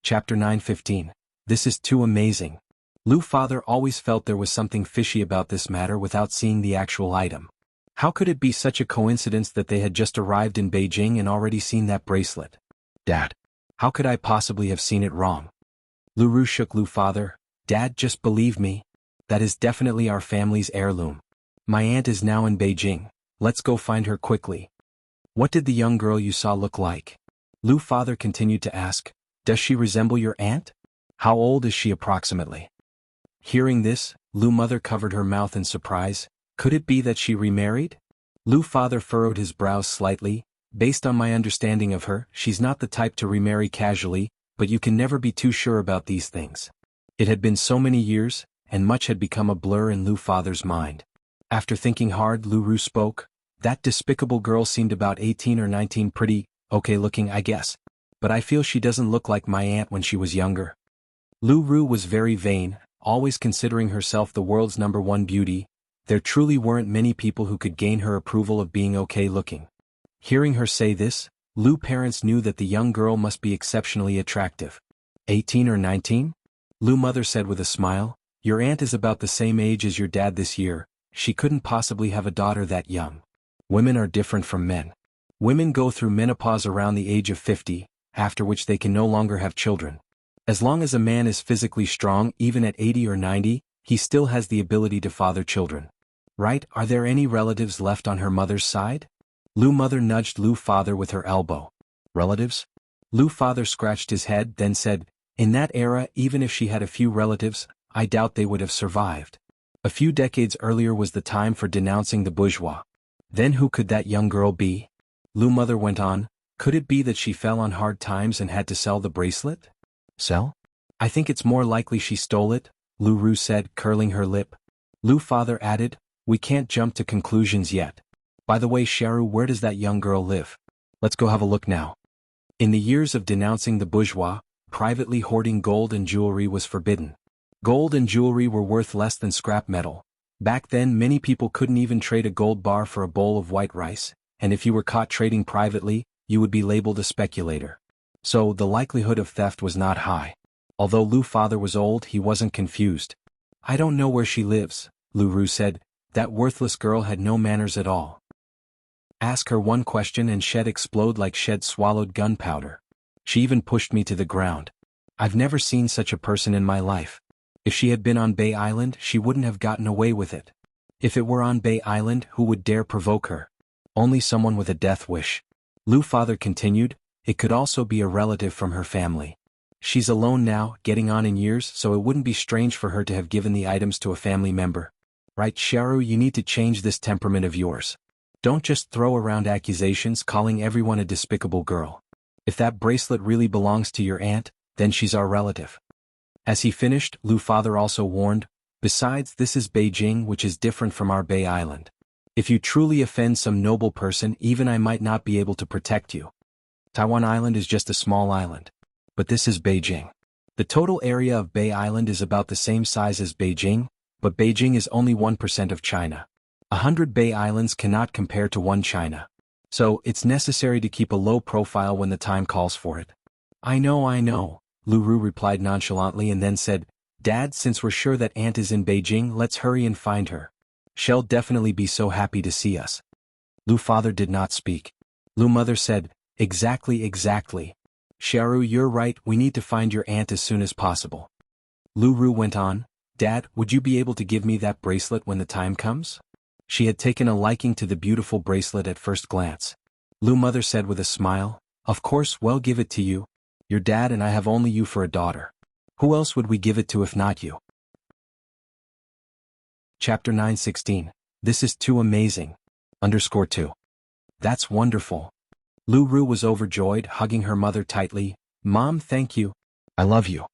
Chapter 9:15. This is too amazing. Lu father always felt there was something fishy about this matter without seeing the actual item. How could it be such a coincidence that they had just arrived in Beijing and already seen that bracelet? Dad. How could I possibly have seen it wrong? Lu Ru shook Lu father. Dad, just believe me. That is definitely our family's heirloom. My aunt is now in Beijing. Let's go find her quickly. What did the young girl you saw look like? Lu father continued to ask. Does she resemble your aunt? How old is she approximately? Hearing this, Lu mother covered her mouth in surprise. Could it be that she remarried? Lu father furrowed his brows slightly. Based on my understanding of her, she's not the type to remarry casually, but you can never be too sure about these things. It had been so many years, and much had become a blur in Lu father's mind. After thinking hard, Lu Ru spoke. That despicable girl seemed about 18 or 19, pretty okay looking, I guess. But I feel she doesn't look like my aunt when she was younger. Lu Ru was very vain, always considering herself the world's #1 beauty. There truly weren't many people who could gain her approval of being okay looking. Hearing her say this, Lu parents knew that the young girl must be exceptionally attractive. 18 or 19? Lu mother said with a smile. Your aunt is about the same age as your dad this year. She couldn't possibly have a daughter that young. Women are different from men. Women go through menopause around the age of 50, after which they can no longer have children. As long as a man is physically strong, even at 80 or 90, he still has the ability to father children. Right? Are there any relatives left on her mother's side? Lu mother nudged Lu father with her elbow. Relatives? Lu father scratched his head, then said, in that era, even if she had a few relatives, I doubt they would have survived. A few decades earlier was the time for denouncing the bourgeois. Then who could that young girl be? Lu mother went on. Could it be that she fell on hard times and had to sell the bracelet? Sell? I think it's more likely she stole it, Lu Ru said, curling her lip. Lu father added, we can't jump to conclusions yet. By the way, Sharu, where does that young girl live? Let's go have a look now. In the years of denouncing the bourgeois, privately hoarding gold and jewelry was forbidden. Gold and jewelry were worth less than scrap metal. Back then, many people couldn't even trade a gold bar for a bowl of white rice, and if you were caught trading privately, you would be labeled a speculator. So, the likelihood of theft was not high. Although Lu father was old, he wasn't confused. I don't know where she lives, Lu Ru said. That worthless girl had no manners at all. Ask her one question and she'd explode like she'd swallowed gunpowder. She even pushed me to the ground. I've never seen such a person in my life. If she had been on Bay Island, she wouldn't have gotten away with it. If it were on Bay Island, who would dare provoke her? Only someone with a death wish. Lu father continued, it could also be a relative from her family. She's alone now, getting on in years, so it wouldn't be strange for her to have given the items to a family member. Right, Sharu, you need to change this temperament of yours. Don't just throw around accusations calling everyone a despicable girl. If that bracelet really belongs to your aunt, then she's our relative. As he finished, Lu father also warned, besides, this is Beijing, which is different from our Bay Island. If you truly offend some noble person, even I might not be able to protect you. Taiwan Island is just a small island. But this is Beijing. The total area of Bay Island is about the same size as Beijing, but Beijing is only 1% of China. 100 Bay Islands cannot compare to one China. So, it's necessary to keep a low profile when the time calls for it. I know, Lu Ru replied nonchalantly and then said, Dad, since we're sure that Aunt is in Beijing, let's hurry and find her. She'll definitely be so happy to see us. Lu father did not speak. Lu mother said, Exactly. Sharu, you're right, we need to find your aunt as soon as possible. Lu Ru went on, Dad, would you be able to give me that bracelet when the time comes? She had taken a liking to the beautiful bracelet at first glance. Lu mother said with a smile, Of course, we'll give it to you. Your dad and I have only you for a daughter. Who else would we give it to if not you? Chapter 9:16. This is too amazing. _2. That's wonderful. Lu Ru was overjoyed, hugging her mother tightly. Mom, thank you. I love you.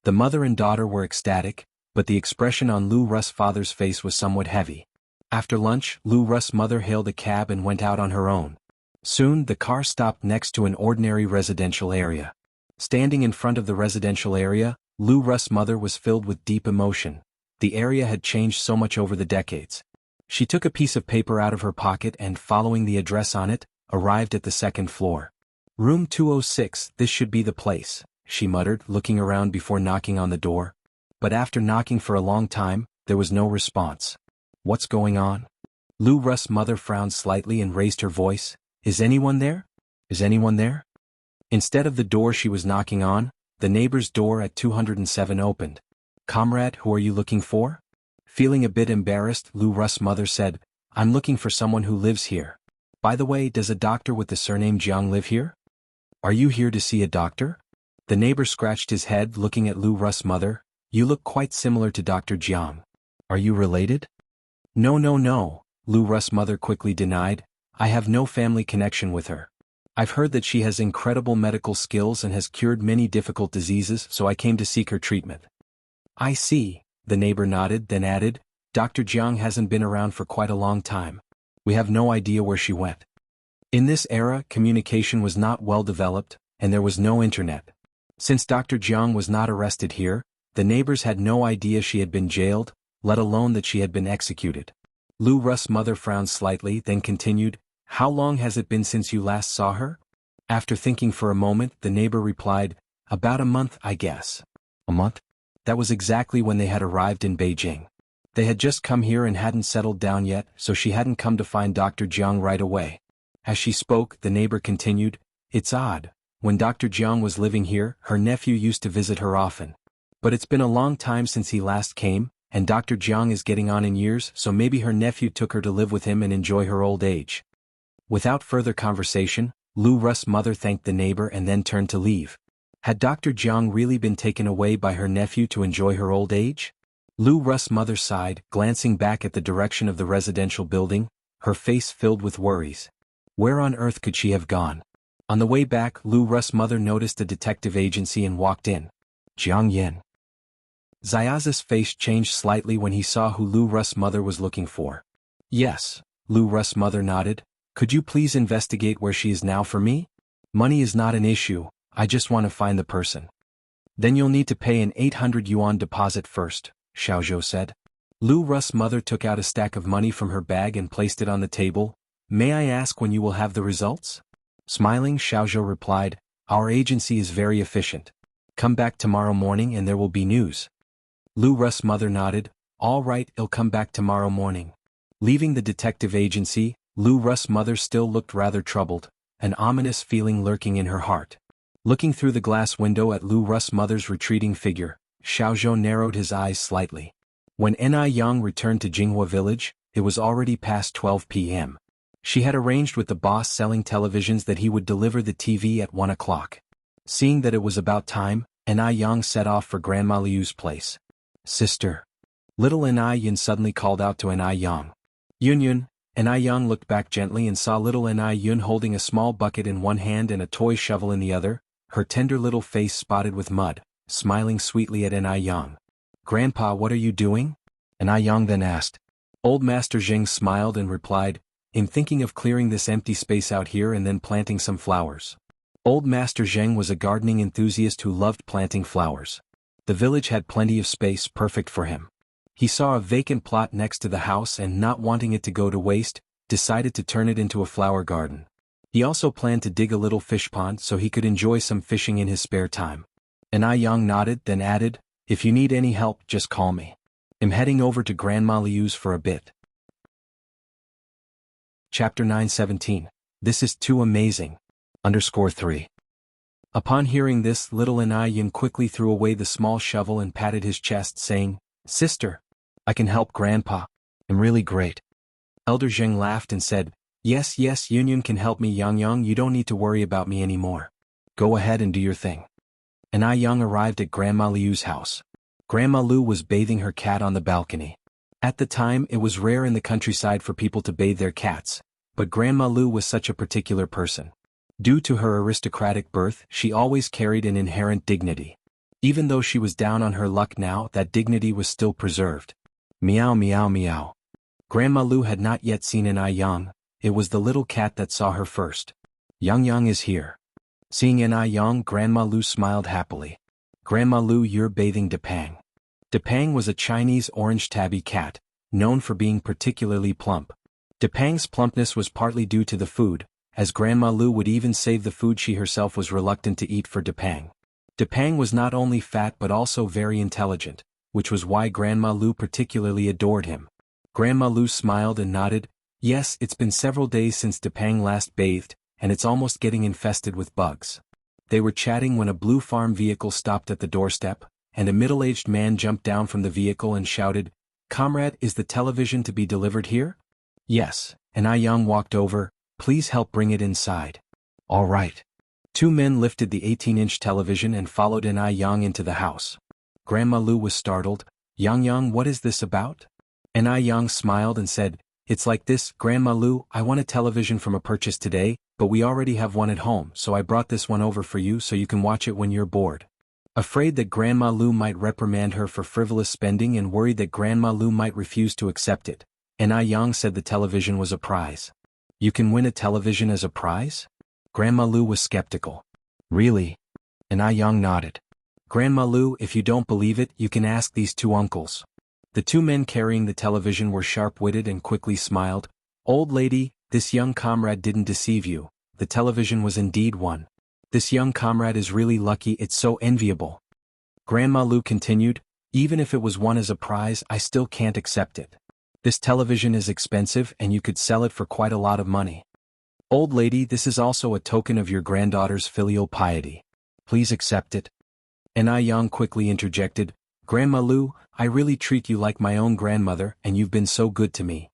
The mother and daughter were ecstatic, but the expression on Lu Ru's father's face was somewhat heavy. After lunch, Lu Ru's mother hailed a cab and went out on her own. Soon, the car stopped next to an ordinary residential area. Standing in front of the residential area, Lu Ru's mother was filled with deep emotion. The area had changed so much over the decades. She took a piece of paper out of her pocket and, following the address on it, arrived at the second floor. Room 206, this should be the place, she muttered, looking around before knocking on the door. But after knocking for a long time, there was no response. What's going on? Lu Russ' mother frowned slightly and raised her voice. Is anyone there? Is anyone there? Instead of the door she was knocking on, the neighbor's door at 207 opened. Comrade, who are you looking for? Feeling a bit embarrassed, Lu Russ' mother said, I'm looking for someone who lives here. By the way, does a doctor with the surname Jiang live here? Are you here to see a doctor? The neighbor scratched his head, looking at Lu Russ' mother. You look quite similar to Dr. Jiang. Are you related? No, no, no, Lu Russ' mother quickly denied. I have no family connection with her. I've heard that she has incredible medical skills and has cured many difficult diseases, so I came to seek her treatment. I see, the neighbor nodded, then added, Dr. Jiang hasn't been around for quite a long time. We have no idea where she went. In this era, communication was not well developed, and there was no internet. Since Dr. Jiang was not arrested here, the neighbors had no idea she had been jailed, let alone that she had been executed. Lu Russ' mother frowned slightly, then continued, How long has it been since you last saw her? After thinking for a moment, the neighbor replied, About a month, I guess. A month? That was exactly when they had arrived in Beijing. They had just come here and hadn't settled down yet, so she hadn't come to find Dr. Jiang right away. As she spoke, the neighbor continued, It's odd. When Dr. Jiang was living here, her nephew used to visit her often. But it's been a long time since he last came, and Dr. Jiang is getting on in years, so maybe her nephew took her to live with him and enjoy her old age. Without further conversation, Lu Russ' mother thanked the neighbor and then turned to leave. Had Dr. Jiang really been taken away by her nephew to enjoy her old age? Lu Russ' mother sighed, glancing back at the direction of the residential building, her face filled with worries. Where on earth could she have gone? On the way back, Lu Russ' mother noticed a detective agency and walked in. Jiang Yin. Xiaozi's face changed slightly when he saw who Lu Russ' mother was looking for. Yes, Lu Russ' mother nodded. Could you please investigate where she is now for me? Money is not an issue, I just want to find the person. Then you'll need to pay an 800 yuan deposit first, Xiaozhou said. Lu Russ' mother took out a stack of money from her bag and placed it on the table. May I ask when you will have the results? Smiling, Xiaozhou replied, Our agency is very efficient. Come back tomorrow morning and there will be news. Lu Russ' mother nodded. All right, I'll come back tomorrow morning. Leaving the detective agency, Lu Russ' mother still looked rather troubled, an ominous feeling lurking in her heart. Looking through the glass window at Lu Russ' mother's retreating figure, Xiaozhou narrowed his eyes slightly. When Ni Yang returned to Jinghua village, it was already past 12 p.m. She had arranged with the boss selling televisions that he would deliver the TV at 1 o'clock. Seeing that it was about time, Ni Yang set off for Grandma Liu's place. Sister. Little Ni Yin suddenly called out to Ni Yang. Yun Yun. Ni Yang looked back gently and saw little Ni Yun holding a small bucket in one hand and a toy shovel in the other, her tender little face spotted with mud, smiling sweetly at Ni Yang. Grandpa, what are you doing? Ni Yang then asked. Old Master Zheng smiled and replied, I'm thinking of clearing this empty space out here and then planting some flowers. Old Master Zheng was a gardening enthusiast who loved planting flowers. The village had plenty of space perfect for him. He saw a vacant plot next to the house and, not wanting it to go to waste, decided to turn it into a flower garden. He also planned to dig a little fish pond so he could enjoy some fishing in his spare time. Ni Yang nodded, then added, If you need any help, just call me. I'm heading over to Grandma Liu's for a bit. Chapter 917. This is too amazing. _3. Upon hearing this, little Ni Yin quickly threw away the small shovel and patted his chest, saying, Sister, I can help Grandpa. I'm really great. Elder Zheng laughed and said, Yes, Yun Yun can help me, Yang, you don't need to worry about me anymore. Go ahead and do your thing. Ni Yang arrived at Grandma Liu's house. Grandma Liu was bathing her cat on the balcony. At the time, it was rare in the countryside for people to bathe their cats, but Grandma Liu was such a particular person. Due to her aristocratic birth, she always carried an inherent dignity. Even though she was down on her luck now, that dignity was still preserved. Meow meow meow. Grandma Liu had not yet seen Ni Yang. It was the little cat that saw her first. Yang is here. Seeing Ni Yang, Grandma Liu smiled happily. Grandma Liu, you're bathing Depang. Depang was a Chinese orange tabby cat, known for being particularly plump. Depang's plumpness was partly due to the food, as Grandma Liu would even save the food she herself was reluctant to eat for Depang. Depang was not only fat but also very intelligent, which was why Grandma Lu particularly adored him. Grandma Lu smiled and nodded. Yes, it's been several days since Depang last bathed, and it's almost getting infested with bugs. They were chatting when a blue farm vehicle stopped at the doorstep, and a middle-aged man jumped down from the vehicle and shouted, "Comrade, is the television to be delivered here?" "Yes," and I Yang walked over. "Please help bring it inside." "All right." Two men lifted the 18-inch television and followed I Yang into the house. Grandma Lu was startled. Yang, what is this about?" I Yang smiled and said, "It's like this, Grandma Lu, I won a television from a purchase today, but we already have one at home, so I brought this one over for you so you can watch it when you're bored." Afraid that Grandma Lu might reprimand her for frivolous spending and worried that Grandma Lu might refuse to accept it, I Yang said the television was a prize. "You can win a television as a prize?" Grandma Lu was skeptical. "Really?" I Yang nodded. "Grandma Lu, if you don't believe it, you can ask these two uncles." The two men carrying the television were sharp-witted and quickly smiled. "Old lady, this young comrade didn't deceive you. The television was indeed one. This young comrade is really lucky, it's so enviable." Grandma Lu continued, "Even if it was won as a prize, I still can't accept it. This television is expensive and you could sell it for quite a lot of money. Old lady, this is also a token of your granddaughter's filial piety. Please accept it." I Yang quickly interjected, "Grandma Lu, I really treat you like my own grandmother and you've been so good to me.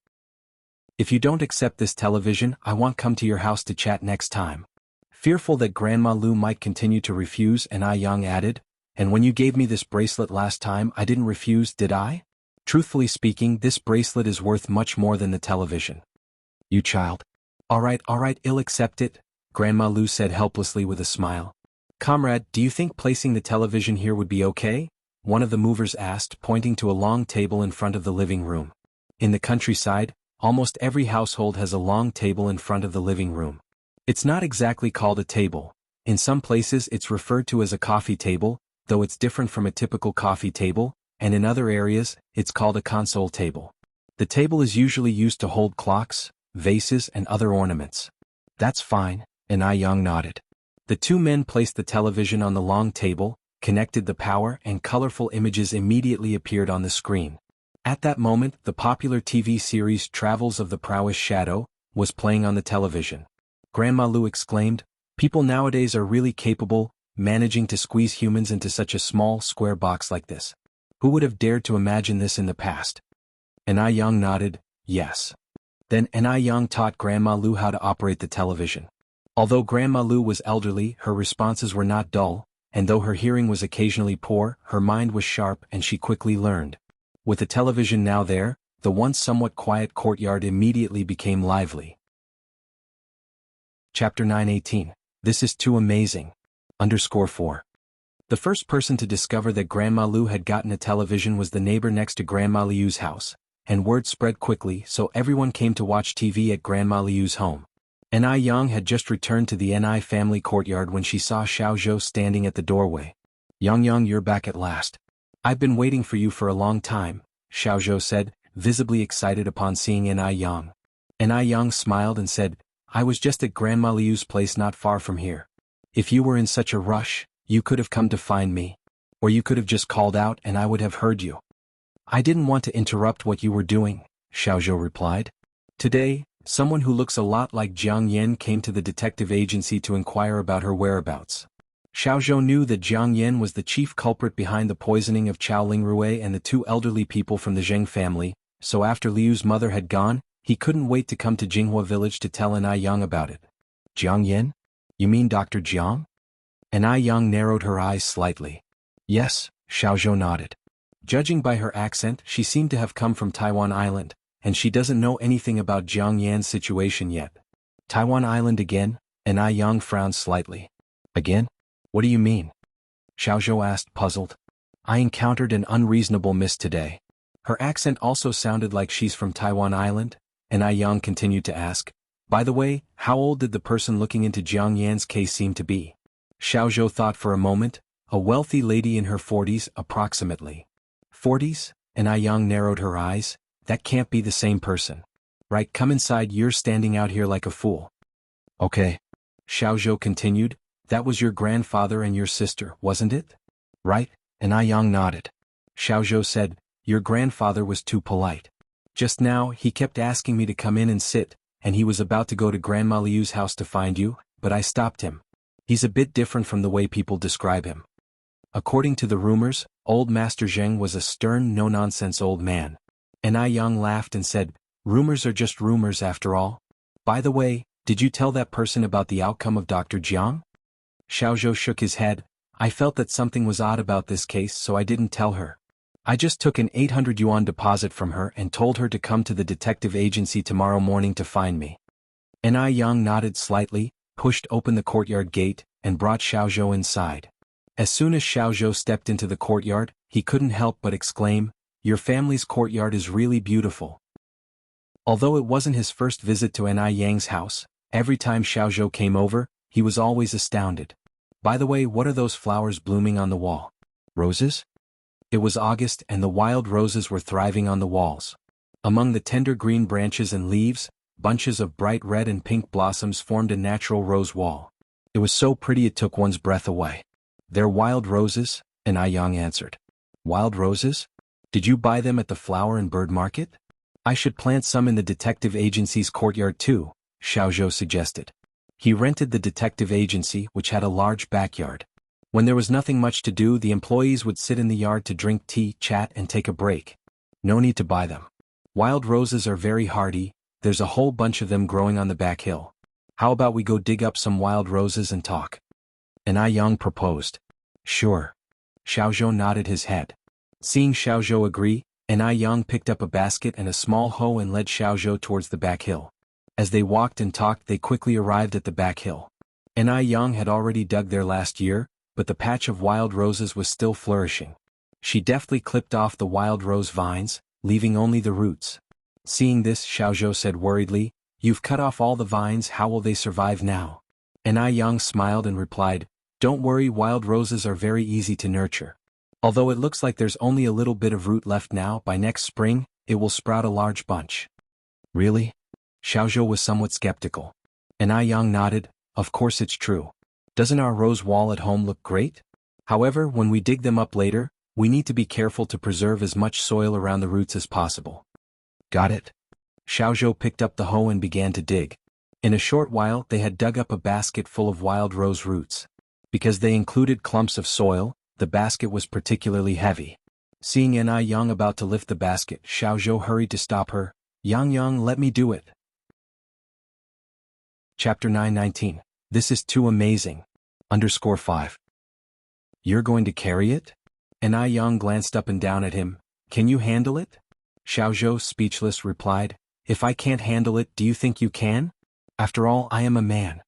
If you don't accept this television, I won't come to your house to chat next time." Fearful that Grandma Lu might continue to refuse, I Yang added, "And when you gave me this bracelet last time, I didn't refuse, did I? Truthfully speaking, this bracelet is worth much more than the television." "You child." All right, I'll accept it," Grandma Lu said helplessly with a smile. "Comrade, do you think placing the television here would be okay?" one of the movers asked, pointing to a long table in front of the living room. In the countryside, almost every household has a long table in front of the living room. It's not exactly called a table. In some places it's referred to as a coffee table, though it's different from a typical coffee table, and in other areas, it's called a console table. The table is usually used to hold clocks, vases and other ornaments. "That's fine," I Yang nodded. The two men placed the television on the long table, connected the power, and colorful images immediately appeared on the screen. At that moment, the popular TV series Travels of the Prowess Shadow was playing on the television. Grandma Lu exclaimed, "People nowadays are really capable, managing to squeeze humans into such a small, square box like this. Who would have dared to imagine this in the past?" I Yang nodded, "Yes." Then I Yang taught Grandma Lu how to operate the television. Although Grandma Lu was elderly, her responses were not dull, and though her hearing was occasionally poor, her mind was sharp and she quickly learned. With the television now there, the once somewhat quiet courtyard immediately became lively. Chapter 9:18. This is too amazing. _4. The first person to discover that Grandma Lu had gotten a television was the neighbor next to Grandma Liu's house, and word spread quickly, so everyone came to watch TV at Grandma Liu's home. I Yang had just returned to the Ni family courtyard when she saw Xiao Zhou standing at the doorway. Yang, you're back at last. I've been waiting for you for a long time," Xiao Zhou said, visibly excited upon seeing I Yang. I Yang smiled and said, "I was just at Grandma Liu's place not far from here. If you were in such a rush, you could have come to find me. Or you could have just called out and I would have heard you." "I didn't want to interrupt what you were doing," Xiao Zhou replied. "Today, someone who looks a lot like Jiang Yan came to the detective agency to inquire about her whereabouts." Xiao Zhou knew that Jiang Yan was the chief culprit behind the poisoning of Chao Lingrui and the two elderly people from the Zheng family, so after Liu's mother had gone, he couldn't wait to come to Jinghua village to tell I Yang about it. "Jiang Yan? You mean Dr. Jiang?" I Yang narrowed her eyes slightly. "Yes," Xiao Zhou nodded. Judging by her accent, she seemed to have come from Taiwan Island, and she doesn't know anything about Jiang Yan's situation yet. "Taiwan Island again?" I Yang frowned slightly. "Again? What do you mean?" Xiao Zhou asked, puzzled. "I encountered an unreasonable miss today." Her accent also sounded like she's from Taiwan Island, I Yang continued to ask, "By the way, how old did the person looking into Jiang Yan's case seem to be?" Xiao Zhou thought for a moment. "A wealthy lady in her 40s, approximately." 40s? I Yang narrowed her eyes. "That can't be the same person. Right, come inside, you're standing out here like a fool." "Okay." Xiao Zhou continued, That was your grandfather and your sister, wasn't it? Right? And Yang nodded. Xiaozhou said, your grandfather was too polite. Just now he kept asking me to come in and sit, and he was about to go to Grandma Liu's house to find you, but I stopped him. He's a bit different from the way people describe him. According to the rumors, old Master Zheng was a stern, no-nonsense old man. And Yang laughed and said, rumors are just rumors after all. By the way, did you tell that person about the outcome of Dr. Jiang? Xiaozhou shook his head. I felt that something was odd about this case, so I didn't tell her. I just took an 800 yuan deposit from her and told her to come to the detective agency tomorrow morning to find me. And Yang nodded slightly, pushed open the courtyard gate, and brought Xiaozhou inside. As soon as Xiaozhou stepped into the courtyard, he couldn't help but exclaim, your family's courtyard is really beautiful. Although it wasn't his first visit to Yang's house, every time Xiaozhou came over, he was always astounded. By the way, what are those flowers blooming on the wall? Roses? It was August and the wild roses were thriving on the walls. Among the tender green branches and leaves, bunches of bright red and pink blossoms formed a natural rose wall. It was so pretty it took one's breath away. They're wild roses, and Yang answered. Wild roses? Did you buy them at the flower and bird market? I should plant some in the detective agency's courtyard too, Xiaozhou suggested. He rented the detective agency, which had a large backyard. When there was nothing much to do, the employees would sit in the yard to drink tea, chat, and take a break. No need to buy them. Wild roses are very hardy, there's a whole bunch of them growing on the back hill. How about we go dig up some wild roses and talk? And Yang proposed. Sure. Xiaozhou nodded his head. Seeing Xiaozhou agree, and Yang picked up a basket and a small hoe and led Xiaozhou towards the back hill. As they walked and talked, they quickly arrived at the back hill. And Yang had already dug there last year, but the patch of wild roses was still flourishing. She deftly clipped off the wild rose vines, leaving only the roots. Seeing this, Xiaozhou said worriedly, you've cut off all the vines, how will they survive now? And Yang smiled and replied, don't worry, wild roses are very easy to nurture. Although it looks like there's only a little bit of root left now, by next spring, it will sprout a large bunch. Really? Xiaozhou was somewhat skeptical. And Yang nodded, of course it's true. Doesn't our rose wall at home look great? However, when we dig them up later, we need to be careful to preserve as much soil around the roots as possible. Got it? Xiaozhou picked up the hoe and began to dig. In a short while they had dug up a basket full of wild rose roots. Because they included clumps of soil, the basket was particularly heavy. Seeing Yang about to lift the basket, Xiaozhou hurried to stop her. Yang, let me do it. Chapter 919. This is too amazing. _5. You're going to carry it? And Yang glanced up and down at him. Can you handle it? Xiaozhou, speechless, replied, if I can't handle it, do you think you can? After all, I am a man.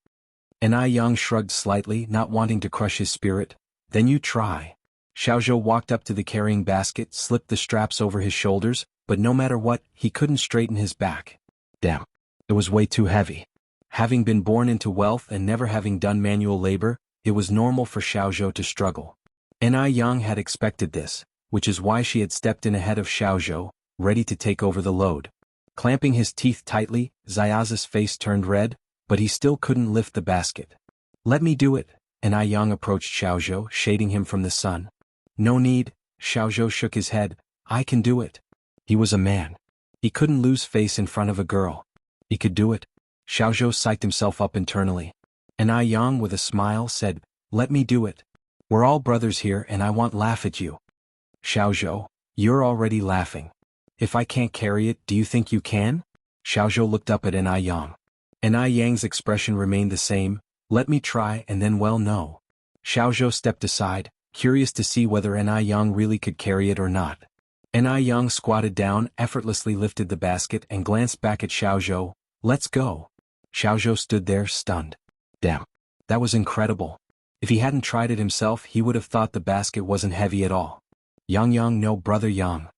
And Yang shrugged slightly, not wanting to crush his spirit. Then you try. Xiaozhou walked up to the carrying basket, slipped the straps over his shoulders, but no matter what, he couldn't straighten his back. Damn. It was way too heavy. Having been born into wealth and never having done manual labor, it was normal for Xiaozhou to struggle. And Yang had expected this, which is why she had stepped in ahead of Xiaozhou, ready to take over the load. Clamping his teeth tightly, Xiaozu's face turned red, but he still couldn't lift the basket. Let me do it, and Yang approached Xiaozhou, shading him from the sun. No need, Xiaozhou shook his head, I can do it. He was a man. He couldn't lose face in front of a girl. He could do it. Xiaozhou psyched himself up internally. And Yang with a smile said, let me do it. We're all brothers here and I won't laugh at you. Xiaozhou, you're already laughing. If I can't carry it, do you think you can? Xiaozhou looked up at Yang. And Yang's expression remained the same, let me try and then well no. Xiaozhou stepped aside, curious to see whether Yang really could carry it or not. And Yang squatted down, effortlessly lifted the basket and glanced back at Xiaozhou, let's go. Xiaozhou stood there, stunned. Damn. That was incredible. If he hadn't tried it himself, he would have thought the basket wasn't heavy at all. Yang, no, brother Yang.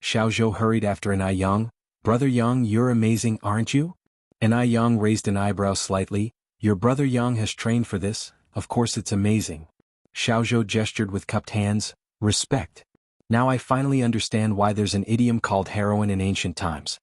Xiaozhou hurried after Yang. Brother Yang, you're amazing, aren't you? And Yang raised an eyebrow slightly. Your brother Yang has trained for this, of course it's amazing. Xiaozhou gestured with cupped hands, respect. Now I finally understand why there's an idiom called heroine in ancient times.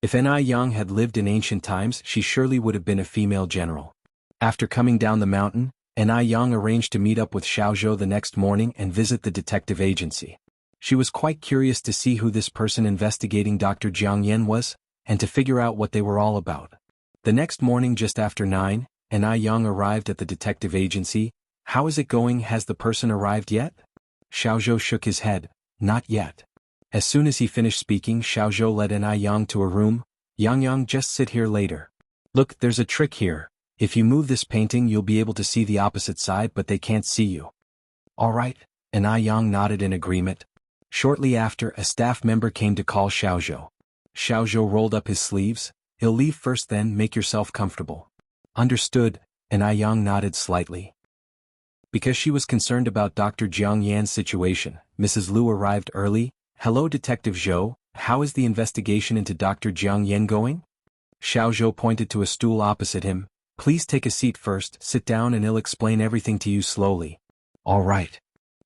If Yang had lived in ancient times, she surely would have been a female general. After coming down the mountain, and Ai Yang arranged to meet up with Xiaozhou the next morning and visit the detective agency. She was quite curious to see who this person investigating Dr. Jiang Yan was, and to figure out what they were all about. The next morning just after 9, and Ai Yang arrived at the detective agency. "How is it going? Has the person arrived yet?" Xiaozhou shook his head. "Not yet." As soon as he finished speaking, Xiaozhou led Ai Yang to a room. "Yang, just sit here later. Look, there's a trick here. If you move this painting you'll be able to see the opposite side but they can't see you." "All right," and Ai Yang nodded in agreement. Shortly after, a staff member came to call Xiaozhou. Xiaozhou rolled up his sleeves. "He'll leave first, then make yourself comfortable." "Understood," and Ai Yang nodded slightly. Because she was concerned about Dr. Jiang Yan's situation, Mrs. Liu arrived early. "Hello Detective Zhou, how is the investigation into Dr. Jiang Yan going?" Xiaozhou pointed to a stool opposite him. "Please take a seat first, sit down and I'll explain everything to you slowly." "All right."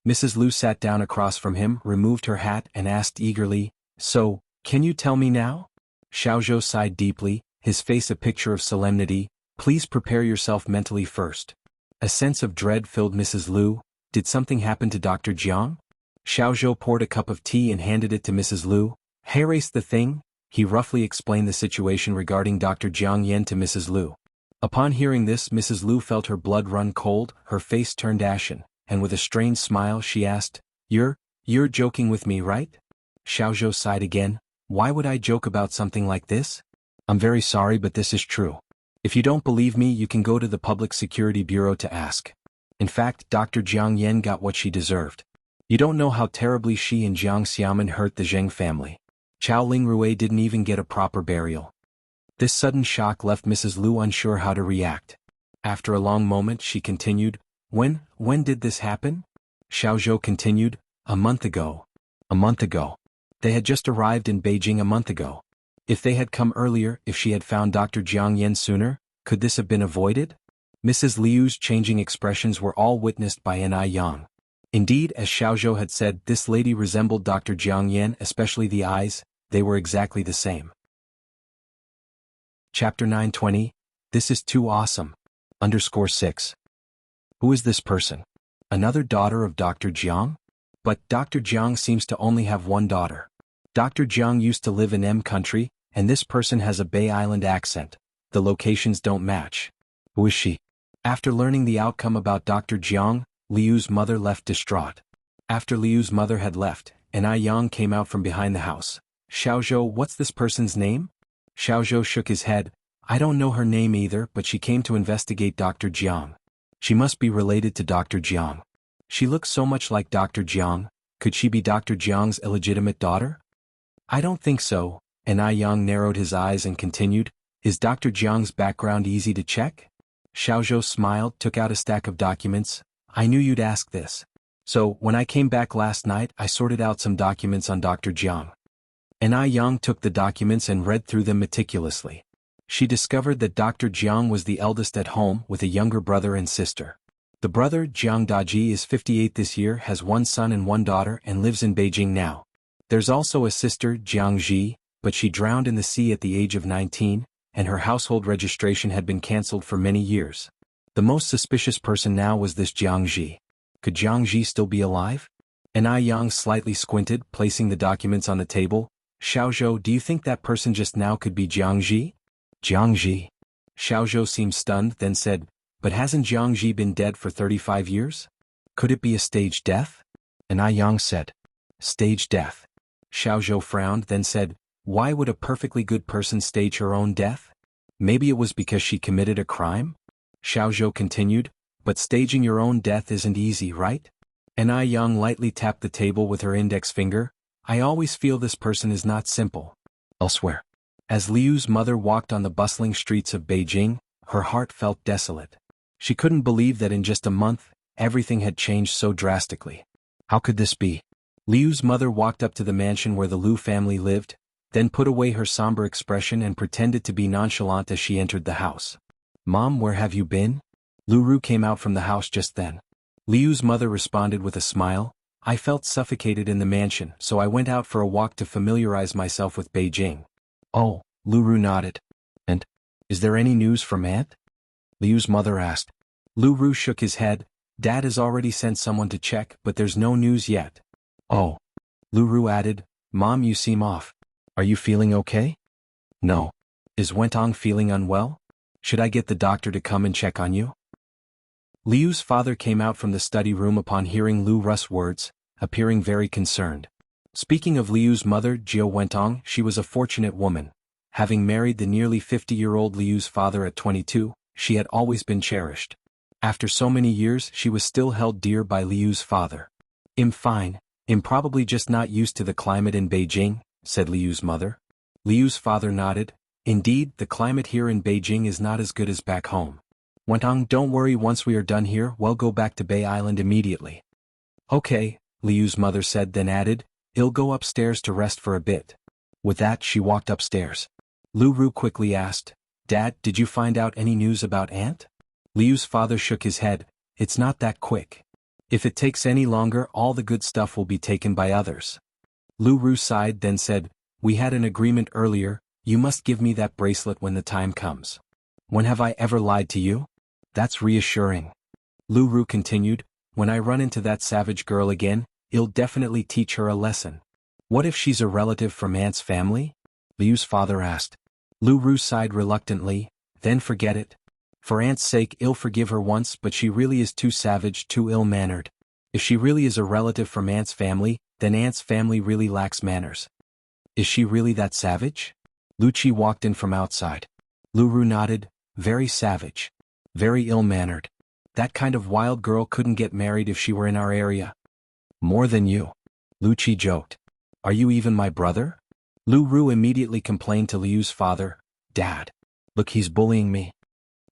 Mrs. Liu sat down across from him, removed her hat and asked eagerly, "So, can you tell me now?" Xiaozhou sighed deeply, his face a picture of solemnity. "Please prepare yourself mentally first." A sense of dread filled Mrs. Liu. Did something happen to Dr. Jiang? Xiaozhou poured a cup of tea and handed it to Mrs. Liu. "Erase the thing," he roughly explained the situation regarding Dr. Jiang Yan to Mrs. Liu. Upon hearing this, Mrs. Liu felt her blood run cold, her face turned ashen, and with a strained smile she asked, You're joking with me, right?" Xiaozhou sighed again. "Why would I joke about something like this? I'm very sorry but this is true. If you don't believe me you can go to the Public Security Bureau to ask. In fact, Dr. Jiang Yan got what she deserved. You don't know how terribly she and Jiang Xiamen hurt the Zheng family. Chao Lingrui didn't even get a proper burial." This sudden shock left Mrs. Liu unsure how to react. After a long moment she continued, When did this happen?" Xiaozhou continued, "A month ago. A month ago. They had just arrived in Beijing a month ago. If they had come earlier, if she had found Dr. Jiang Yan sooner, could this have been avoided?" Mrs. Liu's changing expressions were all witnessed by Ai Yang. Indeed, as Xiaozhou had said, this lady resembled Dr. Jiang Yan, especially the eyes, they were exactly the same. Chapter 920, This is Too Awesome. _6. Who is this person? Another daughter of Dr. Jiang? But Dr. Jiang seems to only have one daughter. Dr. Jiang used to live in M country, and this person has a Bay Island accent. The locations don't match. Who is she? After learning the outcome about Dr. Jiang, Liu's mother left distraught. After Liu's mother had left, Ai Yang came out from behind the house. "Xiaozhou, what's this person's name?" Xiaozhou shook his head. "I don't know her name either, but she came to investigate Dr. Jiang. She must be related to Dr. Jiang. She looks so much like Dr. Jiang. Could she be Dr. Jiang's illegitimate daughter?" "I don't think so," Ai Yang narrowed his eyes and continued, "Is Dr. Jiang's background easy to check?" Xiaozhou smiled, took out a stack of documents. "I knew you'd ask this. So, when I came back last night I sorted out some documents on Dr. Jiang." Ai Yang took the documents and read through them meticulously. She discovered that Dr. Jiang was the eldest at home with a younger brother and sister. The brother, Jiang Daji, is 58 this year, has one son and one daughter and lives in Beijing now. There's also a sister, Jiangji, but she drowned in the sea at the age of 19, and her household registration had been cancelled for many years. The most suspicious person now was this Jiangji. Could Jiangji still be alive? Ai Yang slightly squinted, placing the documents on the table. "Xiaozhou, do you think that person just now could be Jiangji?" "Jiangji?" Xiaozhou seemed stunned, then said, "But hasn't Jiangji been dead for 35 years? Could it be a staged death?" Ai Yang said, "Staged death." Xiaozhou frowned, then said, "Why would a perfectly good person stage her own death? Maybe it was because she committed a crime?" Xiaozhou continued, "But staging your own death isn't easy, right?" Ai Yang lightly tapped the table with her index finger. "I always feel this person is not simple. Elsewhere." As Liu's mother walked on the bustling streets of Beijing, her heart felt desolate. She couldn't believe that in just a month, everything had changed so drastically. How could this be? Liu's mother walked up to the mansion where the Liu family lived, then put away her somber expression and pretended to be nonchalant as she entered the house. "Mom, where have you been?" Lu Ru came out from the house just then. Liu's mother responded with a smile. "I felt suffocated in the mansion, so I went out for a walk to familiarize myself with Beijing." "Oh," Lu Ru nodded. "And is there any news from Aunt?" Liu's mother asked. Lu Ru shook his head. Dad has already sent someone to check, but there's no news yet. Oh. Lu Ru added, Mom, you seem off. Are you feeling okay? No. Is Wentong feeling unwell? Should I get the doctor to come and check on you? Liu's father came out from the study room upon hearing Lu Ru's words, appearing very concerned. Speaking of Liu's mother, Jiao Wentong, she was a fortunate woman. Having married the nearly 50-year-old Liu's father at 22, she had always been cherished. After so many years, she was still held dear by Liu's father. Fine. Probably just not used to the climate in Beijing, said Liu's mother. Liu's father nodded. Indeed, the climate here in Beijing is not as good as back home. Wentong, don't worry, once we are done here, we'll go back to Bay Island immediately. Okay, Liu's mother said, then added, I'll go upstairs to rest for a bit. With that, she walked upstairs. Lu Ru quickly asked, Dad, did you find out any news about Aunt? Liu's father shook his head. It's not that quick. If it takes any longer, all the good stuff will be taken by others. Lu Ru sighed, then said, We had an agreement earlier, you must give me that bracelet when the time comes. When have I ever lied to you? That's reassuring. Lu Ru continued, When I run into that savage girl again, I'll definitely teach her a lesson. What if she's a relative from Aunt's family? Liu's father asked. Lu Ru sighed reluctantly, then forget it. For Aunt's sake, I'll forgive her once, but she really is too savage, too ill-mannered. If she really is a relative from Aunt's family, then Aunt's family really lacks manners. Is she really that savage? Lu Qi walked in from outside. Lu Ru nodded, very savage. Very ill-mannered. That kind of wild girl couldn't get married if she were in our area. More than you. Lu Qi joked. Are you even my brother? Lu Ru immediately complained to Liu's father, Dad. Look, he's bullying me.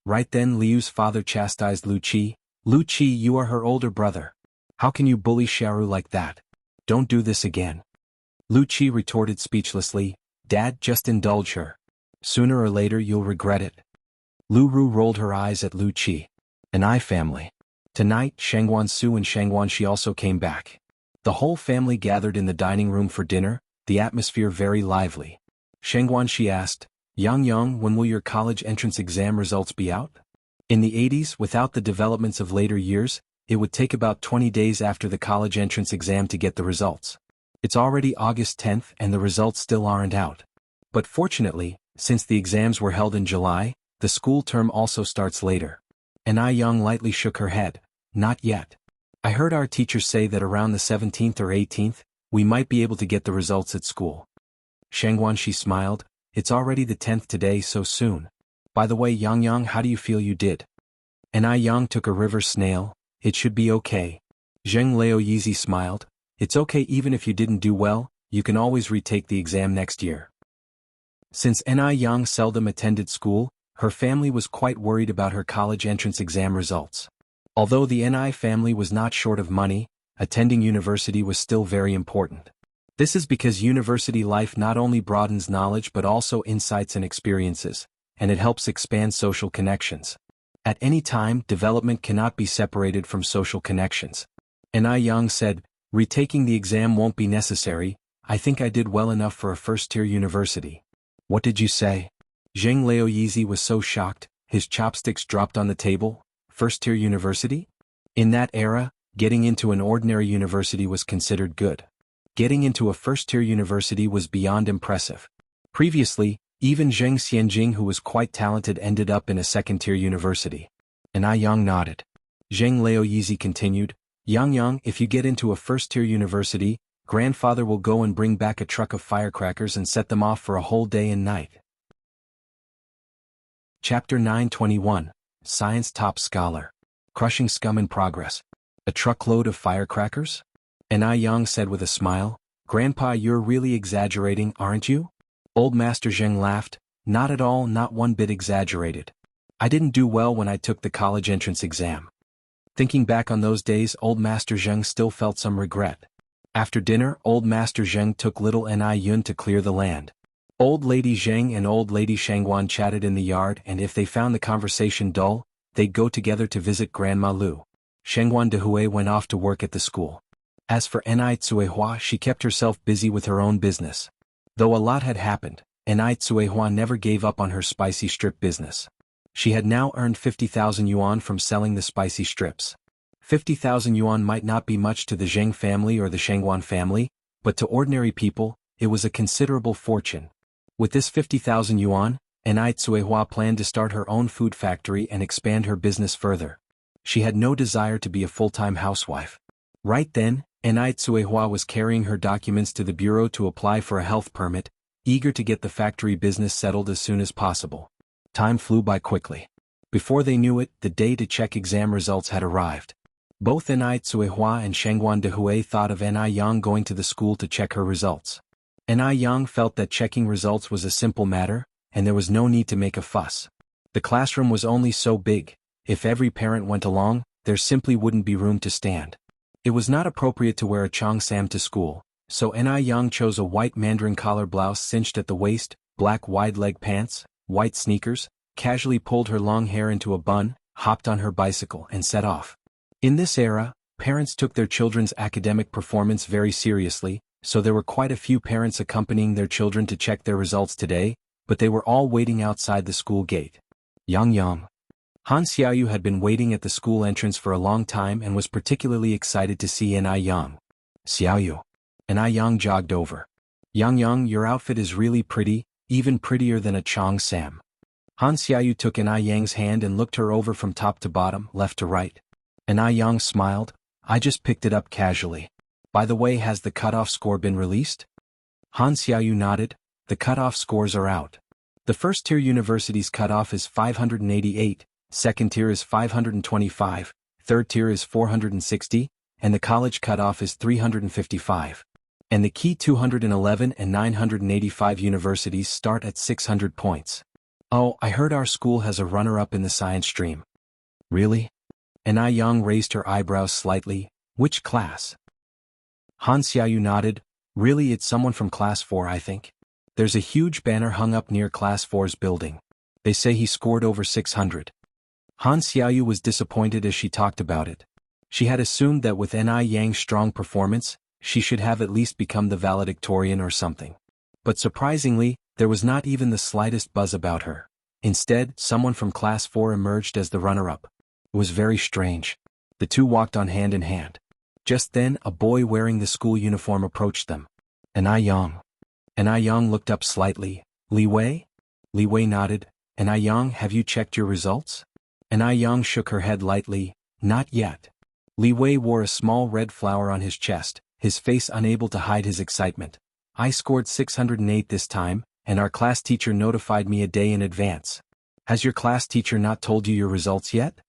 Right then Liu's father chastised Lu Qi. Lu Qi, you are her older brother. How can you bully Xiaoru like that? Don't do this again. Lu Qi retorted speechlessly, Dad, just indulge her. Sooner or later you'll regret it. Lu Ru rolled her eyes at Lu Qi. An I family. Tonight, Shangguan Su and Shangguan Shi also came back. The whole family gathered in the dining room for dinner, the atmosphere very lively. Shangguan Shi asked, Yang, when will your college entrance exam results be out? In the 80s, without the developments of later years, it would take about 20 days after the college entrance exam to get the results. It's already August 10th and the results still aren't out. But fortunately, since the exams were held in July, the school term also starts later. And Yang lightly shook her head, not yet. I heard our teachers say that around the 17th or 18th, we might be able to get the results at school. Shangguan Shi smiled, it's already the 10th today, so soon. By the way, Yang, how do you feel you did? And Yang took a river snail, it should be okay. Zheng Leo Yizi smiled, it's okay even if you didn't do well, you can always retake the exam next year. Since Yang seldom attended school, her family was quite worried about her college entrance exam results. Although the Ni family was not short of money, attending university was still very important. This is because university life not only broadens knowledge but also insights and experiences, and it helps expand social connections. At any time, development cannot be separated from social connections. Yang said, retaking the exam won't be necessary, I think I did well enough for a first-tier university. What did you say? Zheng Leo Yizi was so shocked, his chopsticks dropped on the table. First-tier university? In that era, getting into an ordinary university was considered good. Getting into a first-tier university was beyond impressive. Previously, even Zheng Xianjing, who was quite talented, ended up in a second-tier university. Yang nodded. Zheng Leo Yizi continued, Yang, if you get into a first-tier university, grandfather will go and bring back a truck of firecrackers and set them off for a whole day and night. Chapter 921, Science Top Scholar. Crushing scum in progress. A truckload of firecrackers? Yang said with a smile, Grandpa, you're really exaggerating, aren't you? Old Master Zheng laughed, not at all, not one bit exaggerated. I didn't do well when I took the college entrance exam. Thinking back on those days, Old Master Zheng still felt some regret. After dinner, Old Master Zheng took little Ni Yun to clear the land. Old Lady Zheng and Old Lady Shangguan chatted in the yard, and if they found the conversation dull, they'd go together to visit Grandma Lu. Shangguan Dehui went off to work at the school. As for Ni Tsuehua, she kept herself busy with her own business. Though a lot had happened, Ni Tsuehua never gave up on her spicy strip business. She had now earned 50,000 yuan from selling the spicy strips. 50,000 yuan might not be much to the Zheng family or the Shangguan family, but to ordinary people, it was a considerable fortune. With this 50,000 yuan, Enai Tsuehua planned to start her own food factory and expand her business further. She had no desire to be a full-time housewife. Right then, Enai Tsuehua was carrying her documents to the bureau to apply for a health permit, eager to get the factory business settled as soon as possible. Time flew by quickly. Before they knew it, the day to check exam results had arrived. Both Enai Tsuehua and Shangguan Dehui thought of Enai Yang going to the school to check her results. Enai Yang felt that checking results was a simple matter, and there was no need to make a fuss. The classroom was only so big. If every parent went along, there simply wouldn't be room to stand. It was not appropriate to wear a cheongsam to school, so Enai Yang chose a white mandarin collar blouse cinched at the waist, black wide-leg pants, white sneakers, casually pulled her long hair into a bun, hopped on her bicycle and set off. In this era, parents took their children's academic performance very seriously, so there were quite a few parents accompanying their children to check their results today, but they were all waiting outside the school gate. Yang. Han Xiaoyu had been waiting at the school entrance for a long time and was particularly excited to see Enai Yang. Xiaoyu. Enai Yang jogged over. Yang, your outfit is really pretty, even prettier than a cheongsam. Han Xiaoyu took Enai Yang's hand and looked her over from top to bottom, left to right. Enai Yang smiled. I just picked it up casually. By the way, has the cutoff score been released? Han Xiaoyu nodded. The cutoff scores are out. The first-tier university's cutoff is 588, second tier is 525, third tier is 460, and the college cutoff is 355. And the key 211 and 985 universities start at 600 points. Oh, I heard our school has a runner-up in the science stream. Really? Enai Yang raised her eyebrows slightly. Which class? Han Xiaoyu nodded. Really, it's someone from class 4, I think. There's a huge banner hung up near class 4's building. They say he scored over 600. Han Xiaoyu was disappointed as she talked about it. She had assumed that with Enai Yang's strong performance, she should have at least become the valedictorian or something. But surprisingly, there was not even the slightest buzz about her. Instead, someone from class 4 emerged as the runner-up. It was very strange. The two walked on hand in hand. Just then, a boy wearing the school uniform approached them. Enai Yang. Enai Yang looked up slightly. Li Wei? Li Wei nodded. Enai Yang, have you checked your results? Enai Yang shook her head lightly. Not yet. Li Wei wore a small red flower on his chest, his face unable to hide his excitement. I scored 608 this time, and our class teacher notified me a day in advance. Has your class teacher not told you your results yet?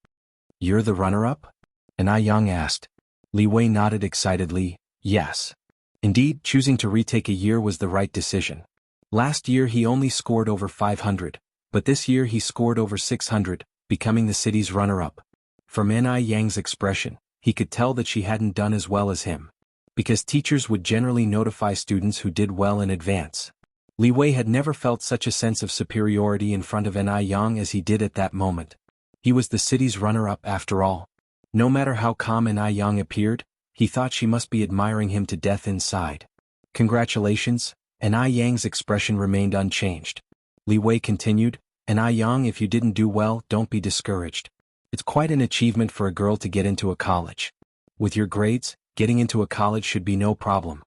You're the runner-up? Enai Yang asked. Li Wei nodded excitedly. Yes. Indeed, choosing to retake a year was the right decision. Last year he only scored over 500, but this year he scored over 600, becoming the city's runner-up. From Enai Yang's expression, he could tell that she hadn't done as well as him. Because teachers would generally notify students who did well in advance. Li Wei had never felt such a sense of superiority in front of Enai Yang as he did at that moment. He was the city's runner-up after all. No matter how calm Enai Yang appeared, he thought she must be admiring him to death inside. Congratulations. Enai Yang's expression remained unchanged. Li Wei continued, Enai Yang, if you didn't do well, don't be discouraged. It's quite an achievement for a girl to get into a college. With your grades, getting into a college should be no problem.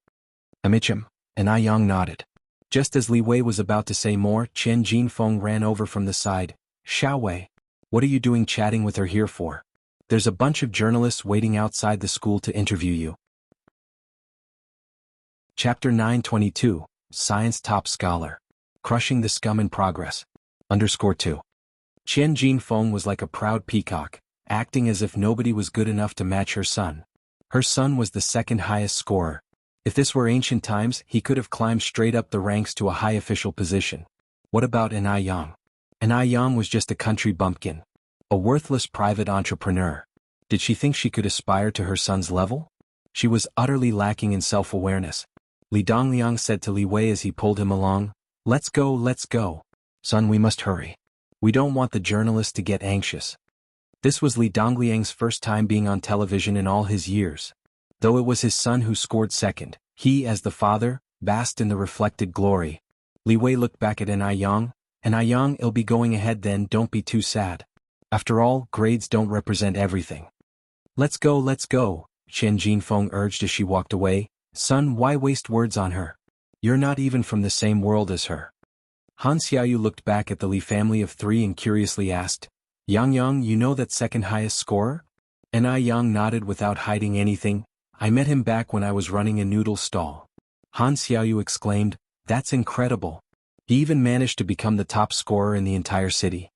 Amichim. Enai Yang nodded. Just as Li Wei was about to say more, Chen Jinfeng ran over from the side. Xiao Wei. What are you doing chatting with her here for? There's a bunch of journalists waiting outside the school to interview you. Chapter 922, Science Top Scholar. Crushing the Scum in Progress. _2. Chen Jinfeng was like a proud peacock, acting as if nobody was good enough to match her son. Her son was the second highest scorer. If this were ancient times, he could have climbed straight up the ranks to a high official position. What about Enai Yang? Enai Yang was just a country bumpkin. A worthless private entrepreneur. Did she think she could aspire to her son's level? She was utterly lacking in self-awareness. Li Dongliang said to Li Wei as he pulled him along, let's go. Son, we must hurry. We don't want the journalists to get anxious. This was Li Dongliang's first time being on television in all his years. Though it was his son who scored second, he, as the father, basked in the reflected glory. Li Wei looked back at Enai Yang. And Yang, it'll be going ahead then, don't be too sad. After all, grades don't represent everything. Let's go, Chen Jinfeng urged as she walked away. Son, why waste words on her? You're not even from the same world as her. Han Xiaoyu looked back at the Li family of three and curiously asked, Yang, you know that second highest scorer? And Yang nodded without hiding anything. I met him back when I was running a noodle stall. Han Xiaoyu exclaimed, that's incredible. He even managed to become the top scorer in the entire city.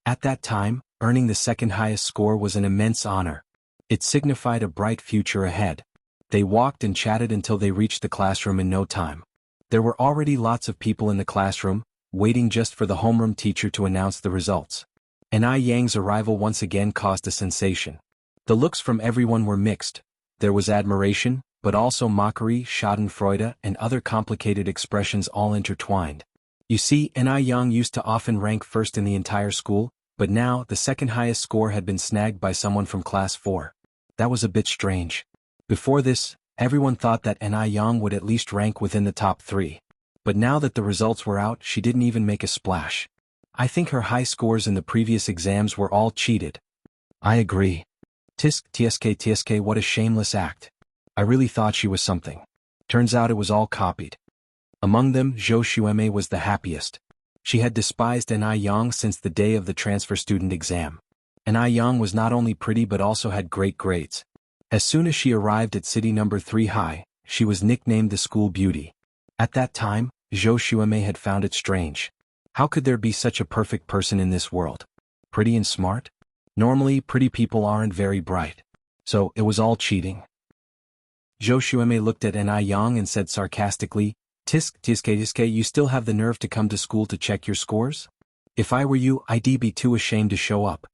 At that time, earning the second highest score was an immense honor. It signified a bright future ahead. They walked and chatted until they reached the classroom in no time. There were already lots of people in the classroom, waiting just for the homeroom teacher to announce the results. And Yang's arrival once again caused a sensation. The looks from everyone were mixed. There was admiration, but also mockery, schadenfreude, and other complicated expressions all intertwined. You see, Yang used to often rank first in the entire school, but now the second highest score had been snagged by someone from class 4. That was a bit strange. Before this, everyone thought that Yang would at least rank within the top 3. But now that the results were out, she didn't even make a splash. I think her high scores in the previous exams were all cheated. I agree. Tsk, what a shameless act. I really thought she was something. Turns out it was all copied. Among them, Zhou Xueme was the happiest. She had despised Yang since the day of the transfer student exam. Yang was not only pretty but also had great grades. As soon as she arrived at city number 3 high, she was nicknamed the school beauty. At that time, Zhou Xueme had found it strange. How could there be such a perfect person in this world? Pretty and smart? Normally, pretty people aren't very bright. So, it was all cheating. Zhou Xueme looked at Yang and said sarcastically, Tsk, you still have the nerve to come to school to check your scores? If I were you, I'd be too ashamed to show up.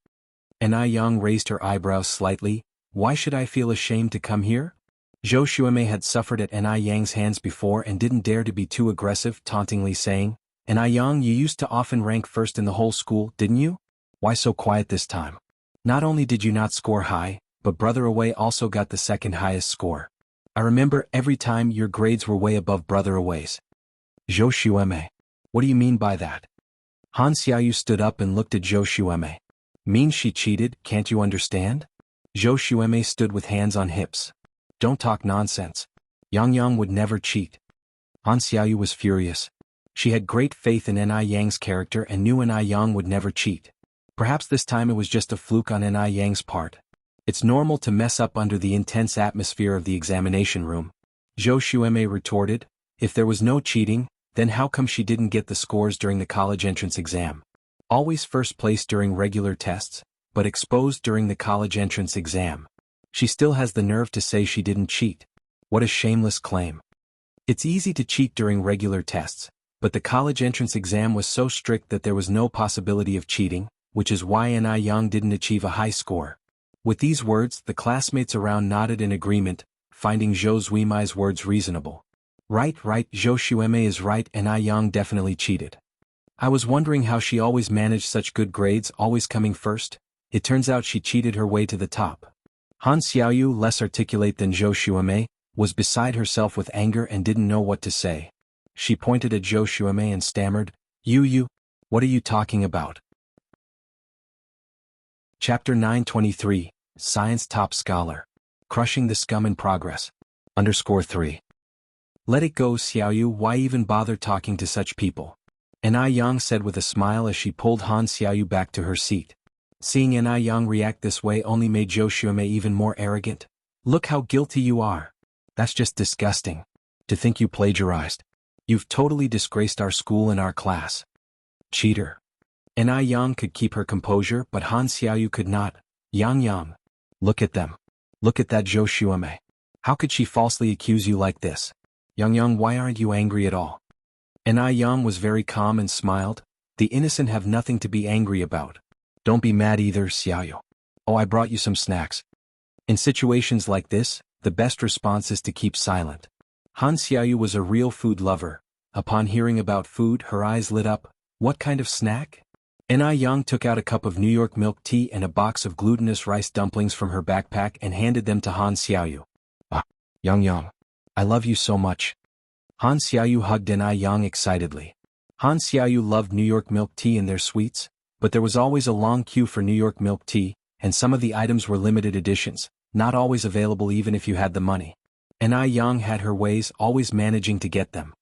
Yang raised her eyebrows slightly. Why should I feel ashamed to come here? Zhou Xueme had suffered at Yang's hands before and didn't dare to be too aggressive, tauntingly saying, Yang, you used to often rank first in the whole school, didn't you? Why so quiet this time? Not only did you not score high, but Brother Away also got the second highest score. I remember every time your grades were way above Brother Away's. Zhou Xueme. What do you mean by that? Han Xiaoyu stood up and looked at Zhou Xueme. Means she cheated, can't you understand? Zhou Xueme stood with hands on hips. Don't talk nonsense. Yang would never cheat. Han Xiaoyu was furious. She had great faith in Yang's character and knew Yang would never cheat. Perhaps this time it was just a fluke on Yang's part. It's normal to mess up under the intense atmosphere of the examination room. Zhou Xueme retorted, if there was no cheating, then how come she didn't get the scores during the college entrance exam? Always first place during regular tests, but exposed during the college entrance exam. She still has the nerve to say she didn't cheat. What a shameless claim. It's easy to cheat during regular tests, but the college entrance exam was so strict that there was no possibility of cheating, which is why Yang didn't achieve a high score. With these words, the classmates around nodded in agreement, finding Zhou Xuemei's words reasonable. Right, Zhou Xueme is right, Yang definitely cheated. I was wondering how she always managed such good grades, always coming first. It turns out she cheated her way to the top. Han Xiaoyu, less articulate than Zhou Xueme, was beside herself with anger and didn't know what to say. She pointed at Zhou Xueme and stammered, You, what are you talking about? Chapter 923, Science Top Scholar. Crushing the Scum in Progress. _3. Let it go, Xiaoyu, why even bother talking to such people? Yang said with a smile as she pulled Han Xiaoyu back to her seat. Seeing Yang react this way only made Zhou Xueme even more arrogant. Look how guilty you are. That's just disgusting. To think you plagiarized. You've totally disgraced our school and our class. Cheater. Yang could keep her composure, but Han Xiaoyu could not. Yang. Look at them. Look at that Zhou Xueme. How could she falsely accuse you like this? Yang, why aren't you angry at all? Yang was very calm and smiled. The innocent have nothing to be angry about. Don't be mad either, Xiaoyu. Oh, I brought you some snacks. In situations like this, the best response is to keep silent. Han Xiaoyu was a real food lover. Upon hearing about food, her eyes lit up. What kind of snack? Yang took out a cup of New York milk tea and a box of glutinous rice dumplings from her backpack and handed them to Han Xiaoyu. Yang, I love you so much. Han Xiaoyu hugged Yang excitedly. Han Xiaoyu loved New York milk tea and their sweets, but there was always a long queue for New York milk tea, and some of the items were limited editions, not always available even if you had the money. And Yang had her ways, always managing to get them.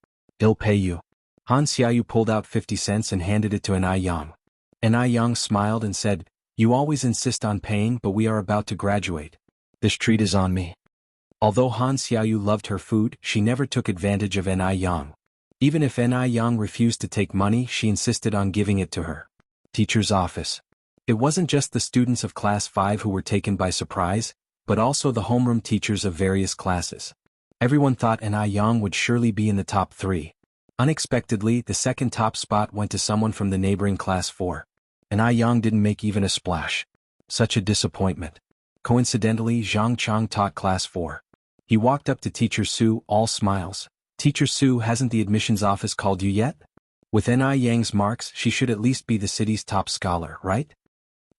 "I'll pay you." Han Xiaoyu pulled out 50 cents and handed it to Yang. Yang smiled and said, "You always insist on paying, but we are about to graduate. This treat is on me." Although Han Xiaoyu loved her food, she never took advantage of Yang. Even if Yang refused to take money, she insisted on giving it to her. Teacher's office. It wasn't just the students of Class 5 who were taken by surprise, but also the homeroom teachers of various classes. Everyone thought Yang would surely be in the top 3. Unexpectedly, the second top spot went to someone from the neighboring Class 4. Yang didn't make even a splash. Such a disappointment. Coincidentally, Zhang Chang taught Class 4. He walked up to Teacher Su, all smiles. "Teacher Su, hasn't the admissions office called you yet? With Yang's marks, she should at least be the city's top scholar, right?"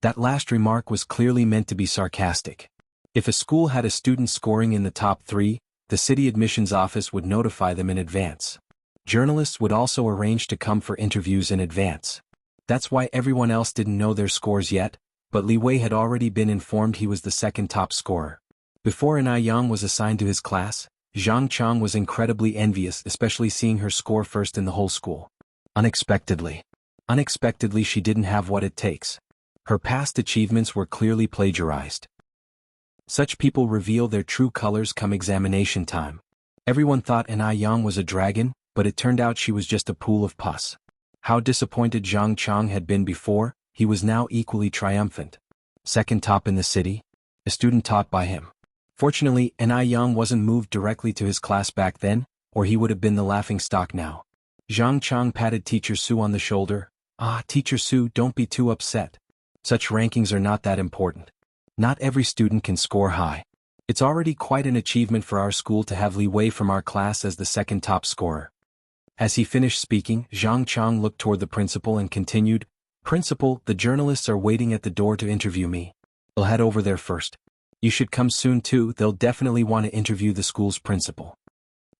That last remark was clearly meant to be sarcastic. If a school had a student scoring in the top 3, the city admissions office would notify them in advance. Journalists would also arrange to come for interviews in advance. That's why everyone else didn't know their scores yet, but Li Wei had already been informed he was the second top scorer. Before Yang was assigned to his class, Zhang Chang was incredibly envious, especially seeing her score first in the whole school. Unexpectedly, she didn't have what it takes. Her past achievements were clearly plagiarized. Such people reveal their true colors come examination time. Everyone thought Yang was a dragon, but it turned out she was just a pool of pus. How disappointed Zhang Chang had been before, he was now equally triumphant. Second top in the city? A student taught by him. Fortunately, Yang wasn't moved directly to his class back then, or he would have been the laughingstock now. Zhang Chang patted Teacher Su on the shoulder. "Ah, Teacher Su, don't be too upset. Such rankings are not that important. Not every student can score high. It's already quite an achievement for our school to have Li Wei from our class as the second top scorer." As he finished speaking, Zhang Chang looked toward the principal and continued, "Principal, the journalists are waiting at the door to interview me. I'll head over there first. You should come soon too, they'll definitely want to interview the school's principal."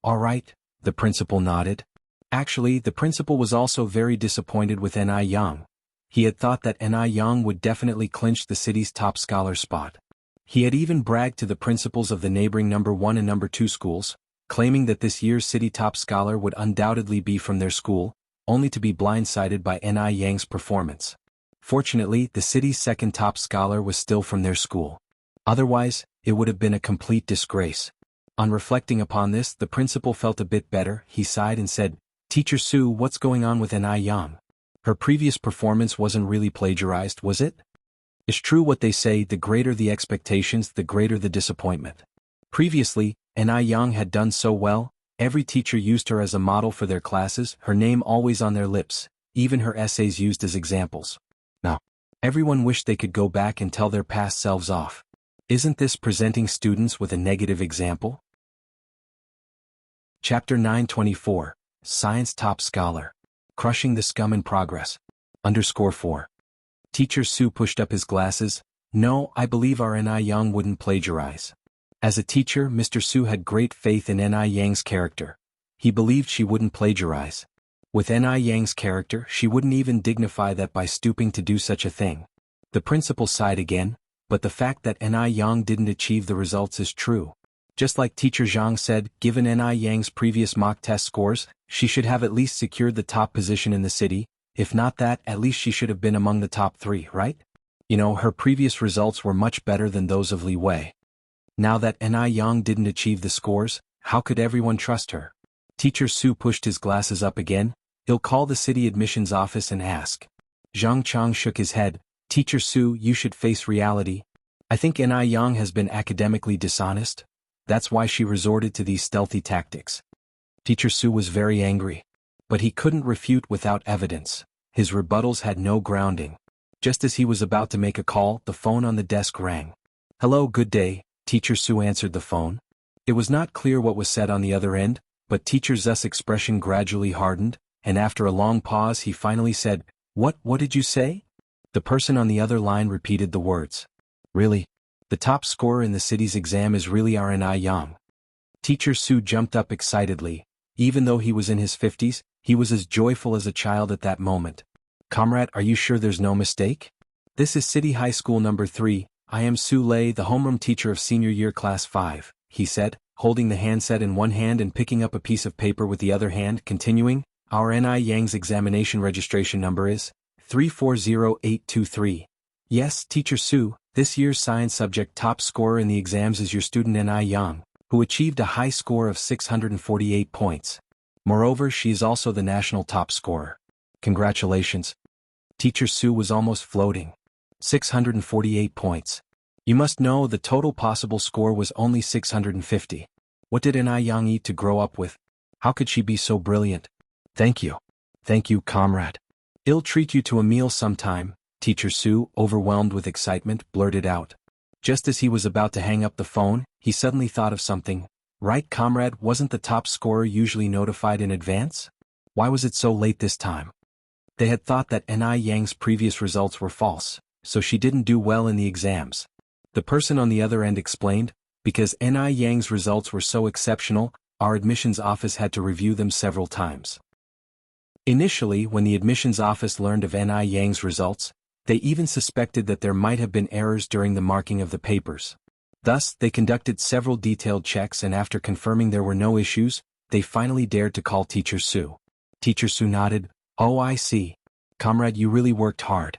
"All right," the principal nodded. Actually, the principal was also very disappointed with Yang. He had thought that Yang would definitely clinch the city's top scholar spot. He had even bragged to the principals of the neighboring number 1 and number 2 schools, claiming that this year's city top scholar would undoubtedly be from their school, only to be blindsided by Yang's performance. Fortunately, the city's second top scholar was still from their school. Otherwise, it would have been a complete disgrace. On reflecting upon this, the principal felt a bit better. He sighed and said, "Teacher Su, what's going on with Yang? Her previous performance wasn't really plagiarized, was it?" It's true what they say, the greater the expectations, the greater the disappointment. Previously, Yang had done so well, every teacher used her as a model for their classes, her name always on their lips, even her essays used as examples. Now, everyone wished they could go back and tell their past selves off. Isn't this presenting students with a negative example? Chapter 924, Science Top Scholar. Crushing the Scum in Progress. _4. Teacher Su pushed up his glasses. "No, I believe our Yang wouldn't plagiarize." As a teacher, Mr. Su had great faith in Yang's character. He believed she wouldn't plagiarize. With Yang's character, she wouldn't even dignify that by stooping to do such a thing. The principal sighed again, but the fact that Yang didn't achieve the results is true. Just like Teacher Zhang said, given Yang's previous mock test scores, she should have at least secured the top position in the city. If not that, at least she should have been among the top 3, right? You know, her previous results were much better than those of Li Wei. Now that Yang didn't achieve the scores, how could everyone trust her? Teacher Su pushed his glasses up again. "He'll call the city admissions office and ask." Zhang Chang shook his head. "Teacher Su, you should face reality. I think Yang has been academically dishonest. That's why she resorted to these stealthy tactics." Teacher Su was very angry. But he couldn't refute without evidence. His rebuttals had no grounding. Just as he was about to make a call, the phone on the desk rang. "Hello, good day," Teacher Su answered the phone. It was not clear what was said on the other end, but Teacher Zu's expression gradually hardened, and after a long pause he finally said, What did you say?" The person on the other line repeated the words. "Really? The top scorer in the city's exam is really our Yang." Teacher Su jumped up excitedly. Even though he was in his 50s, He was as joyful as a child at that moment. "Comrade, are you sure there's no mistake? This is City High School number 3, I am Su Lei, the homeroom teacher of senior year class 5, he said, holding the handset in one hand and picking up a piece of paper with the other hand, continuing, "Our Ni Yang's examination registration number is 340823. Yes, Teacher Su, this year's science subject top scorer in the exams is your student Ni Yang, who achieved a high score of 648 points. Moreover, she is also the national top scorer. Congratulations." Teacher Su was almost floating. 648 points. You must know the total possible score was only 650. What did Ni Yang eat to grow up with? How could she be so brilliant? Thank you. Thank you, comrade. I'll treat you to a meal sometime, Teacher Su, overwhelmed with excitement, blurted out. Just as he was about to hang up the phone, he suddenly thought of something. Right, comrade, wasn't the top scorer usually notified in advance? Why was it so late this time? They had thought that Ni Yang's previous results were false, so she didn't do well in the exams. The person on the other end explained, because Ni Yang's results were so exceptional, our admissions office had to review them several times. Initially, when the admissions office learned of Ni Yang's results, they even suspected that there might have been errors during the marking of the papers. Thus, they conducted several detailed checks, and after confirming there were no issues, they finally dared to call Teacher Su. Teacher Su nodded. "Oh, I see. Comrade, you really worked hard."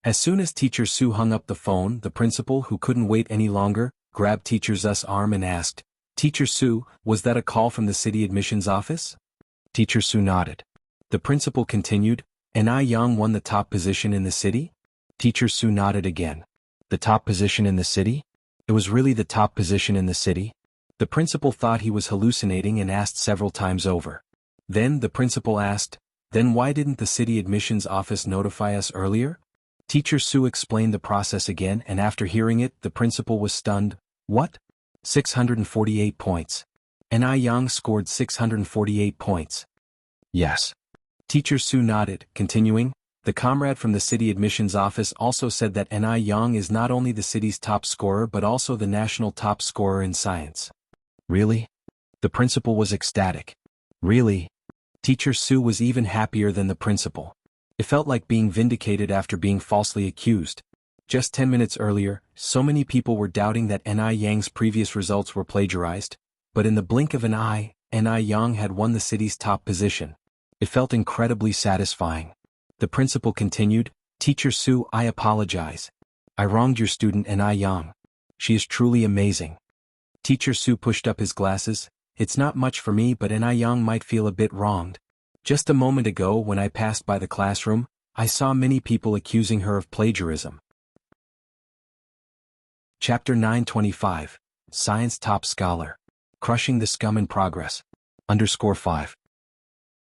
As soon as Teacher Su hung up the phone, the principal, who couldn't wait any longer, grabbed Teacher Zu's arm and asked, "Teacher Su, was that a call from the city admissions office?" Teacher Su nodded. The principal continued, "Ni Yang won the top position in the city?" Teacher Su nodded again. "The top position in the city? It was really the top position in the city?" The principal thought he was hallucinating and asked several times over. Then the principal asked, "Then why didn't the city admissions office notify us earlier?" Teacher Su explained the process again, and after hearing it, the principal was stunned. "What? 648 points. Ni Yang scored 648 points." "Yes." Teacher Su nodded, continuing, "The comrade from the city admissions office also said that Ni Yang is not only the city's top scorer but also the national top scorer in science." "Really?" The principal was ecstatic. "Really?" Teacher Su was even happier than the principal. It felt like being vindicated after being falsely accused. Just 10 minutes earlier, so many people were doubting that Ni Yang's previous results were plagiarized, but in the blink of an eye, Ni Yang had won the city's top position. It felt incredibly satisfying. The principal continued, "Teacher Su, I apologize. I wronged your student Ni Yang. She is truly amazing." Teacher Su pushed up his glasses. "It's not much for me, but Ni Yang might feel a bit wronged. Just a moment ago when I passed by the classroom, I saw many people accusing her of plagiarism." Chapter 925. Science Top Scholar. Crushing the Scum in Progress. _5.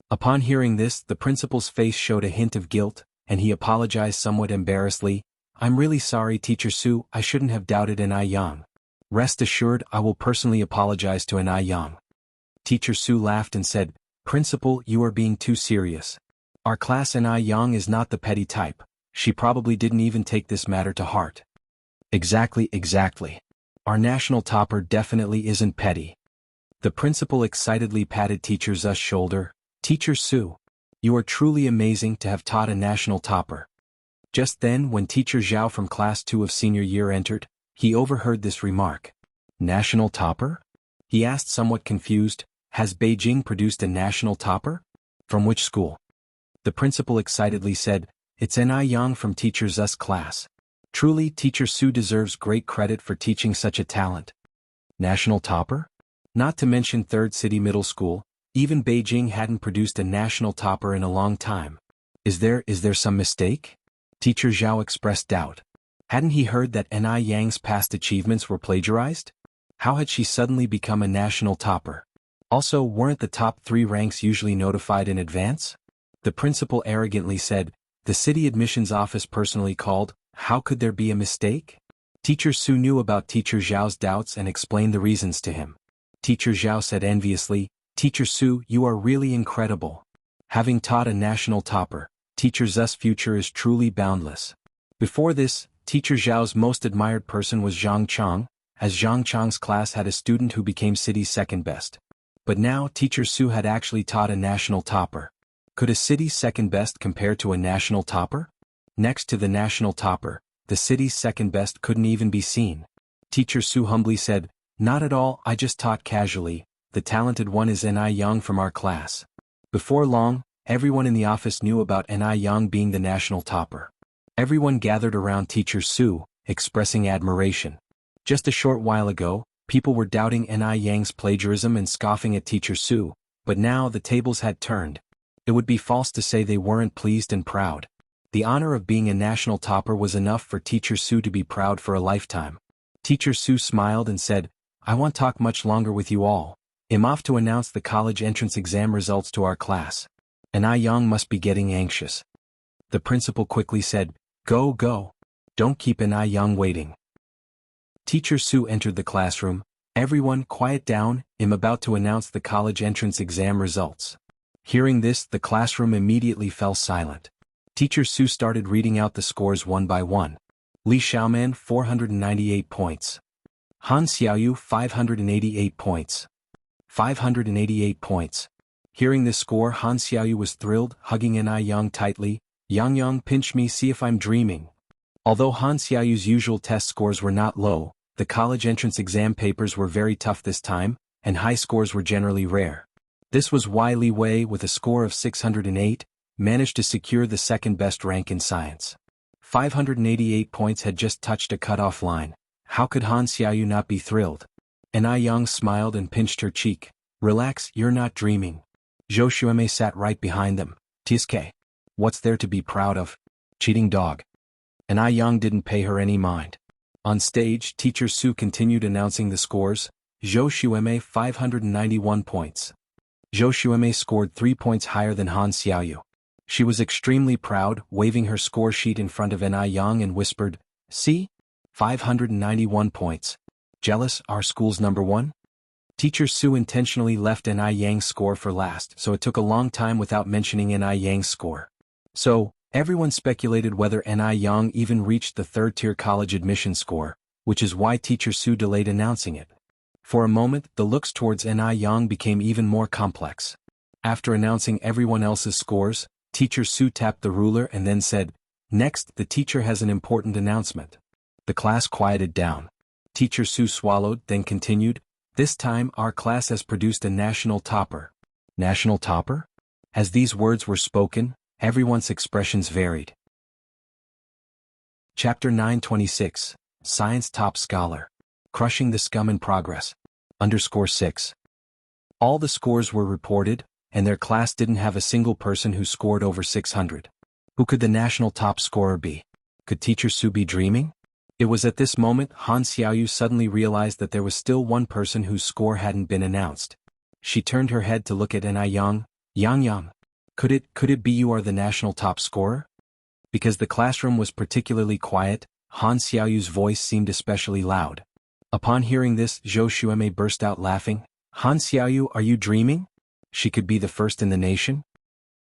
Upon hearing this, the principal's face showed a hint of guilt, and he apologized somewhat embarrassedly. "I'm really sorry, Teacher Su, I shouldn't have doubted Ni Yang. Rest assured, I will personally apologize to Ni Yang." Teacher Su laughed and said, "Principal, you are being too serious. Our class Ni Yang is not the petty type. She probably didn't even take this matter to heart." Exactly. Our national topper definitely isn't petty." The principal excitedly patted Teacher Zu's shoulder. "Teacher Su, you are truly amazing to have taught a national topper." Just then, when Teacher Zhao from class 2 of senior year entered, he overheard this remark. "National topper?" he asked, somewhat confused. "Has Beijing produced a national topper? From which school?" The principal excitedly said, "It's Ni Yang from Teacher Zu's class. Truly, Teacher Su deserves great credit for teaching such a talent." National topper? Not to mention Third City Middle School, even Beijing hadn't produced a national topper in a long time. Is there some mistake?" Teacher Zhao expressed doubt. Hadn't he heard that Ni Yang's past achievements were plagiarized? How had she suddenly become a national topper? Also, weren't the top 3 ranks usually notified in advance? The principal arrogantly said, "The city admissions office personally called. How could there be a mistake?" Teacher Su knew about Teacher Zhao's doubts and explained the reasons to him. Teacher Zhao said enviously, "Teacher Su, you are really incredible. Having taught a national topper, Teacher Zu's future is truly boundless." Before this, Teacher Zhao's most admired person was Zhang Chang, as Zhang Chang's class had a student who became city's second best. But now Teacher Su had actually taught a national topper. Could a city's second best compare to a national topper? Next to the national topper, the city's second best couldn't even be seen. Teacher Su humbly said, "Not at all, I just taught casually. The talented one is Ni Yang from our class." Before long, everyone in the office knew about Ni Yang being the national topper. Everyone gathered around Teacher Su, expressing admiration. Just a short while ago, people were doubting Ni Yang's plagiarism and scoffing at Teacher Su, but now the tables had turned. It would be false to say they weren't pleased and proud. The honor of being a national topper was enough for Teacher Su to be proud for a lifetime. Teacher Su smiled and said, "I won't talk much longer with you all. I'm off to announce the college entrance exam results to our class. Ni Yang must be getting anxious." The principal quickly said, "Go, go. Don't keep Ni Yang waiting." Teacher Su entered the classroom. "Everyone, quiet down, I'm about to announce the college entrance exam results." Hearing this, the classroom immediately fell silent. Teacher Su started reading out the scores one by one. Li Xiaoman 498 points. Han Xiaoyu 588 points. 588 points. Hearing this score, Han Xiaoyu was thrilled, hugging Ni Yang tightly. "Yang Yang, pinch me, see if I'm dreaming." Although Han Xiaoyu's usual test scores were not low, the college entrance exam papers were very tough this time, and high scores were generally rare. This was why Li Wei, with a score of 608, managed to secure the second-best rank in science. 588 points had just touched a cutoff line. How could Han Xiaoyu not be thrilled? Ni Yang smiled and pinched her cheek. "Relax, you're not dreaming." Zhou Xuemei sat right behind them. "Tiske. What's there to be proud of? Cheating dog." Ni Yang didn't pay her any mind. On stage, Teacher Su continued announcing the scores. Zhou Xuemei 591 points. Zhou Xuemei scored 3 points higher than Han Xiaoyu. She was extremely proud, waving her score sheet in front of Ni Yang and whispered, "See? 591 points. Jealous, our school's number one?" Teacher Su intentionally left Ni Yang's score for last, so it took a long time without mentioning Ni Yang's score. So, everyone speculated whether Ni Yang even reached the third-tier college admission score, which is why Teacher Su delayed announcing it. For a moment, the looks towards Ni Yang became even more complex. After announcing everyone else's scores, Teacher Su tapped the ruler and then said, "Next, the teacher has an important announcement." The class quieted down. Teacher Su swallowed, then continued, "This time, our class has produced a national topper." National topper? As these words were spoken, everyone's expressions varied. Chapter 926, Science Top Scholar. Crushing the Scum in Progress. _6. All the scores were reported, and their class didn't have a single person who scored over 600. Who could the national top scorer be? Could Teacher Su be dreaming? It was at this moment Han Xiaoyu suddenly realized that there was still one person whose score hadn't been announced. She turned her head to look at Ni Yang. "Yang Yang. Could it be you are the national top scorer?" Because the classroom was particularly quiet, Han Xiaoyu's voice seemed especially loud. Upon hearing this, Zhou Xuemei burst out laughing. "Han Xiaoyu, are you dreaming? She could be the first in the nation?"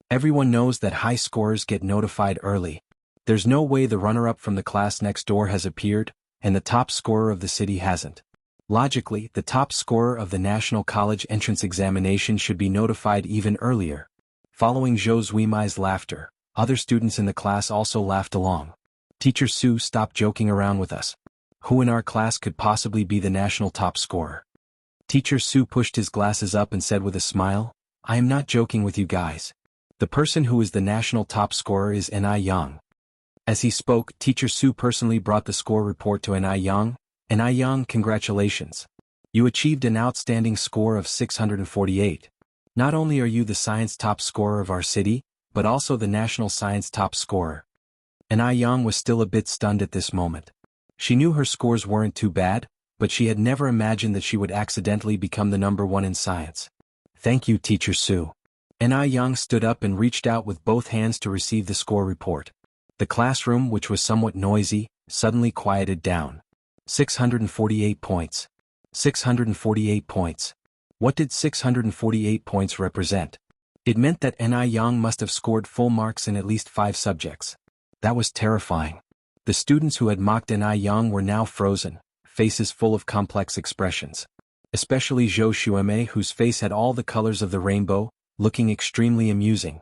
Everyone knows that high scorers get notified early. There's no way the runner-up from the class next door has appeared, and the top scorer of the city hasn't. Logically, the top scorer of the National College Entrance Examination should be notified even earlier. Following Zhou Zuimai's laughter, other students in the class also laughed along. "Teacher Su, stop joking around with us. Who in our class could possibly be the national top scorer?" Teacher Su pushed his glasses up and said with a smile, "I am not joking with you guys. The person who is the national top scorer is Ni Yang." As he spoke, Teacher Su personally brought the score report to Ni Yang. "Ni Yang, congratulations. You achieved an outstanding score of 648. Not only are you the science top scorer of our city, but also the national science top scorer." Ni Yang was still a bit stunned at this moment. She knew her scores weren't too bad, but she had never imagined that she would accidentally become the number one in science. "Thank you, Teacher Su." Ni Yang stood up and reached out with both hands to receive the score report. The classroom, which was somewhat noisy, suddenly quieted down. 648 points. 648 points. What did 648 points represent? It meant that Ni Yang must have scored full marks in at least 5 subjects. That was terrifying. The students who had mocked Ni Yang were now frozen, faces full of complex expressions. Especially Zhou Xuemei, whose face had all the colors of the rainbow, looking extremely amusing.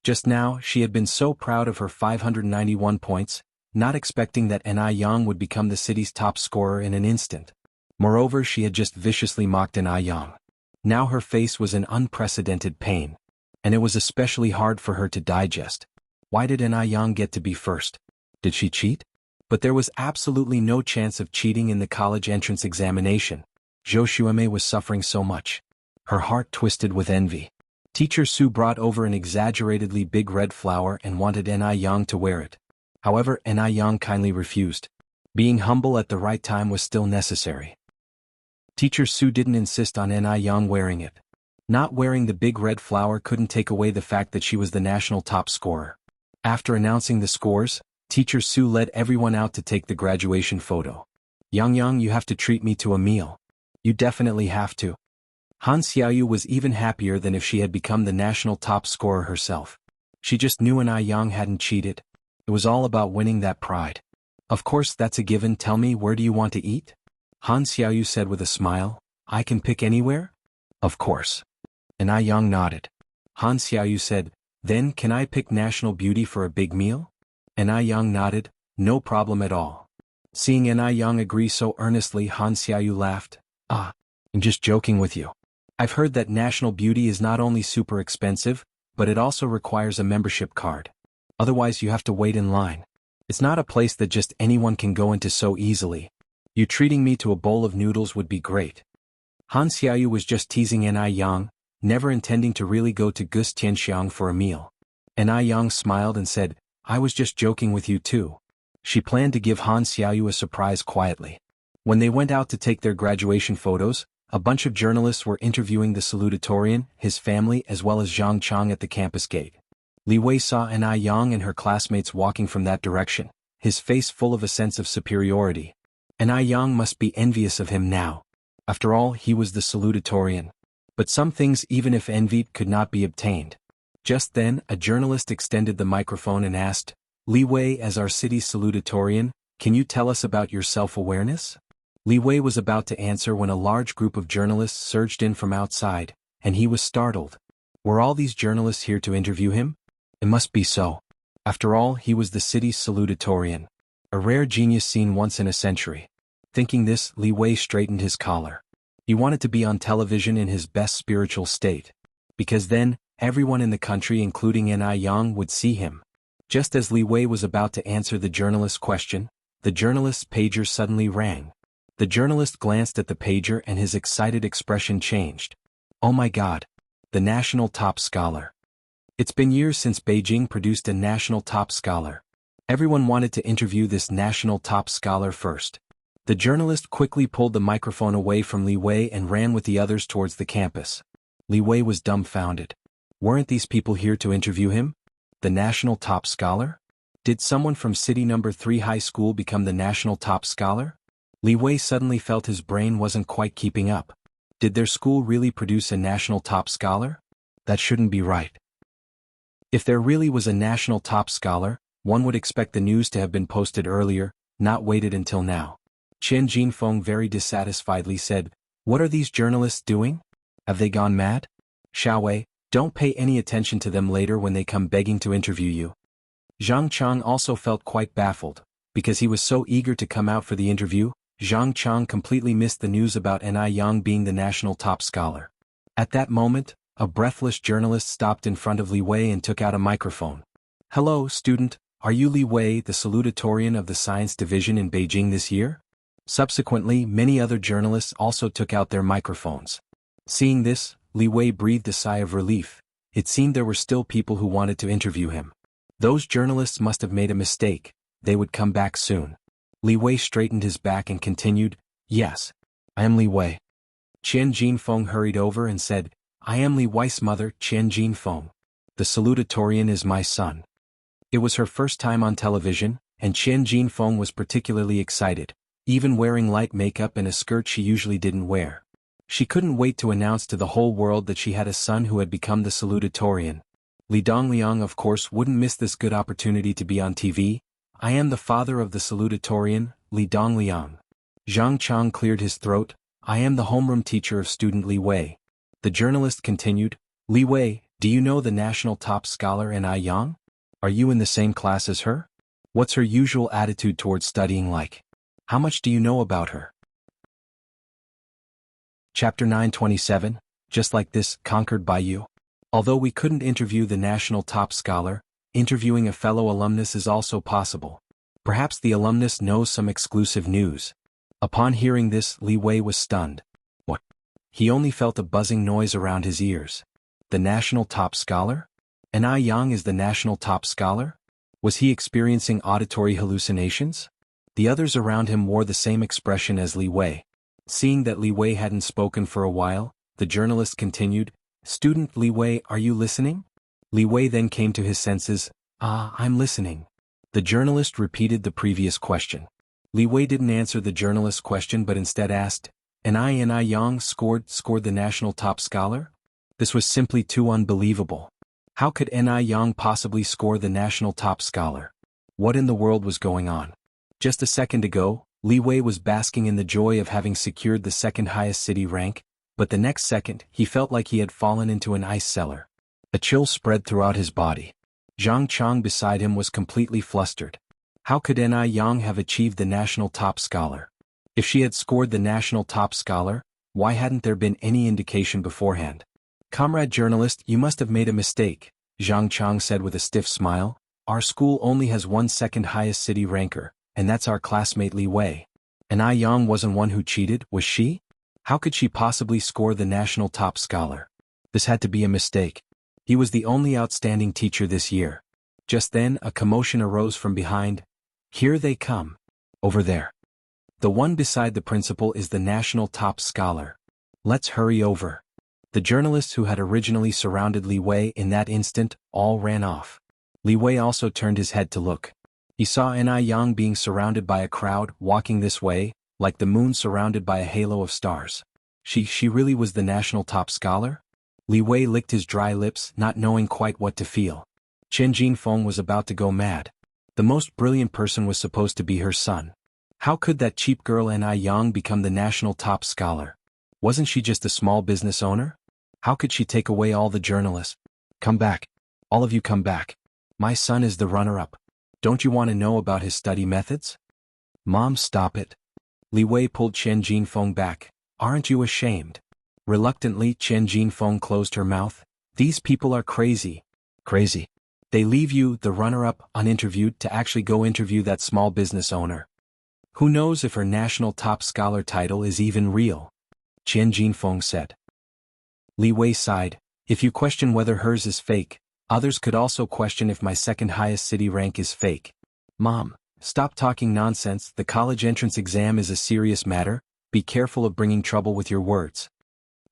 Just now, she had been so proud of her 591 points, not expecting that Ni Yang would become the city's top scorer in an instant. Moreover, she had just viciously mocked Ni Yang. Now her face was in unprecedented pain. And it was especially hard for her to digest. Why did Ni Yang get to be first? Did she cheat? But there was absolutely no chance of cheating in the college entrance examination. Zhou Xueme was suffering so much. Her heart twisted with envy. Teacher Su brought over an exaggeratedly big red flower and wanted Ni Yang to wear it. However, Ni Yang kindly refused. Being humble at the right time was still necessary. Teacher Su didn't insist on Ni Yang wearing it. Not wearing the big red flower couldn't take away the fact that she was the national top scorer. After announcing the scores, Teacher Su led everyone out to take the graduation photo. Yang, you have to treat me to a meal. You definitely have to. Han Xiaoyu was even happier than if she had become the national top scorer herself. She just knew Ni Yang hadn't cheated. It was all about winning that pride. Of course, that's a given. Tell me, where do you want to eat? Han Xiaoyu said with a smile. I can pick anywhere? Of course. Ni Yang nodded. Han Xiaoyu said, then can I pick National Beauty for a big meal? Ni Yang nodded, no problem at all. Seeing Ni Yang agree so earnestly, Han Xiaoyu laughed. I'm just joking with you. I've heard that National Beauty is not only super expensive, but it also requires a membership card. Otherwise you have to wait in line. It's not a place that just anyone can go into so easily. You treating me to a bowl of noodles would be great. Han Xiaoyu was just teasing Ni Yang, never intending to really go to Gus Tianxiang for a meal. Ni Yang smiled and said, I was just joking with you too. She planned to give Han Xiaoyu a surprise quietly. When they went out to take their graduation photos, a bunch of journalists were interviewing the salutatorian, his family, as well as Zhang Chang at the campus gate. Li Wei saw Ni Yang and her classmates walking from that direction, his face full of a sense of superiority. Ni Yang must be envious of him now. After all, he was the salutatorian. But some things, even if envied, could not be obtained. Just then, a journalist extended the microphone and asked, Li Wei, as our city's salutatorian, can you tell us about your self-awareness? Li Wei was about to answer when a large group of journalists surged in from outside, and he was startled. Were all these journalists here to interview him? It must be so. After all, he was the city's salutatorian. A rare genius seen once in a century. Thinking this, Li Wei straightened his collar. He wanted to be on television in his best spiritual state. Because then, everyone in the country, including Ni Yang, would see him. Just as Li Wei was about to answer the journalist's question, the journalist's pager suddenly rang. The journalist glanced at the pager and his excited expression changed. Oh my God! The national top scholar. It's been years since Beijing produced a national top scholar. Everyone wanted to interview this national top scholar first. The journalist quickly pulled the microphone away from Li Wei and ran with the others towards the campus. Li Wei was dumbfounded. Weren't these people here to interview him? The national top scholar? Did someone from City Number 3 High School become the national top scholar? Li Wei suddenly felt his brain wasn't quite keeping up. Did their school really produce a national top scholar? That shouldn't be right. If there really was a national top scholar, one would expect the news to have been posted earlier, not waited until now. Chen Jinfeng very dissatisfiedly said, What are these journalists doing? Have they gone mad? Xiaowei, don't pay any attention to them later when they come begging to interview you. Zhang Chang also felt quite baffled. Because he was so eager to come out for the interview, Zhang Chang completely missed the news about Ni Yang being the national top scholar. At that moment, a breathless journalist stopped in front of Li Wei and took out a microphone. Hello, student, are you Li Wei, the salutatorian of the science division in Beijing this year? Subsequently, many other journalists also took out their microphones. Seeing this, Li Wei breathed a sigh of relief. It seemed there were still people who wanted to interview him. Those journalists must have made a mistake. They would come back soon. Li Wei straightened his back and continued, Yes, I am Li Wei. Qian Jinfeng hurried over and said, I am Li Wei's mother, Qian Jinfeng. The salutatorian is my son. It was her first time on television, and Qian Jinfeng was particularly excited, even wearing light makeup and a skirt she usually didn't wear. She couldn't wait to announce to the whole world that she had a son who had become the salutatorian. Li Dongliang of course wouldn't miss this good opportunity to be on TV. I am the father of the salutatorian, Li Dongliang. Zhang Chang cleared his throat. I am the homeroom teacher of student Li Wei. The journalist continued, Li Wei, Do you know the national top scholar N.I. Yang? Are you in the same class as her? What's her usual attitude towards studying like? How much do you know about her? Chapter 927, Just Like This, Conquered by You. Although we couldn't interview the national top scholar, interviewing a fellow alumnus is also possible. Perhaps the alumnus knows some exclusive news. Upon hearing this, Li Wei was stunned. What? He only felt a buzzing noise around his ears. The national top scholar? N.I. Yang is the national top scholar? Was he experiencing auditory hallucinations? The others around him wore the same expression as Li Wei. Seeing that Li Wei hadn't spoken for a while, the journalist continued, "Student Li Wei, are you listening?" Li Wei then came to his senses. I'm listening." The journalist repeated the previous question. Li Wei didn't answer the journalist's question but instead asked, N.I. Yang scored the national top scholar? This was simply too unbelievable. How could N.I. Yang possibly score the national top scholar? What in the world was going on? Just a second ago, Li Wei was basking in the joy of having secured the second highest city rank, but the next second, he felt like he had fallen into an ice cellar. A chill spread throughout his body. Zhang Chang beside him was completely flustered. How could N.I. Yang have achieved the national top scholar? If she had scored the national top scholar, why hadn't there been any indication beforehand? "Comrade journalist, you must have made a mistake," Zhang Chang said with a stiff smile. "Our school only has one second highest city ranker, and that's our classmate Li Wei. N.I. Yang wasn't one who cheated, was she? How could she possibly score the national top scholar? This had to be a mistake. He was the only outstanding teacher this year." Just then, a commotion arose from behind. "Here they come. Over there. The one beside the principal is the national top scholar. Let's hurry over." The journalists who had originally surrounded Li Wei in that instant all ran off. Li Wei also turned his head to look. He saw N.I. Yang being surrounded by a crowd walking this way, like the moon surrounded by a halo of stars. She really was the national top scholar? Li Wei licked his dry lips, not knowing quite what to feel. Chen Jinfeng was about to go mad. The most brilliant person was supposed to be her son. How could that cheap girl N.I. Yang become the national top scholar? Wasn't she just a small business owner? How could she take away all the journalists? "Come back. All of you come back. My son is the runner-up. Don't you want to know about his study methods?" "Mom, stop it." Li Wei pulled Chen Jinfeng back. "Aren't you ashamed?" Reluctantly, Chen Jinfeng closed her mouth. "These people are crazy. Crazy. They leave you, the runner-up, uninterviewed to actually go interview that small business owner. Who knows if her national top scholar title is even real?" Chen Jinfeng said. Li Wei sighed. "If you question whether hers is fake, others could also question if my second highest city rank is fake." "Mom, stop talking nonsense. The college entrance exam is a serious matter. Be careful of bringing trouble with your words."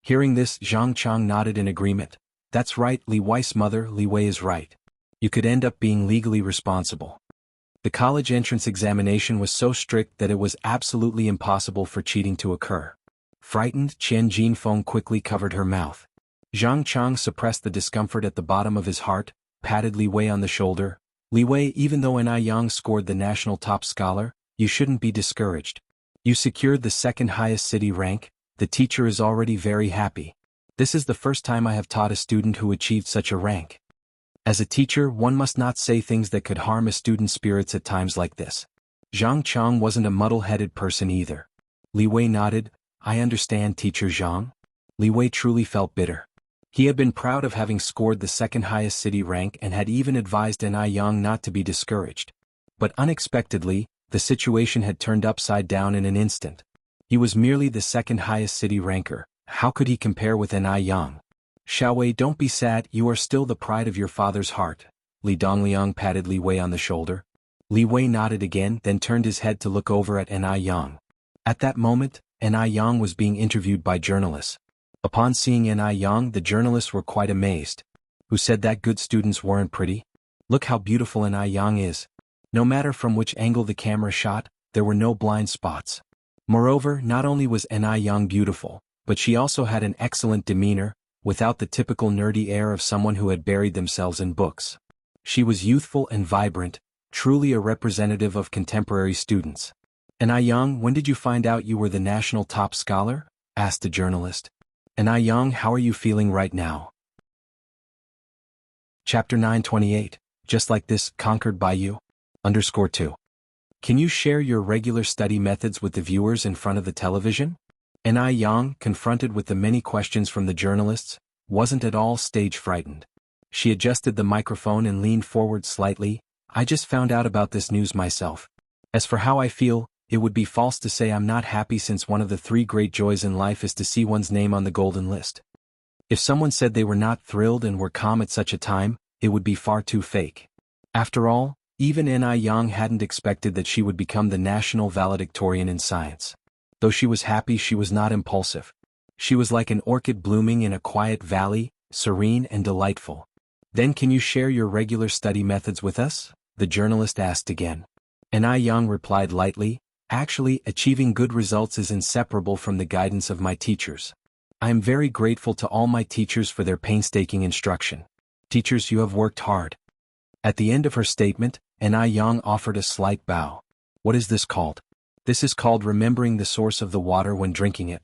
Hearing this, Zhang Chang nodded in agreement. "That's right, Li Wei's mother, Li Wei is right. You could end up being legally responsible." The college entrance examination was so strict that it was absolutely impossible for cheating to occur. Frightened, Chen Jinfeng quickly covered her mouth. Zhang Chang suppressed the discomfort at the bottom of his heart, patted Li Wei on the shoulder. "Li Wei, even though N.I. Yang scored the national top scholar, you shouldn't be discouraged. You secured the second highest city rank. The teacher is already very happy. This is the first time I have taught a student who achieved such a rank. As a teacher, one must not say things that could harm a student's spirits at times like this." Zhang Chang wasn't a muddle-headed person either. Li Wei nodded. "I understand, Teacher Zhang." Li Wei truly felt bitter. He had been proud of having scored the second highest city rank and had even advised N.I. Yang not to be discouraged. But unexpectedly, the situation had turned upside down in an instant. He was merely the second highest city ranker. How could he compare with N.I. Yang? "Xiaowei, don't be sad, you are still the pride of your father's heart." Li Dongliang patted Li Wei on the shoulder. Li Wei nodded again, then turned his head to look over at N.I. Yang. At that moment, N.I. Yang was being interviewed by journalists. Upon seeing N.I. Yang, the journalists were quite amazed. "Who said that good students weren't pretty? Look how beautiful N.I. Yang is. No matter from which angle the camera shot, there were no blind spots." Moreover, not only was N.I. Yang beautiful, but she also had an excellent demeanor, without the typical nerdy air of someone who had buried themselves in books. She was youthful and vibrant, truly a representative of contemporary students. "N.I. Yang, when did you find out you were the national top scholar?" asked the journalist. "N.I. Yang, how are you feeling right now?" Chapter 928, just like this, conquered by you? Underscore 2. Can you share your regular study methods with the viewers in front of the television? Ni Yang, confronted with the many questions from the journalists, wasn't at all stage frightened. She adjusted the microphone and leaned forward slightly. I just found out about this news myself. As for how I feel, it would be false to say I'm not happy, since one of the 3 great joys in life is to see one's name on the golden list. If someone said they were not thrilled and were calm at such a time, it would be far too fake. After all, even Ni Yang hadn't expected that she would become the national valedictorian in science. Though she was happy, she was not impulsive. She was like an orchid blooming in a quiet valley, serene and delightful. Then can you share your regular study methods with us? The journalist asked again. Ni Yang replied lightly, actually, achieving good results is inseparable from the guidance of my teachers. I am very grateful to all my teachers for their painstaking instruction. Teachers, you have worked hard. At the end of her statement, Ni Yang offered a slight bow. What is this called? This is called remembering the source of the water when drinking it.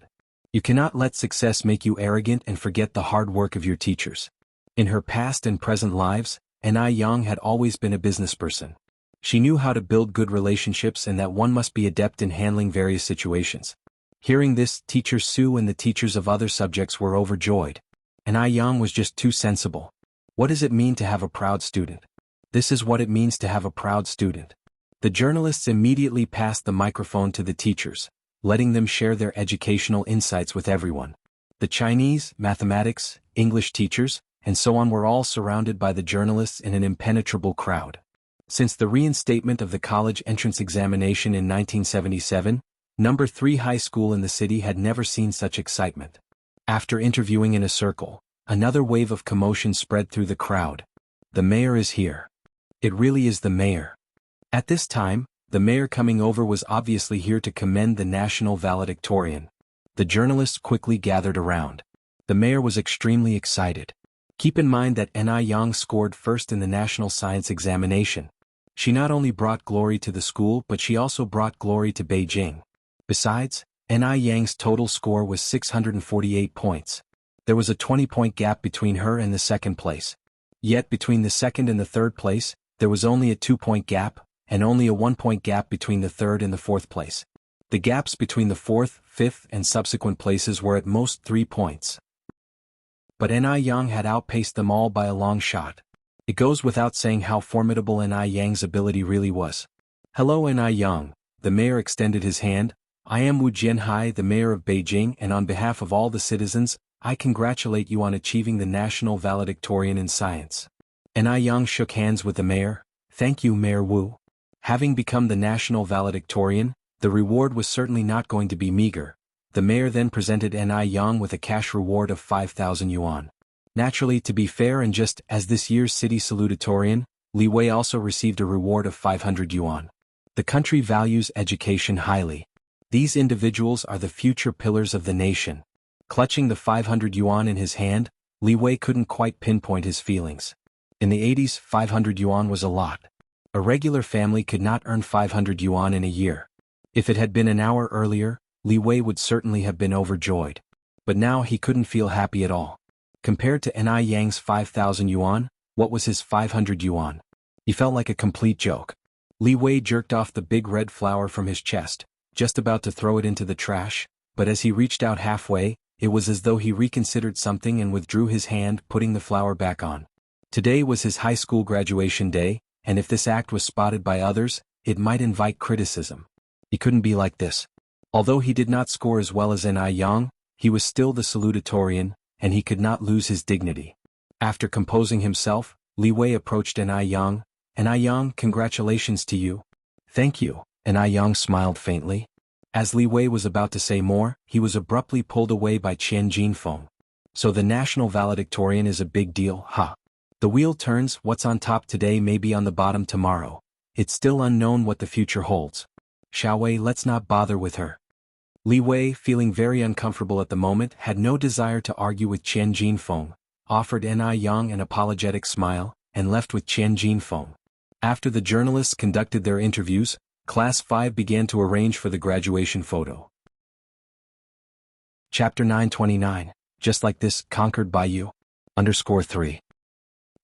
You cannot let success make you arrogant and forget the hard work of your teachers. In her past and present lives, Ni Yang had always been a businessperson. She knew how to build good relationships and that one must be adept in handling various situations. Hearing this, Teacher Su and the teachers of other subjects were overjoyed. Ni Yang was just too sensible. What does it mean to have a proud student? This is what it means to have a proud student. The journalists immediately passed the microphone to the teachers, letting them share their educational insights with everyone. The Chinese, mathematics, English teachers, and so on were all surrounded by the journalists in an impenetrable crowd. Since the reinstatement of the college entrance examination in 1977, number 3 high school in the city had never seen such excitement. After interviewing in a circle, another wave of commotion spread through the crowd. The mayor is here. It really is the mayor. At this time, the mayor coming over was obviously here to commend the national valedictorian. The journalists quickly gathered around. The mayor was extremely excited. Keep in mind that Ni Yang scored first in the national science examination. She not only brought glory to the school, but she also brought glory to Beijing. Besides, Ni Yang's total score was 648 points. There was a 20-point gap between her and the second place. Yet between the second and the third place, there was only a 2-point gap, and only a 1-point gap between the third and the fourth place. The gaps between the fourth, fifth, and subsequent places were at most 3 points. But Ni Yang had outpaced them all by a long shot. It goes without saying how formidable Ni Yang's ability really was. Hello Ni Yang, the mayor extended his hand. I am Wu Jianhai, the mayor of Beijing, and on behalf of all the citizens, I congratulate you on achieving the national valedictorian in science. Ni Yang shook hands with the mayor. Thank you, Mayor Wu. Having become the national valedictorian, the reward was certainly not going to be meager. The mayor then presented Ni Yang with a cash reward of 5,000 yuan. Naturally, to be fair and just as this year's city salutatorian, Li Wei also received a reward of 500 yuan. The country values education highly. These individuals are the future pillars of the nation. Clutching the 500 yuan in his hand, Li Wei couldn't quite pinpoint his feelings. In the 80s, 500 yuan was a lot. A regular family could not earn 500 yuan in a year. If it had been an hour earlier, Li Wei would certainly have been overjoyed. But now he couldn't feel happy at all. Compared to Ni Yang's 5,000 yuan, what was his 500 yuan? He felt like a complete joke. Li Wei jerked off the big red flower from his chest, just about to throw it into the trash, but as he reached out halfway, it was as though he reconsidered something and withdrew his hand, putting the flower back on. Today was his high school graduation day, and if this act was spotted by others, it might invite criticism. He couldn't be like this. Although he did not score as well as Ni Yang, he was still the salutatorian, and he could not lose his dignity. After composing himself, Li Wei approached Ni Yang. Ni Yang, congratulations to you. Thank you. Ni Yang smiled faintly. As Li Wei was about to say more, he was abruptly pulled away by Qian Jinfeng. So the national valedictorian is a big deal, huh? The wheel turns, what's on top today may be on the bottom tomorrow. It's still unknown what the future holds. Xiao Wei, let's not bother with her. Li Wei, feeling very uncomfortable at the moment, had no desire to argue with Qian Jinfeng, offered Ni Yang an apologetic smile, and left with Qian Jinfeng. After the journalists conducted their interviews, Class 5 began to arrange for the graduation photo. Chapter 929, just like this, conquered by you. _3.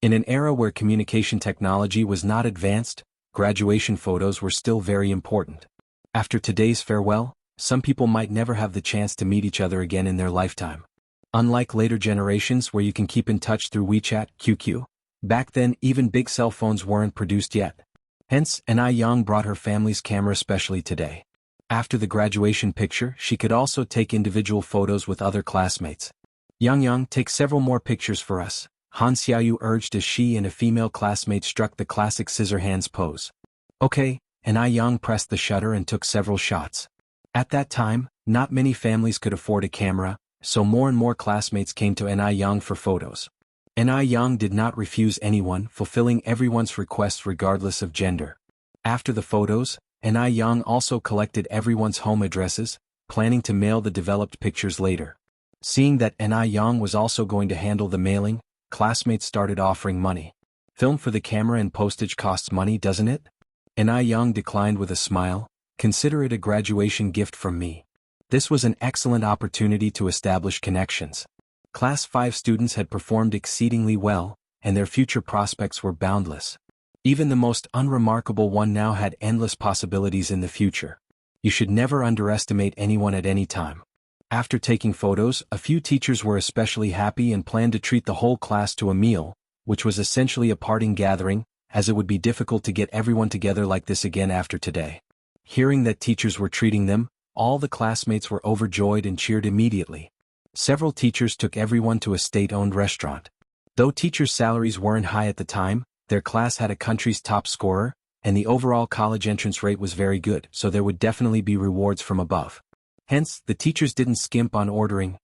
In an era where communication technology was not advanced, graduation photos were still very important. After today's farewell, some people might never have the chance to meet each other again in their lifetime. Unlike later generations where you can keep in touch through WeChat, QQ, back then even big cell phones weren't produced yet. Hence, Yang brought her family's camera specially today. After the graduation picture, she could also take individual photos with other classmates. Yang, take several more pictures for us, Han Xiaoyu urged as she and a female classmate struck the classic scissor hands pose. Okay, Yang pressed the shutter and took several shots. At that time, not many families could afford a camera, so more and more classmates came to Yang for photos. Yang did not refuse anyone, fulfilling everyone's requests regardless of gender. After the photos, Yang also collected everyone's home addresses, planning to mail the developed pictures later. Seeing that Yang was also going to handle the mailing, classmates started offering money. Film for the camera and postage costs money, doesn't it? Yang declined with a smile. Consider it a graduation gift from me. This was an excellent opportunity to establish connections. Class 5 students had performed exceedingly well, and their future prospects were boundless. Even the most unremarkable one now had endless possibilities in the future. You should never underestimate anyone at any time. After taking photos, a few teachers were especially happy and planned to treat the whole class to a meal, which was essentially a parting gathering, as it would be difficult to get everyone together like this again after today. Hearing that teachers were treating them, all the classmates were overjoyed and cheered immediately. Several teachers took everyone to a state-owned restaurant. Though teachers' salaries weren't high at the time, their class had a country's top scorer, and the overall college entrance rate was very good, so there would definitely be rewards from above. Hence, the teachers didn't skimp on ordering.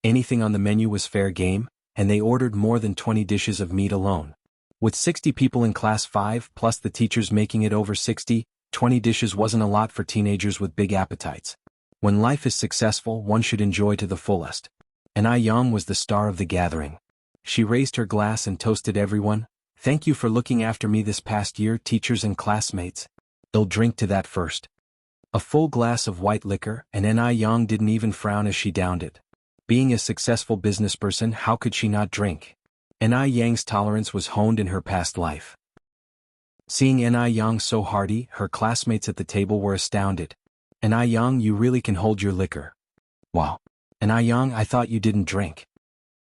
Anything on the menu was fair game, and they ordered more than 20 dishes of meat alone. With 60 people in class 5 plus the teachers making it over 60, 20 dishes wasn't a lot for teenagers with big appetites. When life is successful, one should enjoy to the fullest. Yang was the star of the gathering. She raised her glass and toasted everyone. Thank you for looking after me this past year, teachers and classmates. I'll drink to that first. A full glass of white liquor, and Yang didn't even frown as she downed it. Being a successful businessperson, how could she not drink? Yang's tolerance was honed in her past life. Seeing Yang so hearty, her classmates at the table were astounded. Yang, you really can hold your liquor. Wow. Yang, I thought you didn't drink.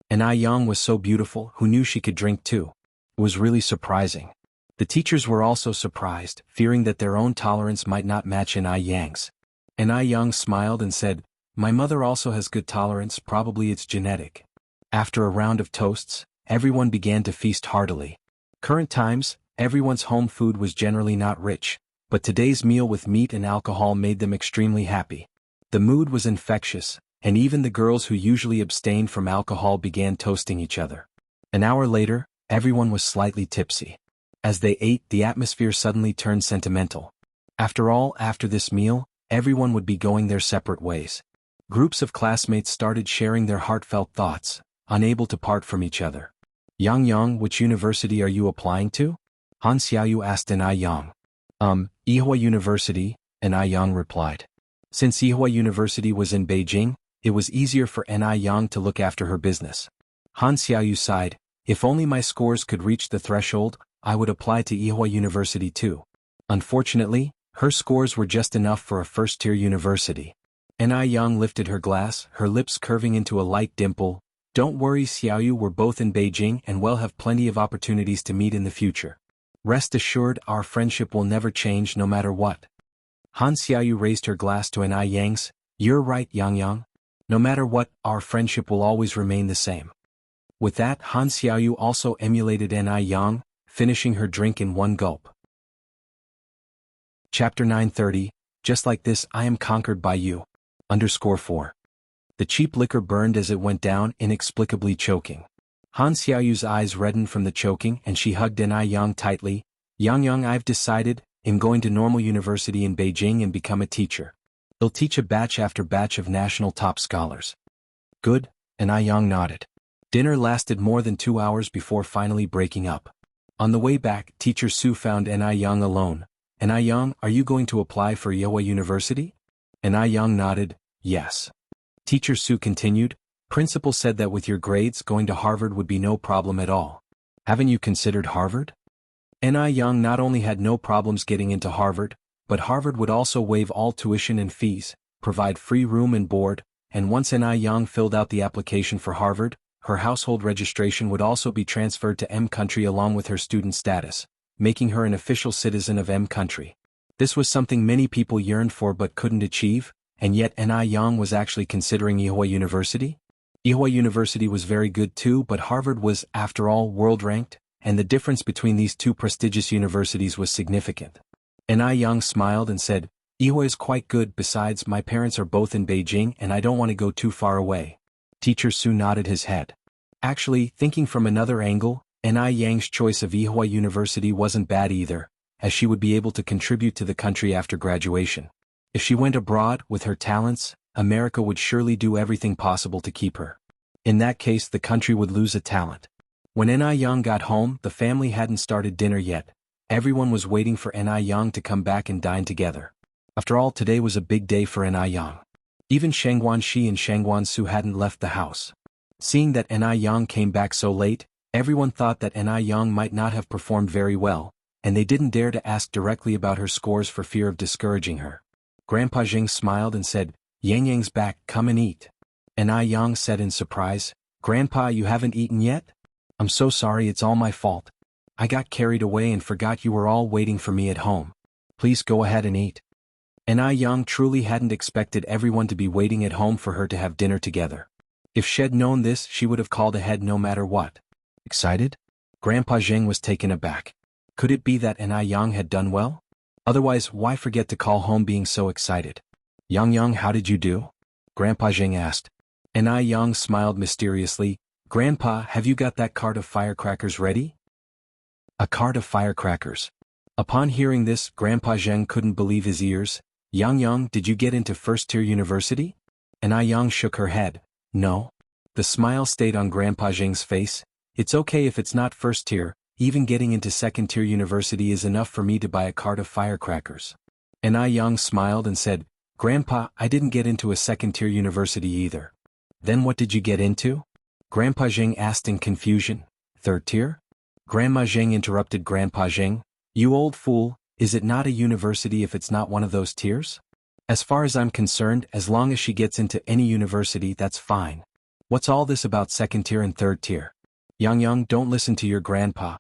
Yang was so beautiful, who knew she could drink too? It was really surprising. The teachers were also surprised, fearing that their own tolerance might not match Yang's. Yang smiled and said, my mother also has good tolerance, probably it's genetic. After a round of toasts, everyone began to feast heartily. Current times, everyone's home food was generally not rich, but today's meal with meat and alcohol made them extremely happy. The mood was infectious, and even the girls who usually abstained from alcohol began toasting each other. An hour later, everyone was slightly tipsy. As they ate, the atmosphere suddenly turned sentimental. After all, after this meal, everyone would be going their separate ways. Groups of classmates started sharing their heartfelt thoughts, unable to part from each other. Yang, which university are you applying to? Han Xiaoyu asked Yang. Yihua University, Yang replied. Since Yihua University was in Beijing, it was easier for Yang to look after her business. Han Xiaoyu sighed, if only my scores could reach the threshold, I would apply to Yihua University too. Unfortunately, her scores were just enough for a first-tier university. Yang lifted her glass, her lips curving into a light dimple. Don't worry, Xiaoyu, we're both in Beijing and we'll have plenty of opportunities to meet in the future. Rest assured, our friendship will never change no matter what. Han Xiaoyu raised her glass to Yang's. You're right, Yang. No matter what, our friendship will always remain the same. With that, Han Xiaoyu also emulated Yang, finishing her drink in one gulp. Chapter 930, Just like this I am conquered by you. _4. The cheap liquor burned as it went down, inexplicably choking. Han Xiaoyu's eyes reddened from the choking and she hugged Yang tightly. Yang, I've decided, I'm going to Normal University in Beijing and become a teacher. I'll teach a batch after batch of national top scholars. Good, Yang nodded. Dinner lasted more than 2 hours before finally breaking up. On the way back, Teacher Su found Yang alone. Yang, are you going to apply for Yihua University? Yang nodded, yes. Teacher Su continued, Principal said that with your grades, going to Harvard would be no problem at all. Haven't you considered Harvard? Young not only had no problems getting into Harvard, but Harvard would also waive all tuition and fees, provide free room and board, and once Young filled out the application for Harvard, her household registration would also be transferred to M country along with her student status, making her an official citizen of M country. This was something many people yearned for but couldn't achieve, and yet Young was actually considering Ewha University? Ewha University was very good too, but Harvard was, after all, world-ranked, and the difference between these two prestigious universities was significant. Young smiled and said, Ewha is quite good, besides my parents are both in Beijing and I don't want to go too far away. Teacher Su nodded his head. Actually, thinking from another angle, Yang's choice of Ewha University wasn't bad either, as she would be able to contribute to the country after graduation. If she went abroad, with her talents, America would surely do everything possible to keep her. In that case, the country would lose a talent. When Young got home, the family hadn't started dinner yet. Everyone was waiting for Young to come back and dine together. After all, today was a big day for Young. Even Shangguan Shi and Shangguan Su hadn't left the house. Seeing that Young came back so late, everyone thought that Young might not have performed very well, and they didn't dare to ask directly about her scores for fear of discouraging her. Grandpa Jing smiled and said, Yang back, come and eat. Young said in surprise, Grandpa, you haven't eaten yet? I'm so sorry, it's all my fault. I got carried away and forgot you were all waiting for me at home. Please go ahead and eat. Young truly hadn't expected everyone to be waiting at home for her to have dinner together. If she'd known this, she would have called ahead no matter what. Excited? Grandpa Zheng was taken aback. Could it be that Young had done well? Otherwise, why forget to call home being so excited? Young, how did you do? Grandpa Zheng asked. Young smiled mysteriously. Grandpa, have you got that cart of firecrackers ready? A cart of firecrackers. Upon hearing this, Grandpa Zheng couldn't believe his ears. Young, did you get into first-tier university? Young shook her head. No. The smile stayed on Grandpa Zheng's face. It's okay if it's not first-tier, even getting into second-tier university is enough for me to buy a cart of firecrackers. Young smiled and said, Grandpa, I didn't get into a second-tier university either. Then what did you get into? Grandpa Zheng asked in confusion. Third tier? Grandma Zheng interrupted Grandpa Zheng. You old fool, is it not a university if it's not one of those tiers? As far as I'm concerned, as long as she gets into any university, that's fine. What's all this about second tier and third tier? Young, don't listen to your grandpa.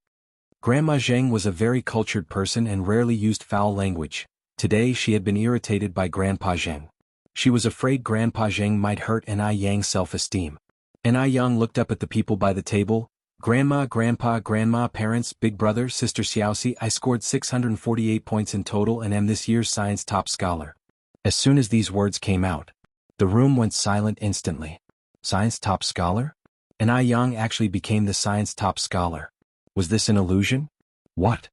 Grandma Zheng was a very cultured person and rarely used foul language. Today she had been irritated by Grandpa Zheng. She was afraid Grandpa Zheng might hurt Yang's self-esteem. Young looked up at the people by the table. Grandma, Grandpa, Grandma, parents, big brother, sister Xiaoxi, I scored 648 points in total and am this year's science top scholar. As soon as these words came out, the room went silent instantly. Science top scholar? Young actually became the science top scholar. Was this an illusion? What?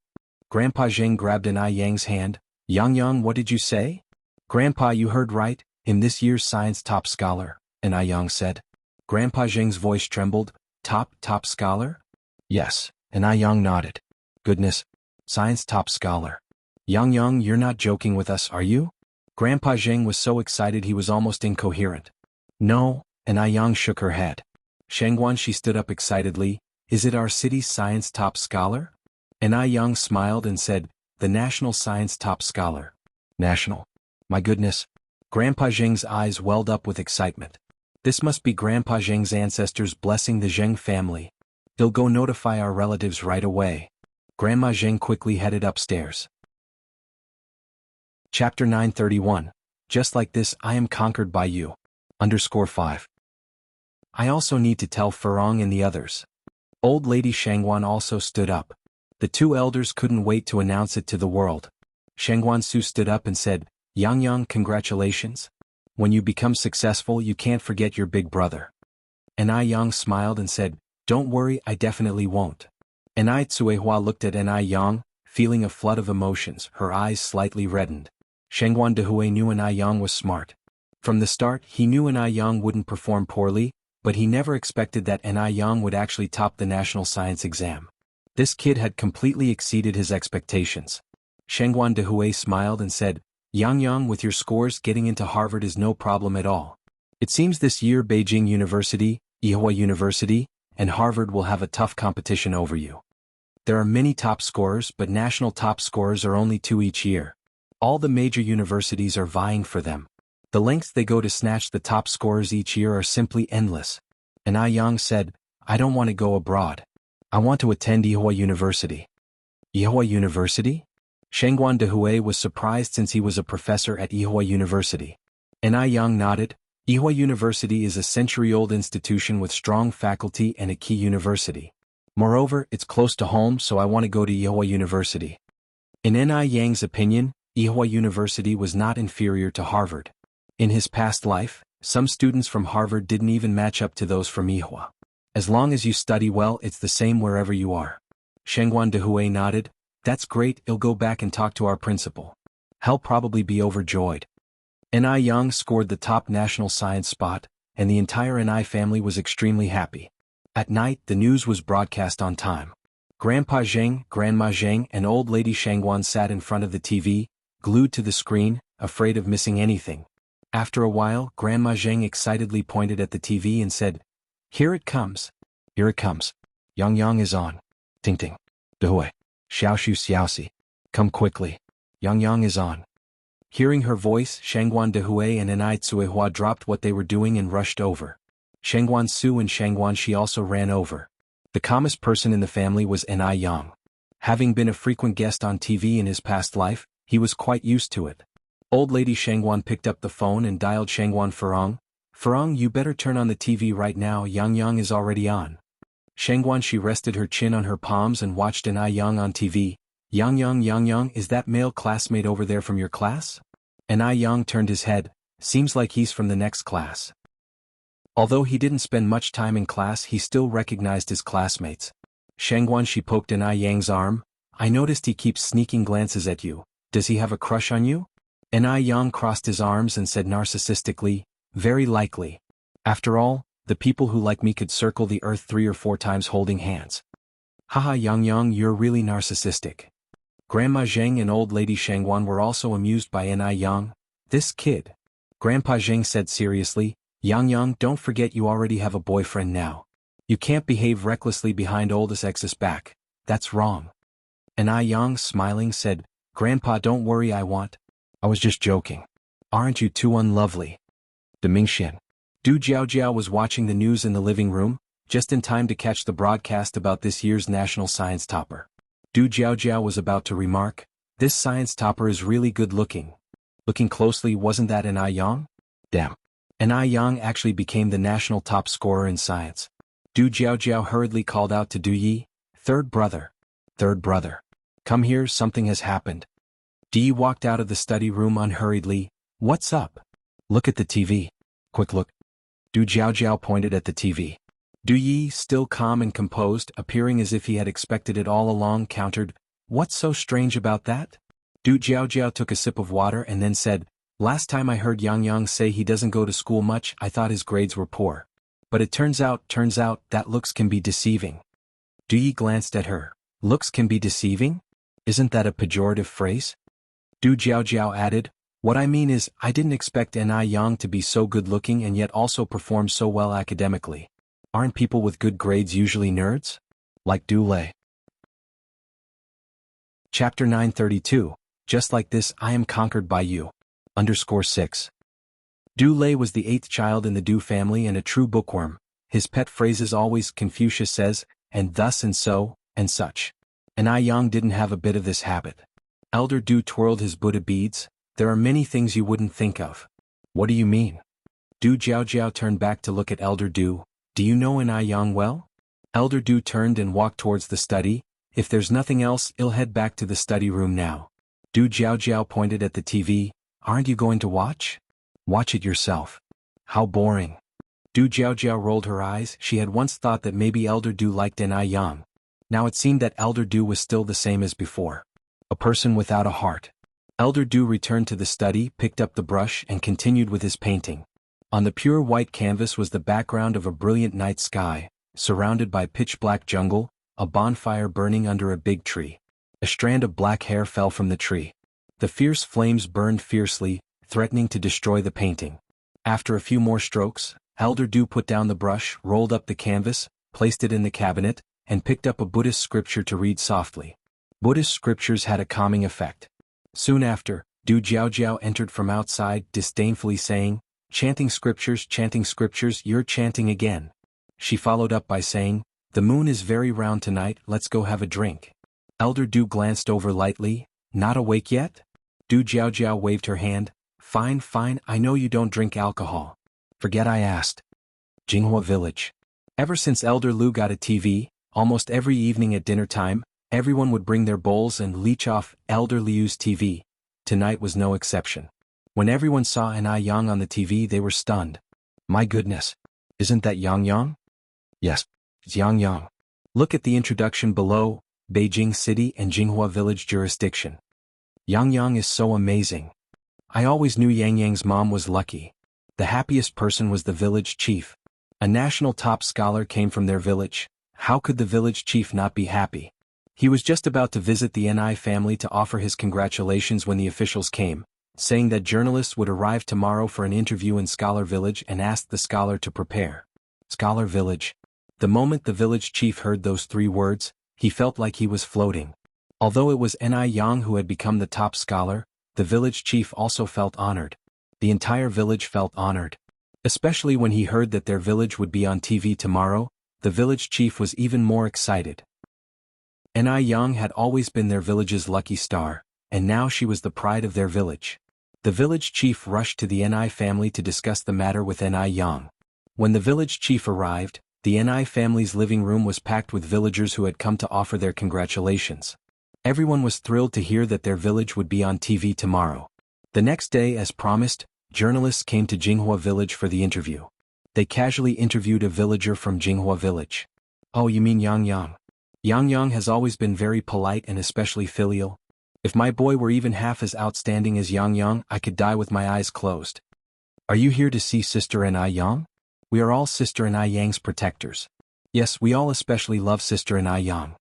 Grandpa Zheng grabbed Yang's hand. Young, what did you say? Grandpa, you heard right, in this year's science top scholar, Young said. Grandpa Zheng's voice trembled. Top scholar? Yes, Young nodded. Goodness, science top scholar. Young, you're not joking with us, are you? Grandpa Zheng was so excited he was almost incoherent. No, Young shook her head. Shangguan, she stood up excitedly. Is it our city's science top scholar? Young smiled and said, the national science top scholar. National? My goodness. Grandpa Zheng's eyes welled up with excitement. This must be Grandpa Zheng's ancestors blessing the Zheng family. He'll go notify our relatives right away. Grandma Zheng quickly headed upstairs. Chapter 931. Just like this I am conquered by you. _5. I also need to tell Furong and the others. Old Lady Shangguan also stood up. The two elders couldn't wait to announce it to the world. Shangguan Su stood up and said, Young, congratulations. When you become successful you can't forget your big brother. Young smiled and said, don't worry, I definitely won't. Tsuehua looked at Young, feeling a flood of emotions, her eyes slightly reddened. Shangguan Dehui knew Young was smart. From the start he knew Young wouldn't perform poorly, but he never expected that Young would actually top the national science exam. This kid had completely exceeded his expectations. Shangguan Dehui smiled and said, Young, with your scores getting into Harvard is no problem at all. It seems this year Beijing University, Ewha University, and Harvard will have a tough competition over you. There are many top scorers, but national top scorers are only 2 each year. All the major universities are vying for them. The lengths they go to snatch the top scorers each year are simply endless. And Yang said, I don't want to go abroad. I want to attend Yihua University. Yihua University? Shengguan Dehui was surprised since he was a professor at Yihua University. And Yang nodded. Yihua University is a century-old institution with strong faculty and a key university. Moreover, it's close to home, so I want to go to Yihua University. In Yang's opinion, Yihua University was not inferior to Harvard. In his past life, some students from Harvard didn't even match up to those from Yihua. As long as you study well, it's the same wherever you are. Shengguan Dehui nodded. That's great, I'll go back and talk to our principal. He'll probably be overjoyed. Yang scored the top national science spot, and the entire family was extremely happy. At night, the news was broadcast on time. Grandpa Zheng, Grandma Zheng, and old lady Shengguan sat in front of the TV, glued to the screen, afraid of missing anything. After a while, Grandma Zheng excitedly pointed at the TV and said, Here it comes. Here it comes. Yang is on. Ting ting. Dehui. Xiaoshu Xiaoxi. Come quickly. Yang is on. Hearing her voice, Shengguan Dehui and Cuihua dropped what they were doing and rushed over. Shengguan Su and Shengguan Shi also ran over. The calmest person in the family was Yang. Having been a frequent guest on TV in his past life, he was quite used to it. Old lady Shengguan picked up the phone and dialed Shengguan Furong. Furong, you better turn on the TV right now, Yang is already on. Shengguan Shi rested her chin on her palms and watched Yang on TV. Yang, is that male classmate over there from your class? Yang turned his head. Seems like he's from the next class. Although he didn't spend much time in class, he still recognized his classmates. Shengguan Shi poked Yang's arm. I noticed he keeps sneaking glances at you. Does he have a crush on you? Yang crossed his arms and said narcissistically, Very likely. After all, the people who like me could circle the earth 3 or 4 times holding hands. Haha Yang, you're really narcissistic. Grandma Zheng and old lady Shengguan were also amused by Yang. This kid. Grandpa Zheng said seriously, Yang, don't forget you already have a boyfriend now. You can't behave recklessly behind oldest ex's back. That's wrong. Yang, smiling, said, Grandpa, don't worry, I was just joking. Aren't you too unlovely? De Mingxian. Du Jiaojiao was watching the news in the living room, just in time to catch the broadcast about this year's national science topper. Du Jiaojiao was about to remark, This science topper is really good looking. Looking closely, wasn't that Yang? Damn. Yang actually became the national top scorer in science. Du Jiaojiao hurriedly called out to Du Yi, Third brother. Come here, something has happened. Du Yi walked out of the study room unhurriedly. What's up? Look at the TV. Quick look. Du Jiaojiao pointed at the TV. Du Yi, still calm and composed, appearing as if he had expected it all along, countered, What's so strange about that? Du Jiaojiao took a sip of water and then said, Last time I heard Yang say he doesn't go to school much, I thought his grades were poor. But it turns out that looks can be deceiving. Du Yi glanced at her. Looks can be deceiving? Isn't that a pejorative phrase? Du Jiaojiao added, What I mean is, I didn't expect Yang to be so good-looking and yet also perform so well academically. Aren't people with good grades usually nerds? Like Du Lei. Chapter 932, Just like this I am conquered by you. _6. Du Lei was the 8th child in the Du family and a true bookworm. His pet phrases always Confucius says, and thus and so, and such. Yang didn't have a bit of this habit. Elder Du twirled his Buddha beads. There are many things you wouldn't think of. What do you mean? Du Jiaojiao turned back to look at Elder Du. Do you know Yang well? Elder Du turned and walked towards the study. If there's nothing else, I'll head back to the study room now. Du Jiaojiao pointed at the TV. Aren't you going to watch? Watch it yourself. How boring. Du Jiaojiao rolled her eyes. She had once thought that maybe Elder Du liked Yang. Now it seemed that Elder Du was still the same as before. A person without a heart. Elder Du returned to the study, picked up the brush, and continued with his painting. On the pure white canvas was the background of a brilliant night sky, surrounded by pitch-black jungle, a bonfire burning under a big tree. A strand of black hair fell from the tree. The fierce flames burned fiercely, threatening to destroy the painting. After a few more strokes, Elder Du put down the brush, rolled up the canvas, placed it in the cabinet, and picked up a Buddhist scripture to read softly. Buddhist scriptures had a calming effect. Soon after, Du Jiaojiao entered from outside, disdainfully saying, chanting scriptures, you're chanting again." She followed up by saying, "The moon is very round tonight, let's go have a drink." Elder Du glanced over lightly, "Not awake yet?" Du Jiaojiao waved her hand, Fine, I know you don't drink alcohol." "Forget I asked." Jinghua Village. Ever since Elder Lu got a TV, almost every evening at dinner time, everyone would bring their bowls and leech off Elder Liu's TV. Tonight was no exception. When everyone saw an Yang on the TV, they were stunned. "My goodness. Isn't that Yang?" "Yes, it's Yang. Look at the introduction below, Beijing City and Jinghua Village jurisdiction. Yang is so amazing. I always knew Yang's mom was lucky. The happiest person was the village chief. A national top scholar came from their village. How could the village chief not be happy? He was just about to visit the Ni family to offer his congratulations when the officials came, saying that journalists would arrive tomorrow for an interview in Scholar Village and asked the scholar to prepare. Scholar Village. The moment the village chief heard those 3 words, he felt like he was floating. Although it was Ni Yang who had become the top scholar, the village chief also felt honored. The entire village felt honored. Especially when he heard that their village would be on TV tomorrow, the village chief was even more excited. Ni Yang had always been their village's lucky star, and now she was the pride of their village. The village chief rushed to the Ni family to discuss the matter with Ni Yang. When the village chief arrived, the Ni family's living room was packed with villagers who had come to offer their congratulations. Everyone was thrilled to hear that their village would be on TV tomorrow. The next day, as promised, journalists came to Jinghua Village for the interview. They casually interviewed a villager from Jinghua Village. "Oh, you mean Yang? Yang has always been very polite and especially filial. If my boy were even half as outstanding as Yang, I could die with my eyes closed." "Are you here to see Sister Ni Yang?" "We are all Sister Ni Yang's protectors." "Yes, we all especially love Sister Ni Yang."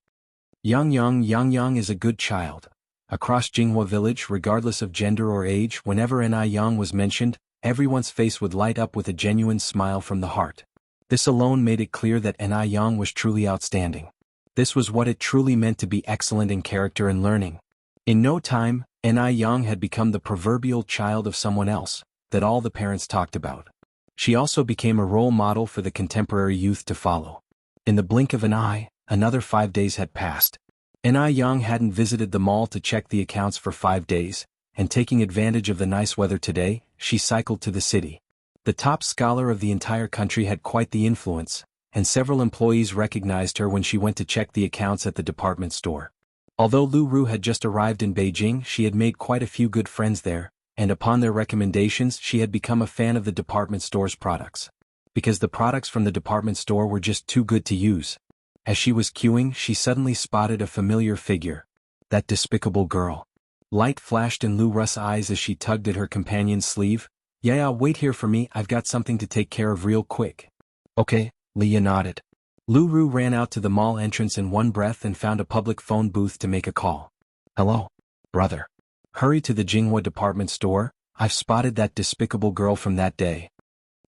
Yang is a good child. Across Jinghua Village, regardless of gender or age, whenever Ni Yang was mentioned, everyone's face would light up with a genuine smile from the heart. This alone made it clear that Ni Yang was truly outstanding. This was what it truly meant to be excellent in character and learning. In no time, Ni Yang had become the proverbial child of someone else, that all the parents talked about. She also became a role model for the contemporary youth to follow. In the blink of an eye, another 5 days had passed. Ni Yang hadn't visited the mall to check the accounts for 5 days, and taking advantage of the nice weather today, she cycled to the city. The top scholar of the entire country had quite the influence, and several employees recognized her when she went to check the accounts at the department store. Although Lu Ru had just arrived in Beijing, she had made quite a few good friends there, and upon their recommendations she had become a fan of the department store's products. Because the products from the department store were just too good to use. As she was queuing, she suddenly spotted a familiar figure. That despicable girl. Light flashed in Lu Ru's eyes as she tugged at her companion's sleeve. "Yeah, wait here for me, I've got something to take care of real quick." "Okay," Leah nodded. Lu Ru ran out to the mall entrance in one breath and found a public phone booth to make a call. "Hello, brother. Hurry to the Jinghua department store, I've spotted that despicable girl from that day."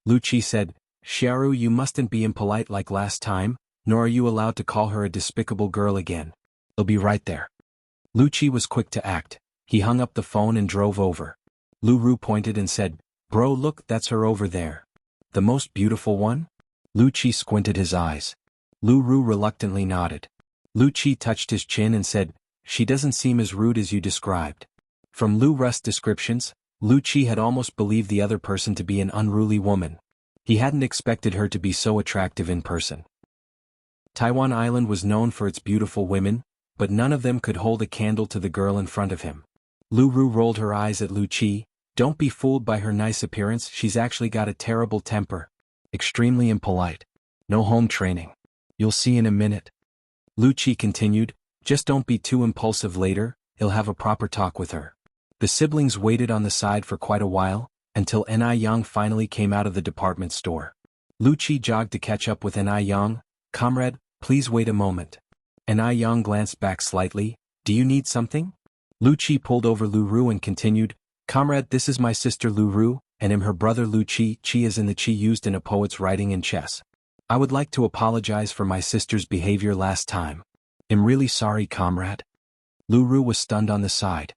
Lu Qi said, "Xiaoru, you mustn't be impolite like last time, nor are you allowed to call her a despicable girl again. I'll be right there." Lu Qi was quick to act. He hung up the phone and drove over. Lu Ru pointed and said, "Bro, look, that's her over there." "The most beautiful one?" Lu Qi squinted his eyes. Lu Ru reluctantly nodded. Lu Qi touched his chin and said, "She doesn't seem as rude as you described." From Lu Ru's descriptions, Lu Qi had almost believed the other person to be an unruly woman. He hadn't expected her to be so attractive in person. Taiwan Island was known for its beautiful women, but none of them could hold a candle to the girl in front of him. Lu Ru rolled her eyes at Lu Qi. "Don't be fooled by her nice appearance, she's actually got a terrible temper. Extremely impolite. No home training. You'll see in a minute." Lu Qi continued, "Just don't be too impulsive later, he'll have a proper talk with her." The siblings waited on the side for quite a while, until Ni Yang finally came out of the department store. Lu Qi jogged to catch up with Ni Yang. "Comrade, please wait a moment." Ni Yang glanced back slightly. "Do you need something?" Lu Qi pulled over Lu Ru and continued, "Comrade, this is my sister Lu Ru, and am her brother Lu Qi. Qi is in the qi used in a poet's writing in chess." I would like to apologize for my sister's behavior last time. I'm really sorry, comrade. Lu Ru was stunned on the side.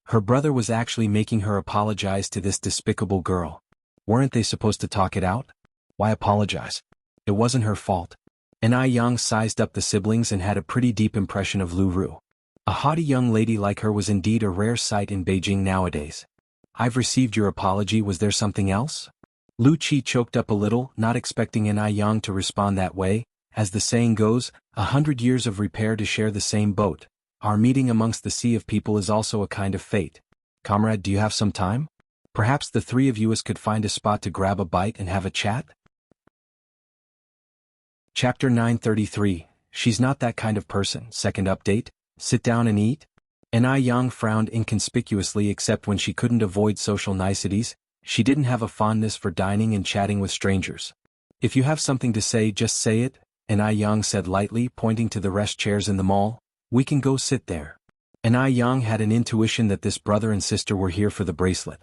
Her brother was actually making her apologize to this despicable girl. Weren't they supposed to talk it out? Why apologize? It wasn't her fault. And Yang sized up the siblings and had a pretty deep impression of Lu Ru. A haughty young lady like her was indeed a rare sight in Beijing nowadays. I've received your apology. Was there something else? Lu Qi choked up a little, not expecting Yang to respond that way. As the saying goes, 100 years of repair to share the same boat. Our meeting amongst the sea of people is also a kind of fate. Comrade, do you have some time? Perhaps the three of you could find a spot to grab a bite and have a chat? Chapter 933, She's not that kind of person. Second update, sit down and eat? Yang frowned inconspicuously except when she couldn't avoid social niceties. She didn't have a fondness for dining and chatting with strangers. If you have something to say, just say it, Yang said lightly, pointing to the rest chairs in the mall. We can go sit there. Yang had an intuition that this brother and sister were here for the bracelet.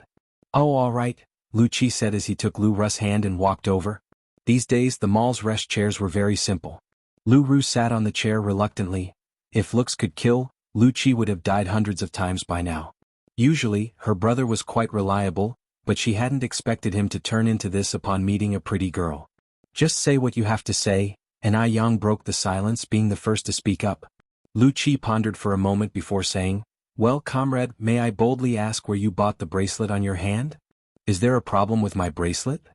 Oh, all right, Lu Qi said as he took Lu Ru's hand and walked over. These days the mall's rest chairs were very simple. Lu Ru sat on the chair reluctantly. If looks could kill, Lu Qi would have died hundreds of times by now. Usually, her brother was quite reliable, but she hadn't expected him to turn into this upon meeting a pretty girl. Just say what you have to say, Yang broke the silence, being the first to speak up. Lu Qi pondered for a moment before saying, Well, comrade, may I boldly ask where you bought the bracelet on your hand? Is there a problem with my bracelet?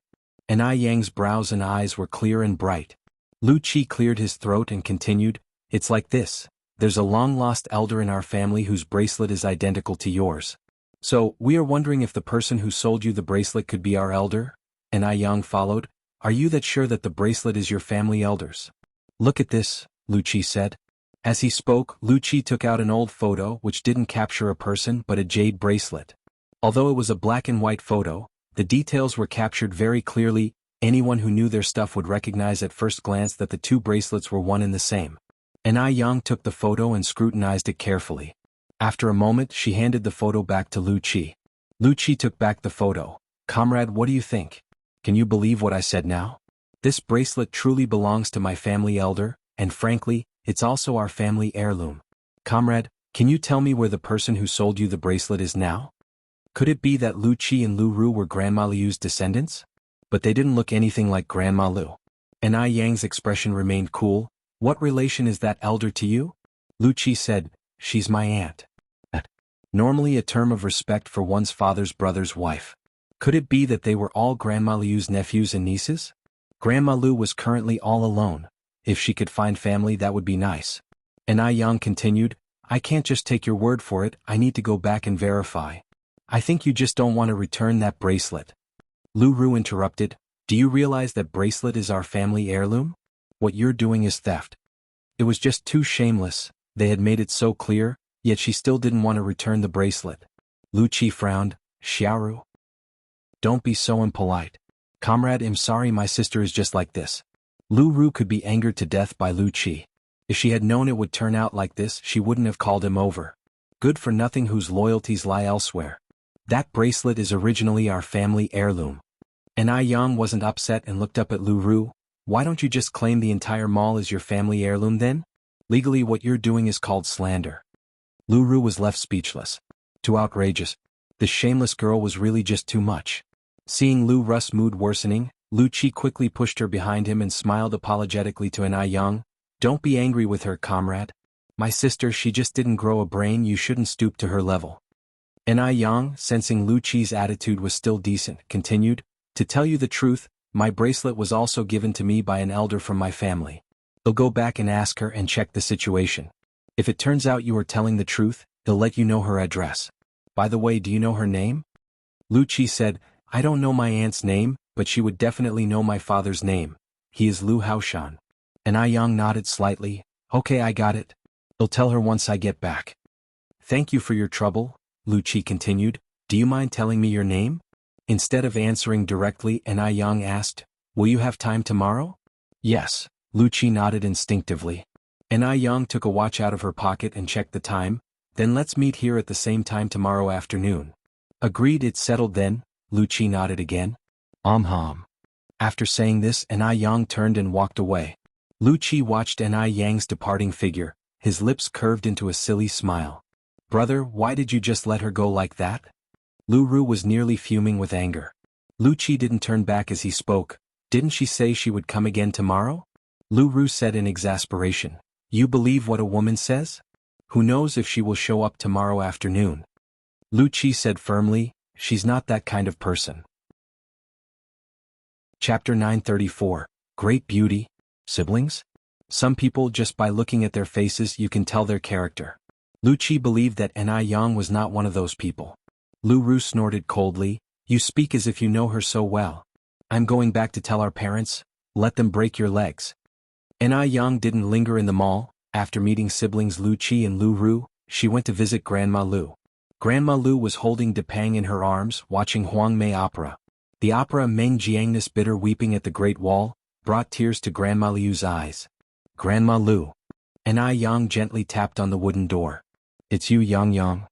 Yang's brows and eyes were clear and bright. Lu Qi cleared his throat and continued, It's like this. There's a long-lost elder in our family whose bracelet is identical to yours. So, we are wondering if the person who sold you the bracelet could be our elder? Yang followed, Are you that sure that the bracelet is your family elder's? Look at this, Lu Qi said. As he spoke, Lu Qi took out an old photo which didn't capture a person but a jade bracelet. Although it was a black and white photo, the details were captured very clearly. Anyone who knew their stuff would recognize at first glance that the two bracelets were one and the same. Yang took the photo and scrutinized it carefully. After a moment, she handed the photo back to Lu Qi. Lu Qi took back the photo. Comrade, what do you think? Can you believe what I said now? This bracelet truly belongs to my family elder, and frankly, it's also our family heirloom. Comrade, can you tell me where the person who sold you the bracelet is now? Could it be that Lu Qi and Lu Ru were Grandma Liu's descendants? But they didn't look anything like Grandma Liu. Yang's expression remained cool. What relation is that elder to you? Lu Qi said, She's my aunt. Normally a term of respect for one's father's brother's wife. Could it be that they were all Grandma Liu's nephews and nieces? Grandma Liu was currently all alone. If she could find family, that would be nice. Yang continued, I can't just take your word for it, I need to go back and verify. I think you just don't want to return that bracelet. Lu Ru interrupted, Do you realize that bracelet is our family heirloom? What you're doing is theft. It was just too shameless. They had made it so clear, yet she still didn't want to return the bracelet. Lu Qi frowned, Xiaoru. Don't be so impolite. Comrade, I'm sorry, my sister is just like this. Lu Ru could be angered to death by Lu Qi. If she had known it would turn out like this, she wouldn't have called him over. Good for nothing whose loyalties lie elsewhere. That bracelet is originally our family heirloom. Yang wasn't upset and looked up at Lu Ru. Why don't you just claim the entire mall as your family heirloom then? Legally what you're doing is called slander. Lu Ru was left speechless. Too outrageous. This shameless girl was really just too much. Seeing Lu Ru's mood worsening, Lu Qi quickly pushed her behind him and smiled apologetically to Yang. Don't be angry with her, comrade. My sister, she just didn't grow a brain, you shouldn't stoop to her level. Yang, sensing Lu Qi's attitude was still decent, continued, To tell you the truth, my bracelet was also given to me by an elder from my family. He'll go back and ask her and check the situation. If it turns out you are telling the truth, he'll let you know her address. By the way, do you know her name? Lu Qi said, I don't know my aunt's name, but she would definitely know my father's name. He is Lu Haoshan. Yang nodded slightly. Okay, I got it. I'll tell her once I get back. Thank you for your trouble, Lu Qi continued. Do you mind telling me your name? Instead of answering directly, Yang asked, Will you have time tomorrow? Yes, Lu Qi nodded instinctively. Yang took a watch out of her pocket and checked the time. Then let's meet here at the same time tomorrow afternoon. Agreed, it's settled then, Lu Qi nodded again. After saying this, Anai Yang turned and walked away. Lu Qi watched Anai Yang's departing figure, his lips curved into a silly smile. Brother, why did you just let her go like that? Lu Ru was nearly fuming with anger. Lu Qi didn't turn back as he spoke. Didn't she say she would come again tomorrow? Lu Ru said in exasperation. You believe what a woman says? Who knows if she will show up tomorrow afternoon? Lu Qi said firmly, she's not that kind of person. Chapter 934, Great Beauty, Siblings? Some people, just by looking at their faces, you can tell their character. Lu Qi believed that Anai Yang was not one of those people. Lu Ru snorted coldly, you speak as if you know her so well. I'm going back to tell our parents, let them break your legs. Anai Yang didn't linger in the mall. After meeting siblings Lu Qi and Lu Ru, she went to visit Grandma Lu. Grandma Lu was holding Depang in her arms, watching Huang Mei opera. The opera Meng Jiangnis bitter weeping at the Great Wall brought tears to Grandma Liu's eyes. Grandma Lu. Anai Yang gently tapped on the wooden door. It's you, Yang Yang.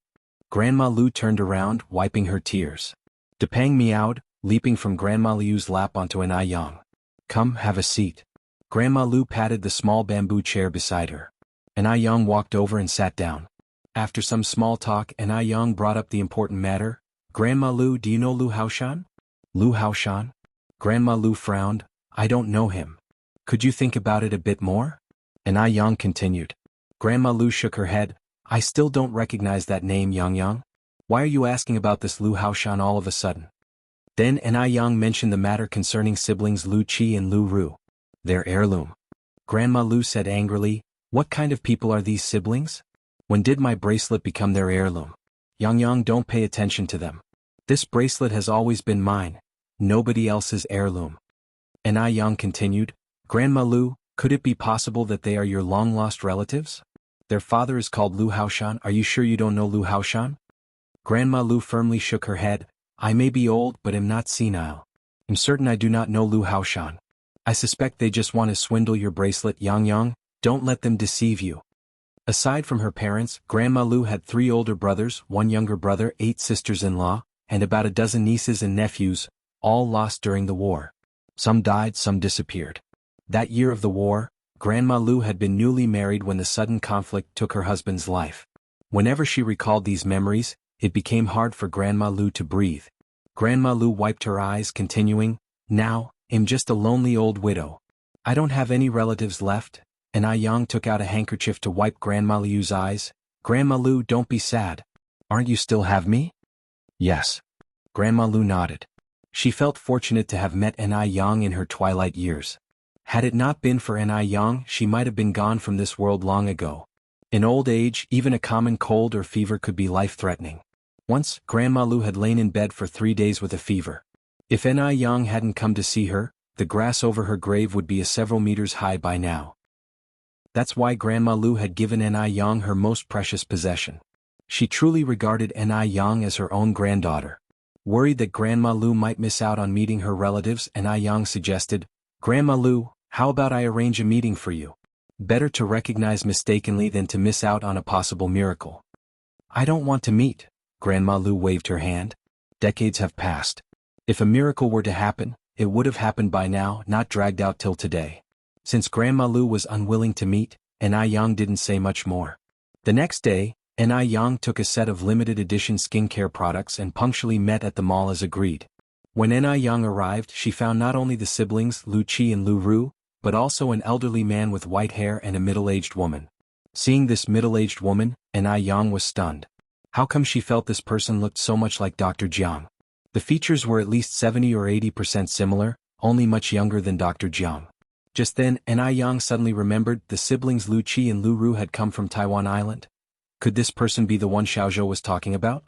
Grandma Lu turned around, wiping her tears. Depang meowed, leaping from Grandma Liu's lap onto Anai Yang. Come, have a seat. Grandma Lu patted the small bamboo chair beside her. Anai Yang walked over and sat down. After some small talk, Anai Yang brought up the important matter. Grandma Lu, do you know Lu Haoshan? Lu Haoshan? Grandma Lu frowned. I don't know him. Could you think about it a bit more? Anai Yang continued. Grandma Lu shook her head. I still don't recognize that name, Yang Yang. Why are you asking about this Lu Haoshan all of a sudden? Then Anai Yang mentioned the matter concerning siblings Lu Qi and Lu Ru. Their heirloom. Grandma Lu said angrily, what kind of people are these siblings? When did my bracelet become their heirloom? Yang Yang, don't pay attention to them. This bracelet has always been mine. Nobody else's heirloom. Anai Yang continued, Grandma Lu, could it be possible that they are your long-lost relatives? Their father is called Lu Haoshan. Are you sure you don't know Lu Haoshan? Grandma Lu firmly shook her head. I may be old, but am not senile. I'm certain I do not know Lu Haoshan. I suspect they just want to swindle your bracelet, Yang Yang. Don't let them deceive you. Aside from her parents, Grandma Lu had 3 older brothers, 1 younger brother, 8 sisters-in-law, and about a dozen nieces and nephews, all lost during the war. Some died, some disappeared. That year of the war, Grandma Lu had been newly married when the sudden conflict took her husband's life. Whenever she recalled these memories, it became hard for Grandma Lu to breathe. Grandma Lu wiped her eyes, continuing, Now, I'm just a lonely old widow. I don't have any relatives left. Anai Yang took out a handkerchief to wipe Grandma Liu's eyes. Grandma Lu, don't be sad. Aren't you still have me? Yes. Grandma Lu nodded. She felt fortunate to have met Anai Yang in her twilight years. Had it not been for Anai Yang, she might have been gone from this world long ago. In old age, even a common cold or fever could be life-threatening. Once, Grandma Lu had lain in bed for 3 days with a fever. If Anai Yang hadn't come to see her, the grass over her grave would be several meters high by now. That's why Grandma Lu had given Anai Yang her most precious possession. She truly regarded Anai Yang as her own granddaughter. Worried that Grandma Lu might miss out on meeting her relatives, Anai Yang suggested, Grandma Lu, how about I arrange a meeting for you? Better to recognize mistakenly than to miss out on a possible miracle. I don't want to meet. Grandma Lu waved her hand. Decades have passed. If a miracle were to happen, it would have happened by now, not dragged out till today. Since Grandma Lu was unwilling to meet, Anai Yang didn't say much more. The next day, Anai Yang took a set of limited edition skincare products and punctually met at the mall as agreed. When Anai Yang arrived, she found not only the siblings Lu Qi and Lu Ru, but also an elderly man with white hair and a middle-aged woman. Seeing this middle-aged woman, Anai Yang was stunned. How come she felt this person looked so much like Dr. Jiang? The features were at least 70 or 80% similar, only much younger than Dr. Jiang. Just then, Anai Yang suddenly remembered the siblings Lu Qi and Lu Ru had come from Taiwan Island. Could this person be the one Xiaozhou was talking about?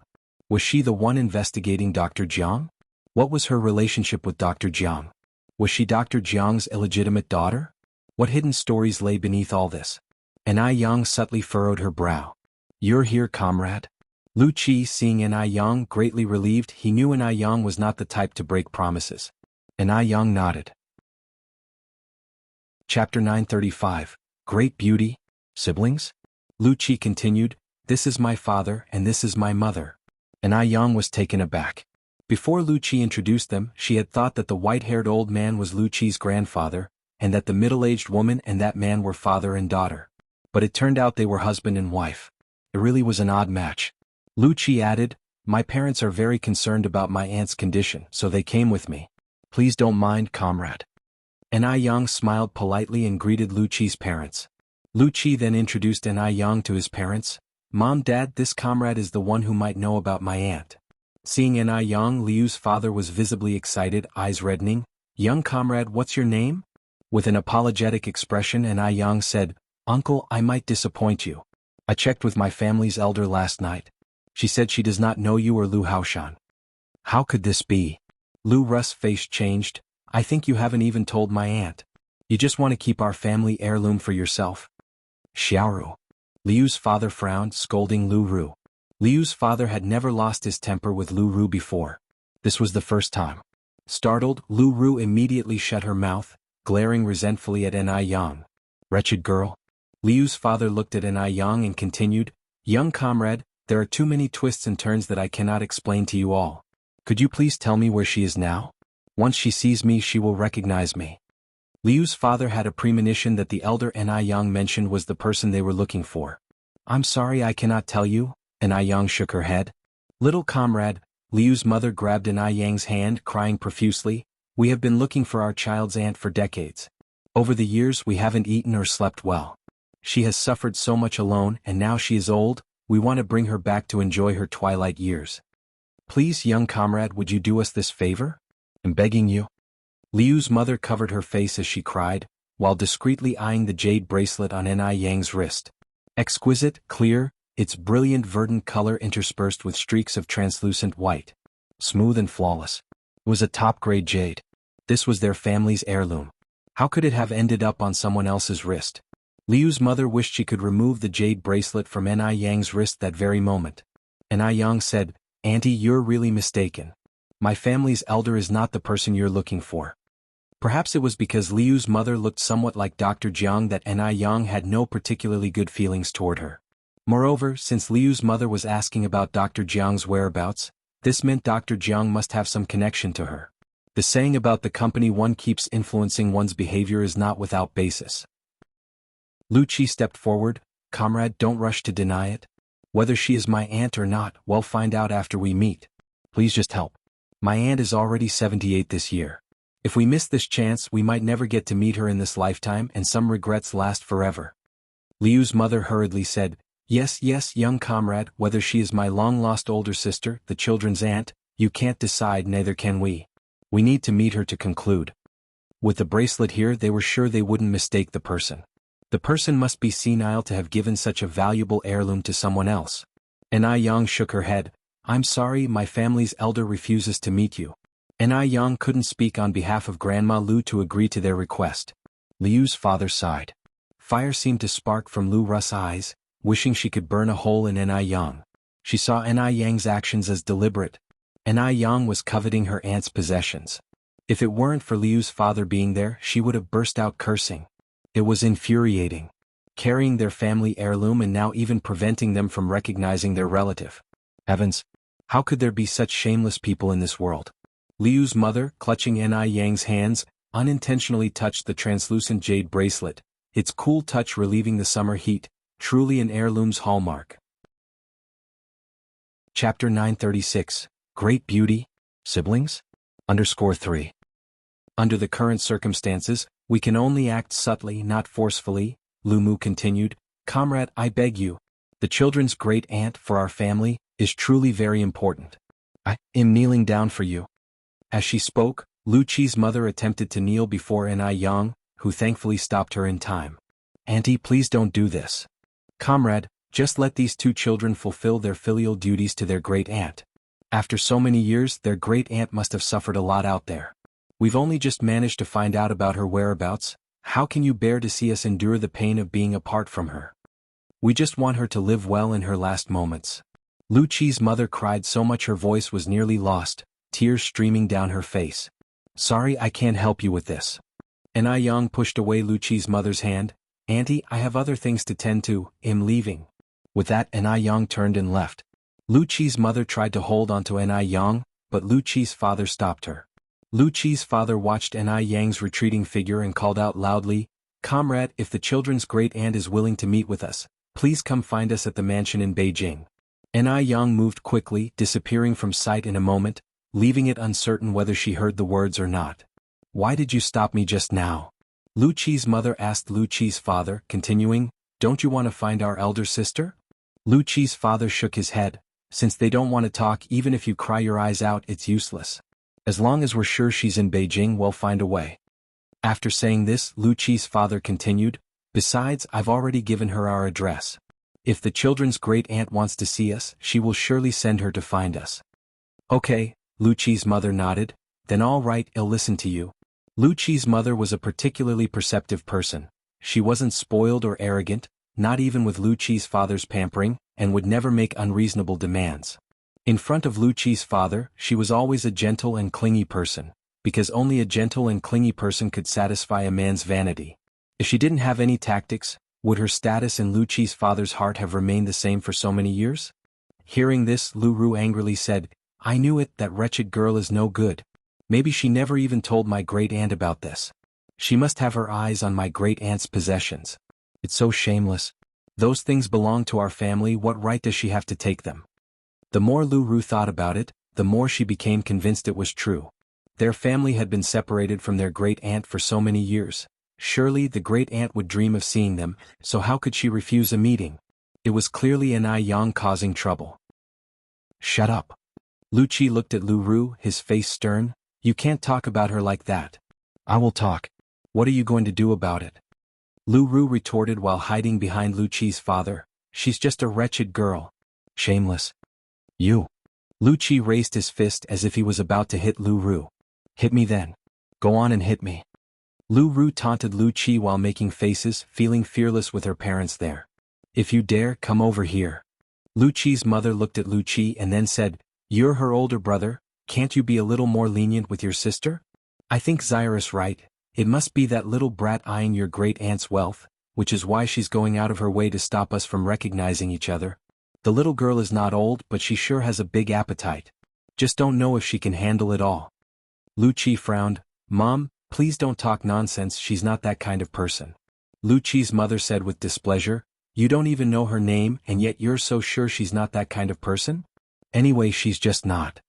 Was she the one investigating Dr. Jiang? What was her relationship with Dr. Jiang? Was she Dr. Jiang's illegitimate daughter? What hidden stories lay beneath all this? Anai Yang subtly furrowed her brow. You're here, comrade? Lu Qi, seeing Anai Yang greatly relieved, he knew Anai Yang was not the type to break promises. Anai Yang nodded. Chapter 935, Great Beauty, Siblings? Lu Qi continued, This is my father and this is my mother. Anai Yang was taken aback. Before Lu Qi introduced them, she had thought that the white-haired old man was Lu Qi's grandfather, and that the middle-aged woman and that man were father and daughter. But it turned out they were husband and wife. It really was an odd match. Lu Qi added, "My parents are very concerned about my aunt's condition, so they came with me. Please don't mind, comrade." Ai Yang smiled politely and greeted Lu Qi's parents. Lu Qi then introduced Ai Yang to his parents. "Mom, Dad, this comrade is the one who might know about my aunt." Seeing Ai Yang, Liu's father was visibly excited, eyes reddening. "Young comrade, what's your name?" With an apologetic expression, Ai Yang said, "Uncle, I might disappoint you. I checked with my family's elder last night. She said she does not know you or Lu Haoshan." "How could this be?" Lu Ru's face changed. "I think you haven't even told my aunt. You just want to keep our family heirloom for yourself." "Xiaoru." Liu's father frowned, scolding Lu Ru. Liu's father had never lost his temper with Lu Ru before. This was the first time. Startled, Lu Ru immediately shut her mouth, glaring resentfully at Ai Yang. "Wretched girl." Liu's father looked at Ai Yang and continued, "Young comrade, there are too many twists and turns that I cannot explain to you all. Could you please tell me where she is now? Once she sees me, she will recognize me." Liu's father had a premonition that the elder Ai Yang mentioned was the person they were looking for. "I'm sorry, I cannot tell you." Ai Yang shook her head. "Little comrade," Liu's mother grabbed Ai Yang's hand, crying profusely, "we have been looking for our child's aunt for decades. Over the years we haven't eaten or slept well. She has suffered so much alone, and now she is old, we want to bring her back to enjoy her twilight years. Please, young comrade, would you do us this favor? I'm begging you." Liu's mother covered her face as she cried, while discreetly eyeing the jade bracelet on Ai Yang's wrist. Exquisite, clear, its brilliant verdant color interspersed with streaks of translucent white. Smooth and flawless. It was a top-grade jade. This was their family's heirloom. How could it have ended up on someone else's wrist? Liu's mother wished she could remove the jade bracelet from Ai Yang's wrist that very moment. Ai Yang said, "Auntie, you're really mistaken. My family's elder is not the person you're looking for." Perhaps it was because Liu's mother looked somewhat like Dr. Jiang that Ai Yang had no particularly good feelings toward her. Moreover, since Liu's mother was asking about Dr. Jiang's whereabouts, this meant Dr. Jiang must have some connection to her. The saying about the company one keeps influencing one's behavior is not without basis. Lu Qi stepped forward. "Comrade, don't rush to deny it. Whether she is my aunt or not, we'll find out after we meet. Please just help. My aunt is already 78 this year. If we miss this chance, we might never get to meet her in this lifetime, and some regrets last forever." Liu's mother hurriedly said, Yes, young comrade, whether she is my long-lost older sister, the children's aunt, you can't decide, neither can we. We need to meet her to conclude." With the bracelet here, they were sure they wouldn't mistake the person. The person must be senile to have given such a valuable heirloom to someone else. Ai Yang shook her head. "I'm sorry, my family's elder refuses to meet you." Ai Yang couldn't speak on behalf of Grandma Lu to agree to their request. Liu's father sighed. Fire seemed to spark from Lu Ru's eyes, wishing she could burn a hole in Ai Yang. She saw Ai Yang's actions as deliberate. Ai Yang was coveting her aunt's possessions. If it weren't for Liu's father being there, she would have burst out cursing. It was infuriating. Carrying their family heirloom and now even preventing them from recognizing their relative. Heavens! How could there be such shameless people in this world? Liu's mother, clutching Ai Yang's hands, unintentionally touched the translucent jade bracelet, its cool touch relieving the summer heat, truly an heirloom's hallmark. Chapter 936, Great Beauty, Siblings? _3. Under the current circumstances, we can only act subtly, not forcefully, Lu Mu continued. Comrade, I beg you. The children's great aunt for our family is truly very important. I am kneeling down for you. As she spoke, Lu Qi's mother attempted to kneel before Ai Yang, who thankfully stopped her in time. Auntie, please don't do this. Comrade, just let these two children fulfill their filial duties to their great aunt. After so many years, their great aunt must have suffered a lot out there. We've only just managed to find out about her whereabouts. How can you bear to see us endure the pain of being apart from her? We just want her to live well in her last moments. Lu Qi's mother cried so much her voice was nearly lost, tears streaming down her face. Sorry, I can't help you with this. Ai Yang pushed away Lu Qi's mother's hand. Auntie, I have other things to tend to, I'm leaving. With that, Ai Yang turned and left. Lu Qi's mother tried to hold onto Ai Yang, but Lu Qi's father stopped her. Lu Qi's father watched Ni Yang's retreating figure and called out loudly, "Comrade, if the children's great-aunt is willing to meet with us, please come find us at the mansion in Beijing." Ni Yang moved quickly, disappearing from sight in a moment, leaving it uncertain whether she heard the words or not. "Why did you stop me just now?" Lu Qi's mother asked Lu Qi's father, continuing, "Don't you want to find our elder sister?" Lu Qi's father shook his head. "Since they don't want to talk, even if you cry your eyes out, it's useless. As long as we're sure she's in Beijing, we'll find a way." After saying this, Lu Qi's father continued, "Besides, I've already given her our address. If the children's great-aunt wants to see us, she will surely send her to find us." "Okay," Lu Qi's mother nodded, "then all right, I'll listen to you." Lu Qi's mother was a particularly perceptive person. She wasn't spoiled or arrogant, not even with Lu Qi's father's pampering, and would never make unreasonable demands. In front of Lu Qi's father, she was always a gentle and clingy person, because only a gentle and clingy person could satisfy a man's vanity. If she didn't have any tactics, would her status in Lu Qi's father's heart have remained the same for so many years? Hearing this, Lu Ru angrily said, "I knew it, that wretched girl is no good. Maybe she never even told my great-aunt about this. She must have her eyes on my great-aunt's possessions. It's so shameless. Those things belong to our family, what right does she have to take them?" The more Lu Ru thought about it, the more she became convinced it was true. Their family had been separated from their great-aunt for so many years. Surely the great-aunt would dream of seeing them, so how could she refuse a meeting? It was clearly Ni Yang causing trouble. "Shut up." Lu Qi looked at Lu Ru, his face stern. "You can't talk about her like that." "I will talk." "What are you going to do about it?" Lu Ru retorted while hiding behind Lu Qi's father. "She's just a wretched girl." "Shameless." "You." Lu Qi raised his fist as if he was about to hit Lu Ru. "Hit me then. Go on and hit me." Lu Ru taunted Lu Qi while making faces, feeling fearless with her parents there. "If you dare, come over here." Lu Qi's mother looked at Lu Qi and then said, "You're her older brother, can't you be a little more lenient with your sister?" "I think Zyrus right. It must be that little brat eyeing your great-aunt's wealth, which is why she's going out of her way to stop us from recognizing each other. The little girl is not old, but she sure has a big appetite. Just don't know if she can handle it all." Lu Qi frowned. "Mom, please don't talk nonsense, she's not that kind of person." Lu Qi's mother said with displeasure, "You don't even know her name, and yet you're so sure she's not that kind of person? Anyway, she's just not."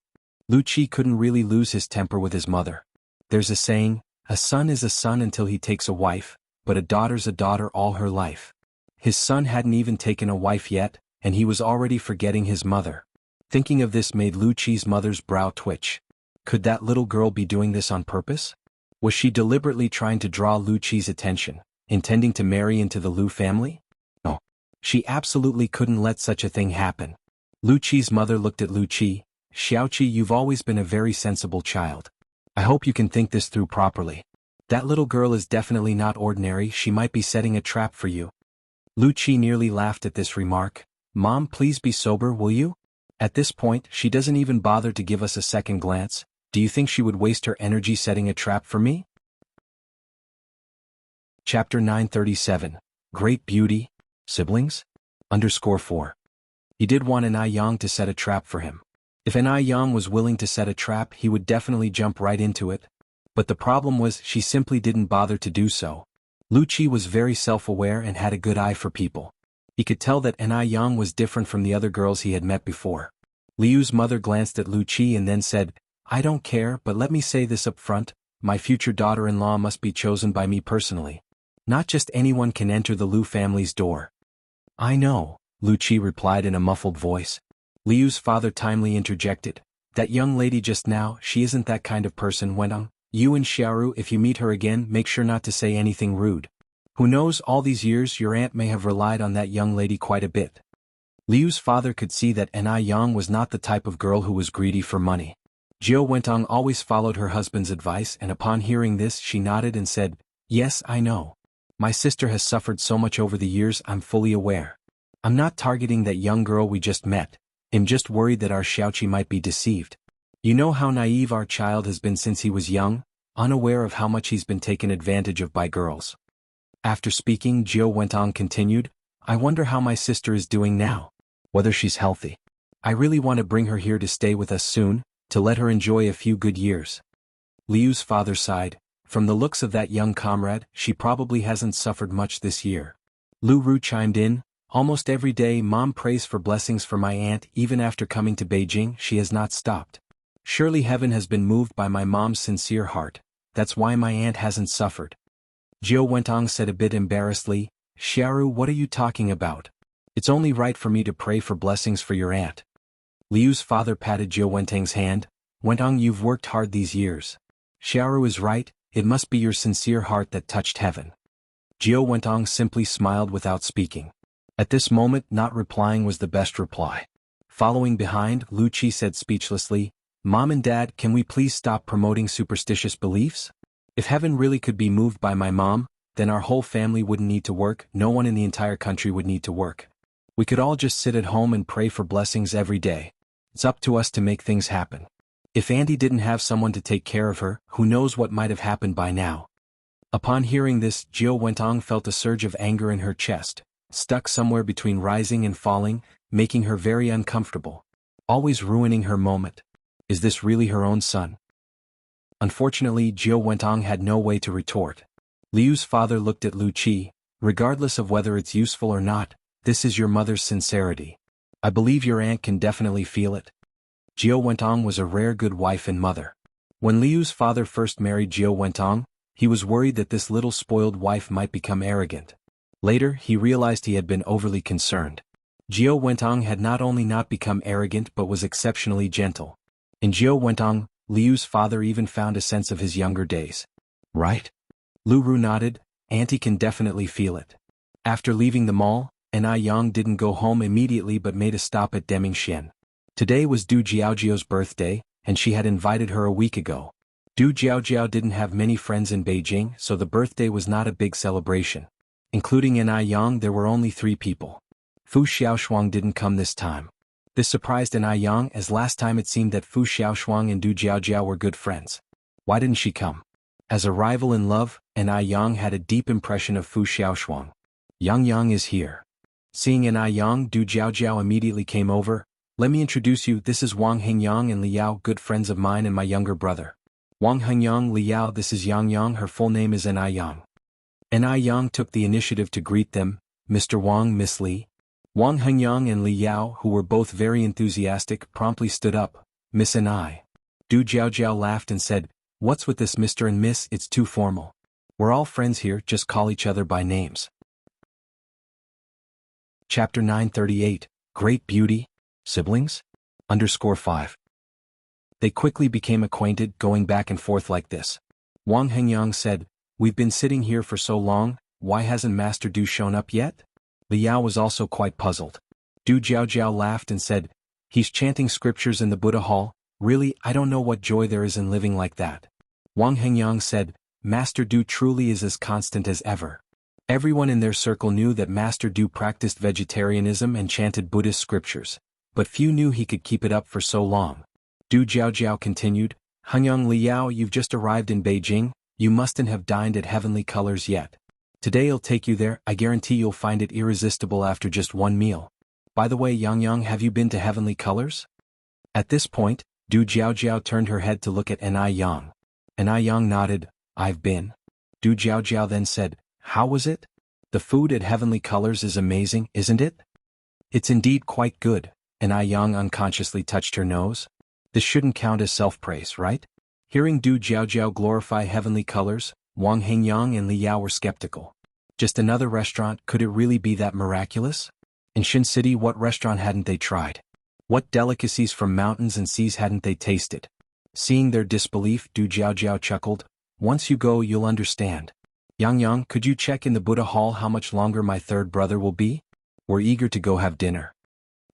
Lu Qi couldn't really lose his temper with his mother. There's a saying, a son is a son until he takes a wife, but a daughter's a daughter all her life. His son hadn't even taken a wife yet, and he was already forgetting his mother. Thinking of this made Lu Qi's mother's brow twitch. Could that little girl be doing this on purpose? Was she deliberately trying to draw Lu Qi's attention, intending to marry into the Lu family? No. She absolutely couldn't let such a thing happen. Lu Qi's mother looked at Lu Qi. "Xiaoqi, you've always been a very sensible child. I hope you can think this through properly. That little girl is definitely not ordinary, she might be setting a trap for you." Lu Qi nearly laughed at this remark. "Mom, please be sober, will you? At this point, she doesn't even bother to give us a second glance. Do you think she would waste her energy setting a trap for me?" Chapter 937. Great Beauty? Siblings? _4. He did want Ni Yang to set a trap for him. If Ni Yang was willing to set a trap, he would definitely jump right into it. But the problem was, she simply didn't bother to do so. Lu Qi was very self-aware and had a good eye for people. He could tell that Ni Yang was different from the other girls he had met before. Liu's mother glanced at Lu Qi and then said, "I don't care, but let me say this up front, my future daughter-in-law must be chosen by me personally. Not just anyone can enter the Lu family's door." "I know," Lu Qi replied in a muffled voice. Liu's father timely interjected, "That young lady just now, she isn't that kind of person, Wenang. You and Xiaoru, if you meet her again, make sure not to say anything rude. Who knows, all these years your aunt may have relied on that young lady quite a bit." Liu's father could see that Ni Yang was not the type of girl who was greedy for money. Jiao Wentong always followed her husband's advice, and upon hearing this she nodded and said, "Yes, I know. My sister has suffered so much over the years, I'm fully aware. I'm not targeting that young girl we just met. I'm just worried that our Xiaoqi might be deceived. You know how naive our child has been since he was young, unaware of how much he's been taken advantage of by girls." After speaking, Jiao Wentong continued, "I wonder how my sister is doing now. Whether she's healthy. I really want to bring her here to stay with us soon, to let her enjoy a few good years. Liu's father sighed. From the looks of that young comrade, she probably hasn't suffered much this year. Lu Ru chimed in, almost every day Mom prays for blessings for my aunt. Even after coming to Beijing, she has not stopped. Surely heaven has been moved by my mom's sincere heart. That's why my aunt hasn't suffered. Jiao Wentong said a bit embarrassedly, Xiaoru, what are you talking about? It's only right for me to pray for blessings for your aunt. Liu's father patted Jiao Wentong's hand. Wentong, you've worked hard these years. Xiaoru is right, it must be your sincere heart that touched heaven. Jiao Wentong simply smiled without speaking. At this moment, not replying was the best reply. Following behind, Lu Qi said speechlessly, Mom and Dad, can we please stop promoting superstitious beliefs? If heaven really could be moved by my mom, then our whole family wouldn't need to work, no one in the entire country would need to work. We could all just sit at home and pray for blessings every day. It's up to us to make things happen. If Auntie didn't have someone to take care of her, who knows what might have happened by now. Upon hearing this, Jiao Wentong felt a surge of anger in her chest, stuck somewhere between rising and falling, making her very uncomfortable. Always ruining her moment. Is this really her own son? Unfortunately, Jiao Wentong had no way to retort. Liu's father looked at Lu Qi. Regardless of whether it's useful or not, this is your mother's sincerity. I believe your aunt can definitely feel it. Jiao Wentong was a rare good wife and mother. When Liu's father first married Jiao Wentong, he was worried that this little spoiled wife might become arrogant. Later, he realized he had been overly concerned. Jiao Wentong had not only not become arrogant but was exceptionally gentle. In Jiao Wentong, Liu's father even found a sense of his younger days. Right? Lu Ru nodded. Auntie can definitely feel it. After leaving the mall, Anai Yang didn't go home immediately but made a stop at Demingxian. Today was Du Jiaojiao's birthday, and she had invited her a week ago. Du Jiaojiao didn't have many friends in Beijing, so the birthday was not a big celebration. Including Anai Yang, there were only 3 people. Fu Xiaoshuang didn't come this time. This surprised Anai Yang, as last time it seemed that Fu Xiaoshuang and Du Jiaojiao were good friends. Why didn't she come? As a rival in love, Anai Yang had a deep impression of Fu Xiaoshuang. Yang is here. Seeing Anai Yang, Du Jiaojiao immediately came over. Let me introduce you, this is Wang Hengyang and Liao, good friends of mine and my younger brother. Wang Hengyang, Liao, this is Yang, her full name is Anai Yang. Anai Yang took the initiative to greet them, Mr. Wang, Miss Li. Wang Hengyang and Liao, who were both very enthusiastic, promptly stood up, Miss Anai. Du Jiaojiao laughed and said, what's with this Mr. and Miss, it's too formal. We're all friends here, just call each other by names. Chapter 938, Great Beauty, Siblings? _5. They quickly became acquainted, going back and forth like this. Wang Hengyang said, we've been sitting here for so long, why hasn't Master Du shown up yet? Liao was also quite puzzled. Du Jiaojiao laughed and said, he's chanting scriptures in the Buddha hall, really, I don't know what joy there is in living like that. Wang Hengyang said, Master Du truly is as constant as ever. Everyone in their circle knew that Master Du practiced vegetarianism and chanted Buddhist scriptures, but few knew he could keep it up for so long. Du Jiaojiao continued, Hengyang Liao, you've just arrived in Beijing, you mustn't have dined at Heavenly Colors yet. Today I'll take you there, I guarantee you'll find it irresistible after just one meal. By the way, Yang, have you been to Heavenly Colors? At this point, Du Jiaojiao turned her head to look at Anai Yang. Anai Yang nodded, I've been. Du Jiaojiao then said, how was it? The food at Heavenly Colors is amazing, isn't it? It's indeed quite good. Anai Yang unconsciously touched her nose. This shouldn't count as self-praise, right? Hearing Du Jiaojiao glorify Heavenly Colors, Wang Hengyang and Liao were skeptical. Just another restaurant, could it really be that miraculous? In Shin City, what restaurant hadn't they tried? What delicacies from mountains and seas hadn't they tasted? Seeing their disbelief, Du Jiaojiao chuckled, once you go you'll understand. Yang, could you check in the Buddha hall how much longer my third brother will be? We're eager to go have dinner.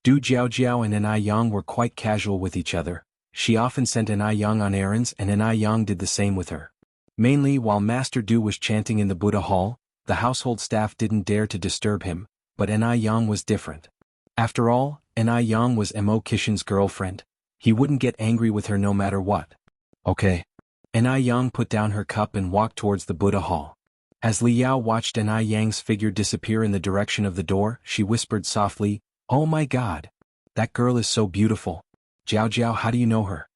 Du Jiaojiao and Anai Yang were quite casual with each other. She often sent Anai Yang on errands and Anai Yang did the same with her. Mainly while Master Du was chanting in the Buddha hall, the household staff didn't dare to disturb him, but Anai Yang was different. After all, Anai Yang was Mo Kishin's girlfriend. He wouldn't get angry with her no matter what. Okay. Anai Yang put down her cup and walked towards the Buddha hall. As Liao watched Anai Yang's figure disappear in the direction of the door, she whispered softly, oh my god! That girl is so beautiful. Jiao, how do you know her?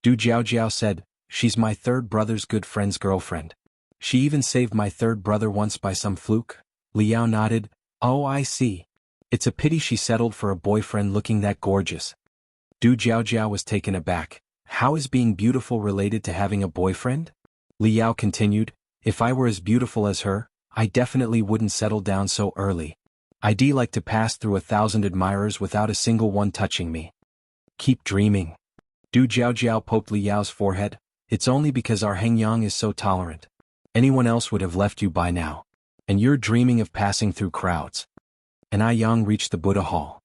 Du Jiaojiao said, "She's my third brother's good friend's girlfriend. She even saved my third brother once by some fluke." Liao nodded, "Oh, I see. It's a pity she settled for a boyfriend looking that gorgeous." Du Jiaojiao was taken aback. How is being beautiful related to having a boyfriend? Liao continued, "If I were as beautiful as her, I definitely wouldn't settle down so early. I'd like to pass through 1,000 admirers without a single one touching me." "Keep dreaming." Du Jiaojiao poked Liao's forehead. "It's only because our Hengyang is so tolerant. Anyone else would have left you by now. And you're dreaming of passing through crowds." And Yang reached the Buddha hall.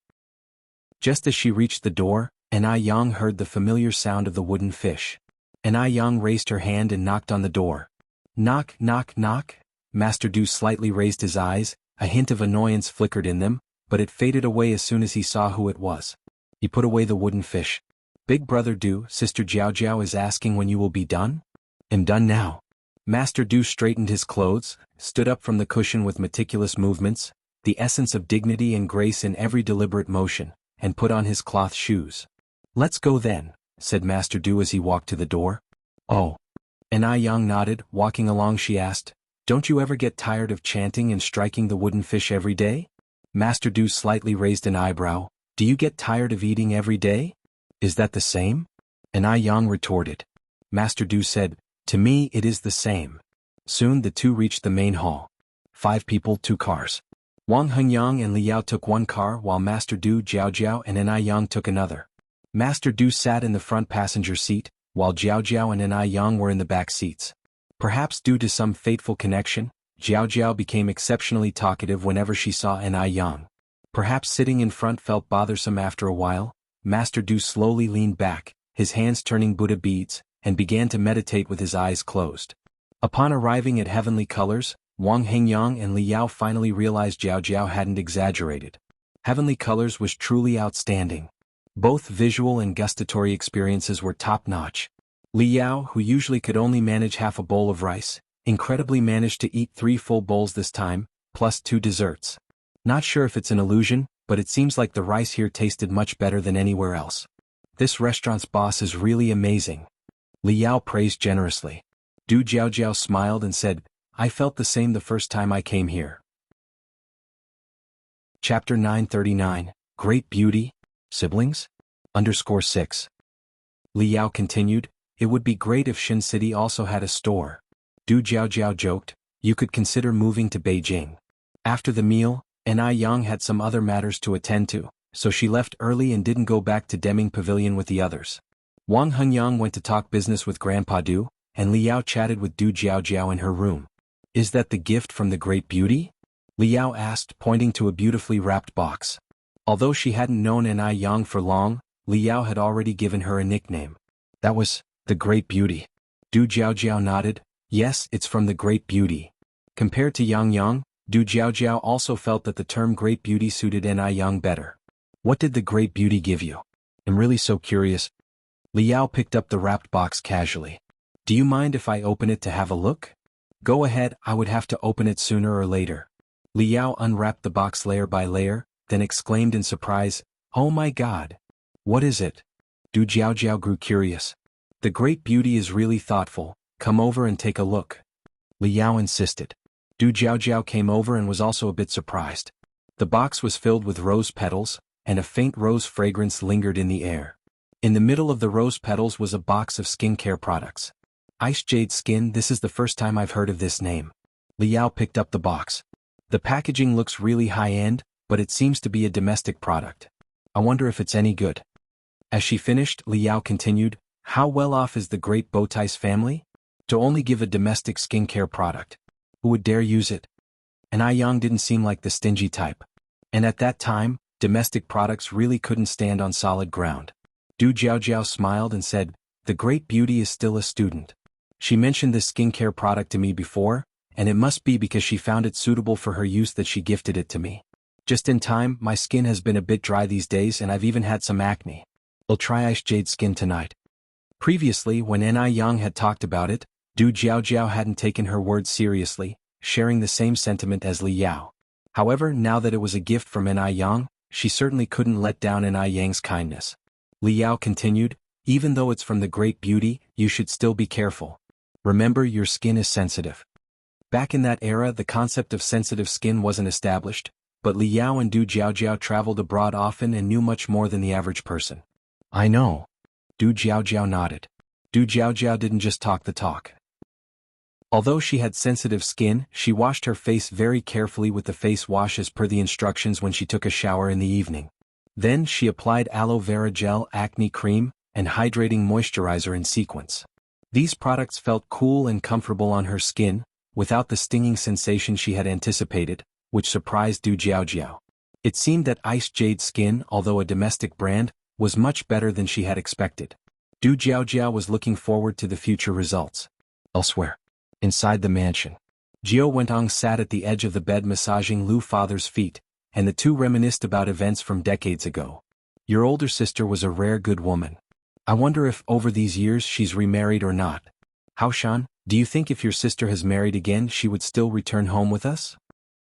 Just as she reached the door, Yang heard the familiar sound of the wooden fish. Yang raised her hand and knocked on the door. "Knock, knock, knock." Master Du slightly raised his eyes, a hint of annoyance flickered in them, but it faded away as soon as he saw who it was. He put away the wooden fish. "Big brother Du, Sister Jiaojiao is asking when you will be done?" "I'm done now." Master Du straightened his clothes, stood up from the cushion with meticulous movements, the essence of dignity and grace in every deliberate motion, and put on his cloth shoes. "Let's go then," said Master Du as he walked to the door. "Oh." Yang nodded. Walking along she asked, "Don't you ever get tired of chanting and striking the wooden fish every day?" Master Du slightly raised an eyebrow. "Do you get tired of eating every day? Is that the same?" Yang retorted. Master Du said, "To me it is the same." Soon the two reached the main hall. 5 people, 2 cars. Wang Hengyang and Liao took one car while Master Du, Jiaojiao and Yang took another. Master Du sat in the front passenger seat, while Jiaojiao and Yang were in the back seats. Perhaps due to some fateful connection, Jiaojiao became exceptionally talkative whenever she saw Yang. Perhaps sitting in front felt bothersome after a while. Master Du slowly leaned back, his hands turning Buddha beads, and began to meditate with his eyes closed. Upon arriving at Heavenly Colors, Wang Hengyang and Liao finally realized Jiaojiao hadn't exaggerated. Heavenly Colors was truly outstanding. Both visual and gustatory experiences were top-notch. Liao, who usually could only manage half a bowl of rice, incredibly managed to eat 3 full bowls this time, plus 2 desserts. Not sure if it's an illusion, but it seems like the rice here tasted much better than anywhere else. This restaurant's boss is really amazing. Liao praised generously. Du Jiaojiao smiled and said, "I felt the same the first time I came here." Chapter 939, Great Beauty? Siblings? _6. Liao continued, "It would be great if Shin City also had a store." Du Jiaojiao joked, "You could consider moving to Beijing." After the meal, Yang had some other matters to attend to, so she left early and didn't go back to Deming Pavilion with the others. Wang Hengyang went to talk business with Grandpa Du, and Liao chatted with Du Jiaojiao in her room. "Is that the gift from the Great Beauty?" Liao asked, pointing to a beautifully wrapped box. Although she hadn't known Yang for long, Liao had already given her a nickname. "That was the Great Beauty." Du Jiaojiao nodded. "Yes, it's from the Great Beauty." Compared to Yang, Du Jiaojiao also felt that the term Great Beauty suited Yang better. "What did the Great Beauty give you? I'm really so curious." Liao picked up the wrapped box casually. "Do you mind if I open it to have a look?" "Go ahead, I would have to open it sooner or later." Liao unwrapped the box layer by layer, then exclaimed in surprise, "Oh my god! What is it?" Du Jiaojiao grew curious. "The Great Beauty is really thoughtful, come over and take a look." Liao insisted. Du Jiaojiao came over and was also a bit surprised. The box was filled with rose petals, and a faint rose fragrance lingered in the air. In the middle of the rose petals was a box of skincare products. Ice Jade Skin, this is the first time I've heard of this name. Liao picked up the box. The packaging looks really high-end, but it seems to be a domestic product. I wonder if it's any good. As she finished, Liao continued, "How well off is the great Bowtie's family? To only give a domestic skincare product. Who would dare use it?" And Yang didn't seem like the stingy type. And at that time, domestic products really couldn't stand on solid ground. Du Jiaojiao smiled and said, "The Great Beauty is still a student. She mentioned this skincare product to me before, and it must be because she found it suitable for her use that she gifted it to me. Just in time, my skin has been a bit dry these days and I've even had some acne. I'll try Ice Jade Skin tonight." Previously, when Yang had talked about it, Du Jiaojiao hadn't taken her words seriously, sharing the same sentiment as Liao. However, now that it was a gift from Yang, she certainly couldn't let down Yang's kindness. Liao continued, Even though it's from the great beauty, you should still be careful. Remember, your skin is sensitive. Back in that era, the concept of sensitive skin wasn't established, but Li Yao and Du Jiaojiao traveled abroad often and knew much more than the average person. I know. Du Jiaojiao nodded. Du Jiaojiao didn't just talk the talk. Although she had sensitive skin, she washed her face very carefully with the face wash as per the instructions when she took a shower in the evening. Then she applied aloe vera gel, acne cream, and hydrating moisturizer in sequence. These products felt cool and comfortable on her skin, without the stinging sensation she had anticipated, which surprised Du Jiaojiao. It seemed that Ice Jade Skin, although a domestic brand, was much better than she had expected. Du Jiaojiao was looking forward to the future results. Elsewhere, inside the mansion, Jiao Wentong sat at the edge of the bed massaging Lu Father's feet, and the two reminisced about events from decades ago. Your older sister was a rare good woman. I wonder if, over these years, she's remarried or not. Haoshan, do you think if your sister has married again she would still return home with us?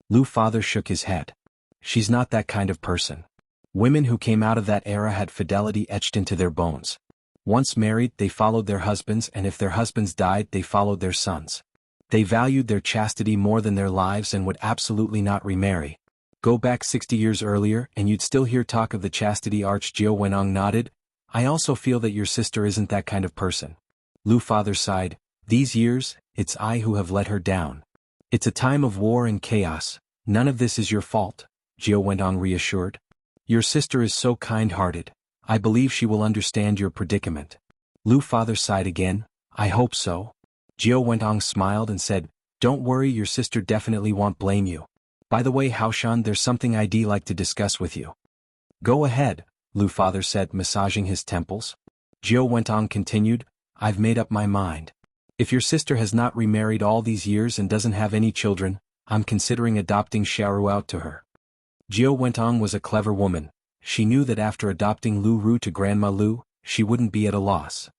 Lu Father shook his head. She's not that kind of person. Women who came out of that era had fidelity etched into their bones. Once married, they followed their husbands, and if their husbands died, they followed their sons. They valued their chastity more than their lives and would absolutely not remarry. Go back 60 years earlier and you'd still hear talk of the chastity arch. Jiao Wenong nodded. I also feel that your sister isn't that kind of person. Lu Father sighed. These years, it's I who have let her down. It's a time of war and chaos. None of this is your fault, Jiao Wenong reassured. Your sister is so kind-hearted. I believe she will understand your predicament. Lu Father sighed again. I hope so. Jiao Wenong smiled and said, Don't worry, your sister definitely won't blame you. By the way, Haoshan, there's something I'd like to discuss with you. Go ahead, Lu Father said, massaging his temples. Jiao Wenong continued, I've made up my mind. If your sister has not remarried all these years and doesn't have any children, I'm considering adopting Xiaoru out to her. Jiao Wenong was a clever woman. She knew that after adopting Lu Ru to Grandma Lu, she wouldn't be at a loss.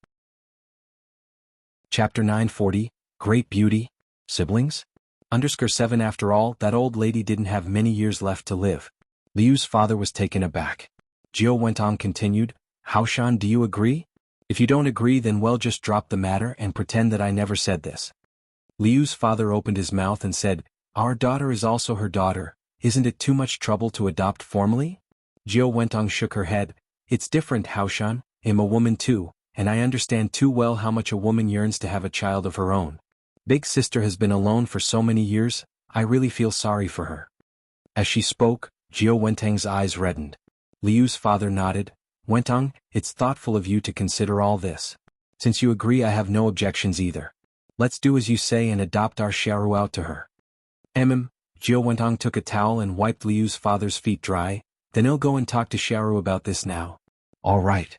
Chapter 940, Great Beauty, Siblings? _7 After all, that old lady didn't have many years left to live. Liu's father was taken aback. Jiao Wenong continued, Haoshan, do you agree? If you don't agree, then well, just drop the matter and pretend that I never said this. Liu's father opened his mouth and said, Our daughter is also her daughter. Isn't it too much trouble to adopt formally? Jiao Wenong shook her head. It's different, Haoshan. I'm a woman too, and I understand too well how much a woman yearns to have a child of her own. Big sister has been alone for so many years, I really feel sorry for her. As she spoke, Jiao Wentong's eyes reddened. Liu's father nodded. Wentong, it's thoughtful of you to consider all this. Since you agree, I have no objections either. Let's do as you say and adopt our Xiaoru out to her. Jiao Wentong took a towel and wiped Liu's father's feet dry. Then he'll go and talk to Xiaoru about this now. All right.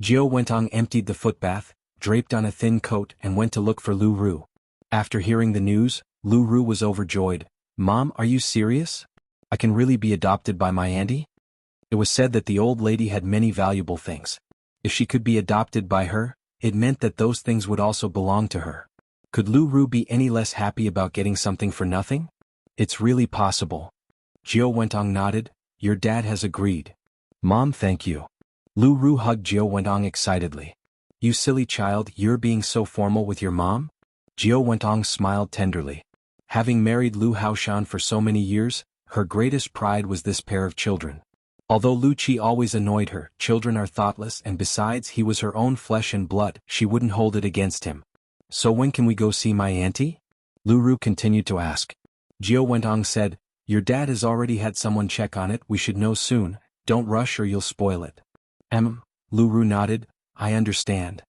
Jiao Wentong emptied the footbath, draped on a thin coat, and went to look for Lu Ru. After hearing the news, Lu Ru was overjoyed. Mom, are you serious? I can really be adopted by my auntie? It was said that the old lady had many valuable things. If she could be adopted by her, it meant that those things would also belong to her. Could Lu Ru be any less happy about getting something for nothing? It's really possible. Jiao Wentong nodded. Your dad has agreed. Mom, thank you. Lu Ru hugged Jiao Wentong excitedly. You silly child, you're being so formal with your mom? Jiao Wentong smiled tenderly. Having married Lu Haoshan for so many years, her greatest pride was this pair of children. Although Lu Qi always annoyed her, children are thoughtless, and besides he was her own flesh and blood, she wouldn't hold it against him. So when can we go see my auntie? Lu Ru continued to ask. Jiao Wentong said, Your dad has already had someone check on it, we should know soon, don't rush or you'll spoil it. Lu Ru nodded, I understand.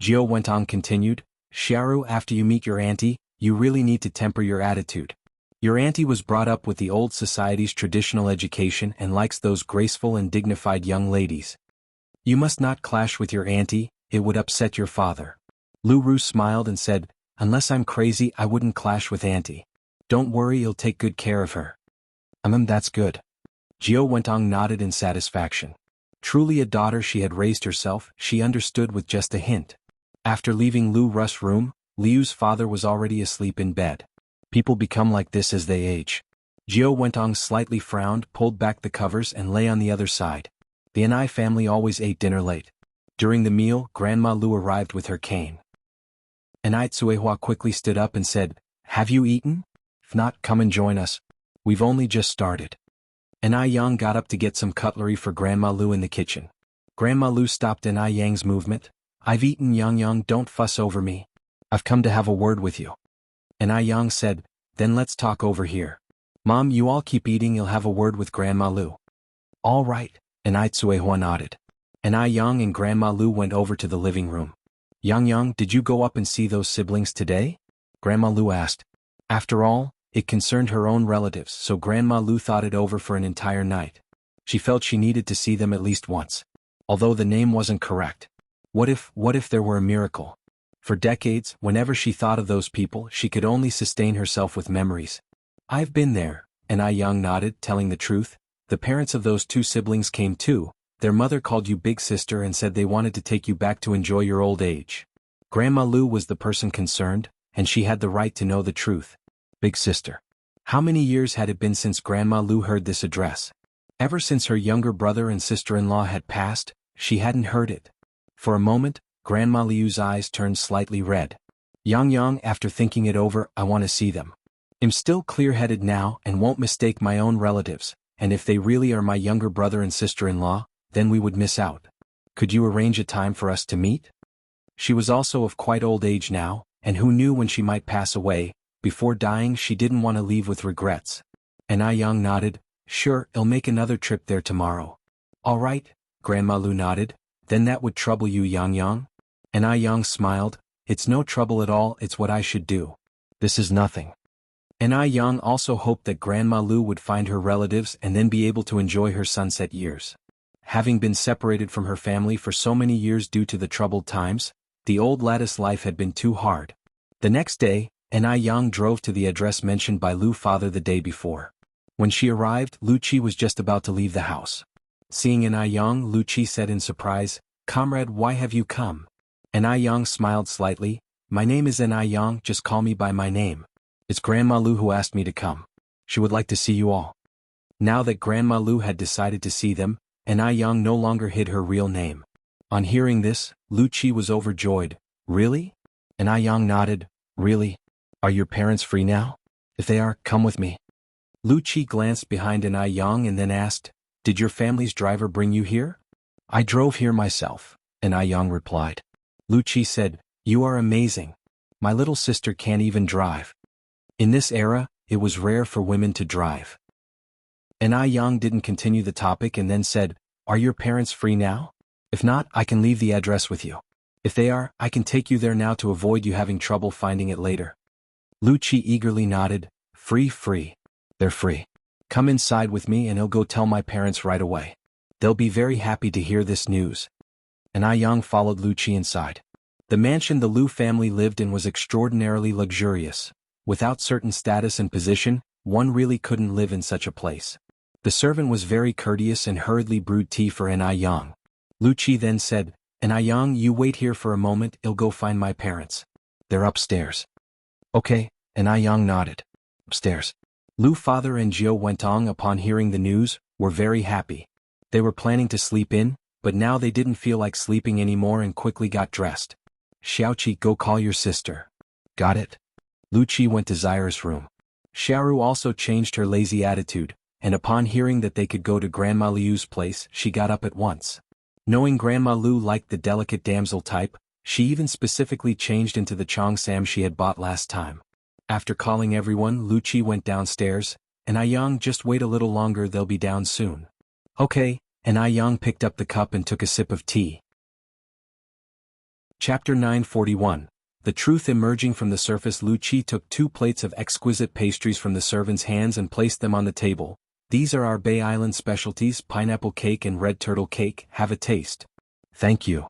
Jiao Wentong continued, Xiaoru, after you meet your auntie, you really need to temper your attitude. Your auntie was brought up with the old society's traditional education and likes those graceful and dignified young ladies. You must not clash with your auntie, it would upset your father. Lu Ru smiled and said, Unless I'm crazy, I wouldn't clash with auntie. Don't worry, you'll take good care of her. That's good. Jiao Wentong nodded in satisfaction. Truly a daughter she had raised herself, she understood with just a hint. After leaving Lu Ru's room, Liu's father was already asleep in bed. People become like this as they age. Jiao Wentong slightly frowned, pulled back the covers and lay on the other side. The Anai family always ate dinner late. During the meal, Grandma Lu arrived with her cane. Anai Tsuehua quickly stood up and said, "Have you eaten? If not, come and join us. We've only just started." Anai Yang got up to get some cutlery for Grandma Lu in the kitchen. Grandma Lu stopped Anai Yang's movement. "I've eaten, Yang, don't fuss over me. I've come to have a word with you." Anai Yang said, "Then let's talk over here. Mom, you all keep eating, you'll have a word with Grandma Lu." "All right," Anai Tsuehua nodded. Anai Yang and Grandma Lu went over to the living room. "Yang, did you go up and see those siblings today?" Grandma Lu asked. After all, it concerned her own relatives, so Grandma Lu thought it over for an entire night. She felt she needed to see them at least once. Although the name wasn't correct. What if there were a miracle? For decades, whenever she thought of those people, she could only sustain herself with memories. "I've been there," Anai Yang nodded, telling the truth. "The parents of those two siblings came too. Their mother called you big sister and said they wanted to take you back to enjoy your old age." Grandma Lu was the person concerned, and she had the right to know the truth. Big sister. How many years had it been since Grandma Lu heard this address? Ever since her younger brother and sister-in-law had passed, she hadn't heard it. For a moment, Grandma Liu's eyes turned slightly red. "Yang, after thinking it over, I want to see them. I'm still clear-headed now and won't mistake my own relatives, and if they really are my younger brother and sister-in-law, then we would miss out. Could you arrange a time for us to meet?" She was also of quite old age now, and who knew when she might pass away. Before dying, she didn't want to leave with regrets. Anai Yang nodded. "Sure, I'll make another trip there tomorrow." "All right," Grandma Lu nodded. "Then that would trouble you, Yang?" Anai Yang smiled. "It's no trouble at all, it's what I should do. This is nothing." Anai Yang also hoped that Grandma Lu would find her relatives and then be able to enjoy her sunset years. Having been separated from her family for so many years due to the troubled times, the old lattice life had been too hard. The next day, Anai Yang drove to the address mentioned by Lu's father the day before. When she arrived, Lu Qi was just about to leave the house. Seeing Anai Yang, Lu Qi said in surprise, "Comrade, why have you come?" Anai Yang smiled slightly. "My name is Anai Yang, just call me by my name. It's Grandma Lu who asked me to come. She would like to see you all." Now that Grandma Lu had decided to see them, Anai Yang no longer hid her real name. On hearing this, Lu Qi was overjoyed. "Really?" Anai Yang nodded. "Really? Are your parents free now? If they are, come with me." Lu Qi glanced behind Anai Yang and then asked, "Did your family's driver bring you here?" "I drove here myself," Anai Yang replied. Lu Qi said, "You are amazing. My little sister can't even drive." In this era, it was rare for women to drive. Anai Yang didn't continue the topic and then said, "Are your parents free now? If not, I can leave the address with you. If they are, I can take you there now to avoid you having trouble finding it later." Lu Qi eagerly nodded. Free. They're free. Come inside with me and I'll go tell my parents right away. They'll be very happy to hear this news." Anai Yang followed Lu Qi inside. The mansion the Lu family lived in was extraordinarily luxurious. Without certain status and position, one really couldn't live in such a place. The servant was very courteous and hurriedly brewed tea for Anai Yang. Lu Qi then said, "Anai Yang, you wait here for a moment, I'll go find my parents. They're upstairs." "Okay," Anai Yang nodded. Upstairs. Lu's father and Jiao Wentong, upon hearing the news, were very happy. They were planning to sleep in, but now they didn't feel like sleeping anymore and quickly got dressed. "Xiaoqi, go call your sister." "Got it." Lu Qi went to Zaira's room. Xiaoru also changed her lazy attitude, and upon hearing that they could go to Grandma Liu's place, she got up at once. Knowing Grandma Lu liked the delicate damsel type, she even specifically changed into the cheongsam she had bought last time. After calling everyone, Lu Qi went downstairs. "Anai Yang, just wait a little longer, they'll be down soon." "Okay," Anai Yang picked up the cup and took a sip of tea. Chapter 941. The truth emerging from the surface. Lu Qi took 2 plates of exquisite pastries from the servant's hands and placed them on the table. "These are our Bay Island specialties, pineapple cake and red turtle cake, have a taste." "Thank you."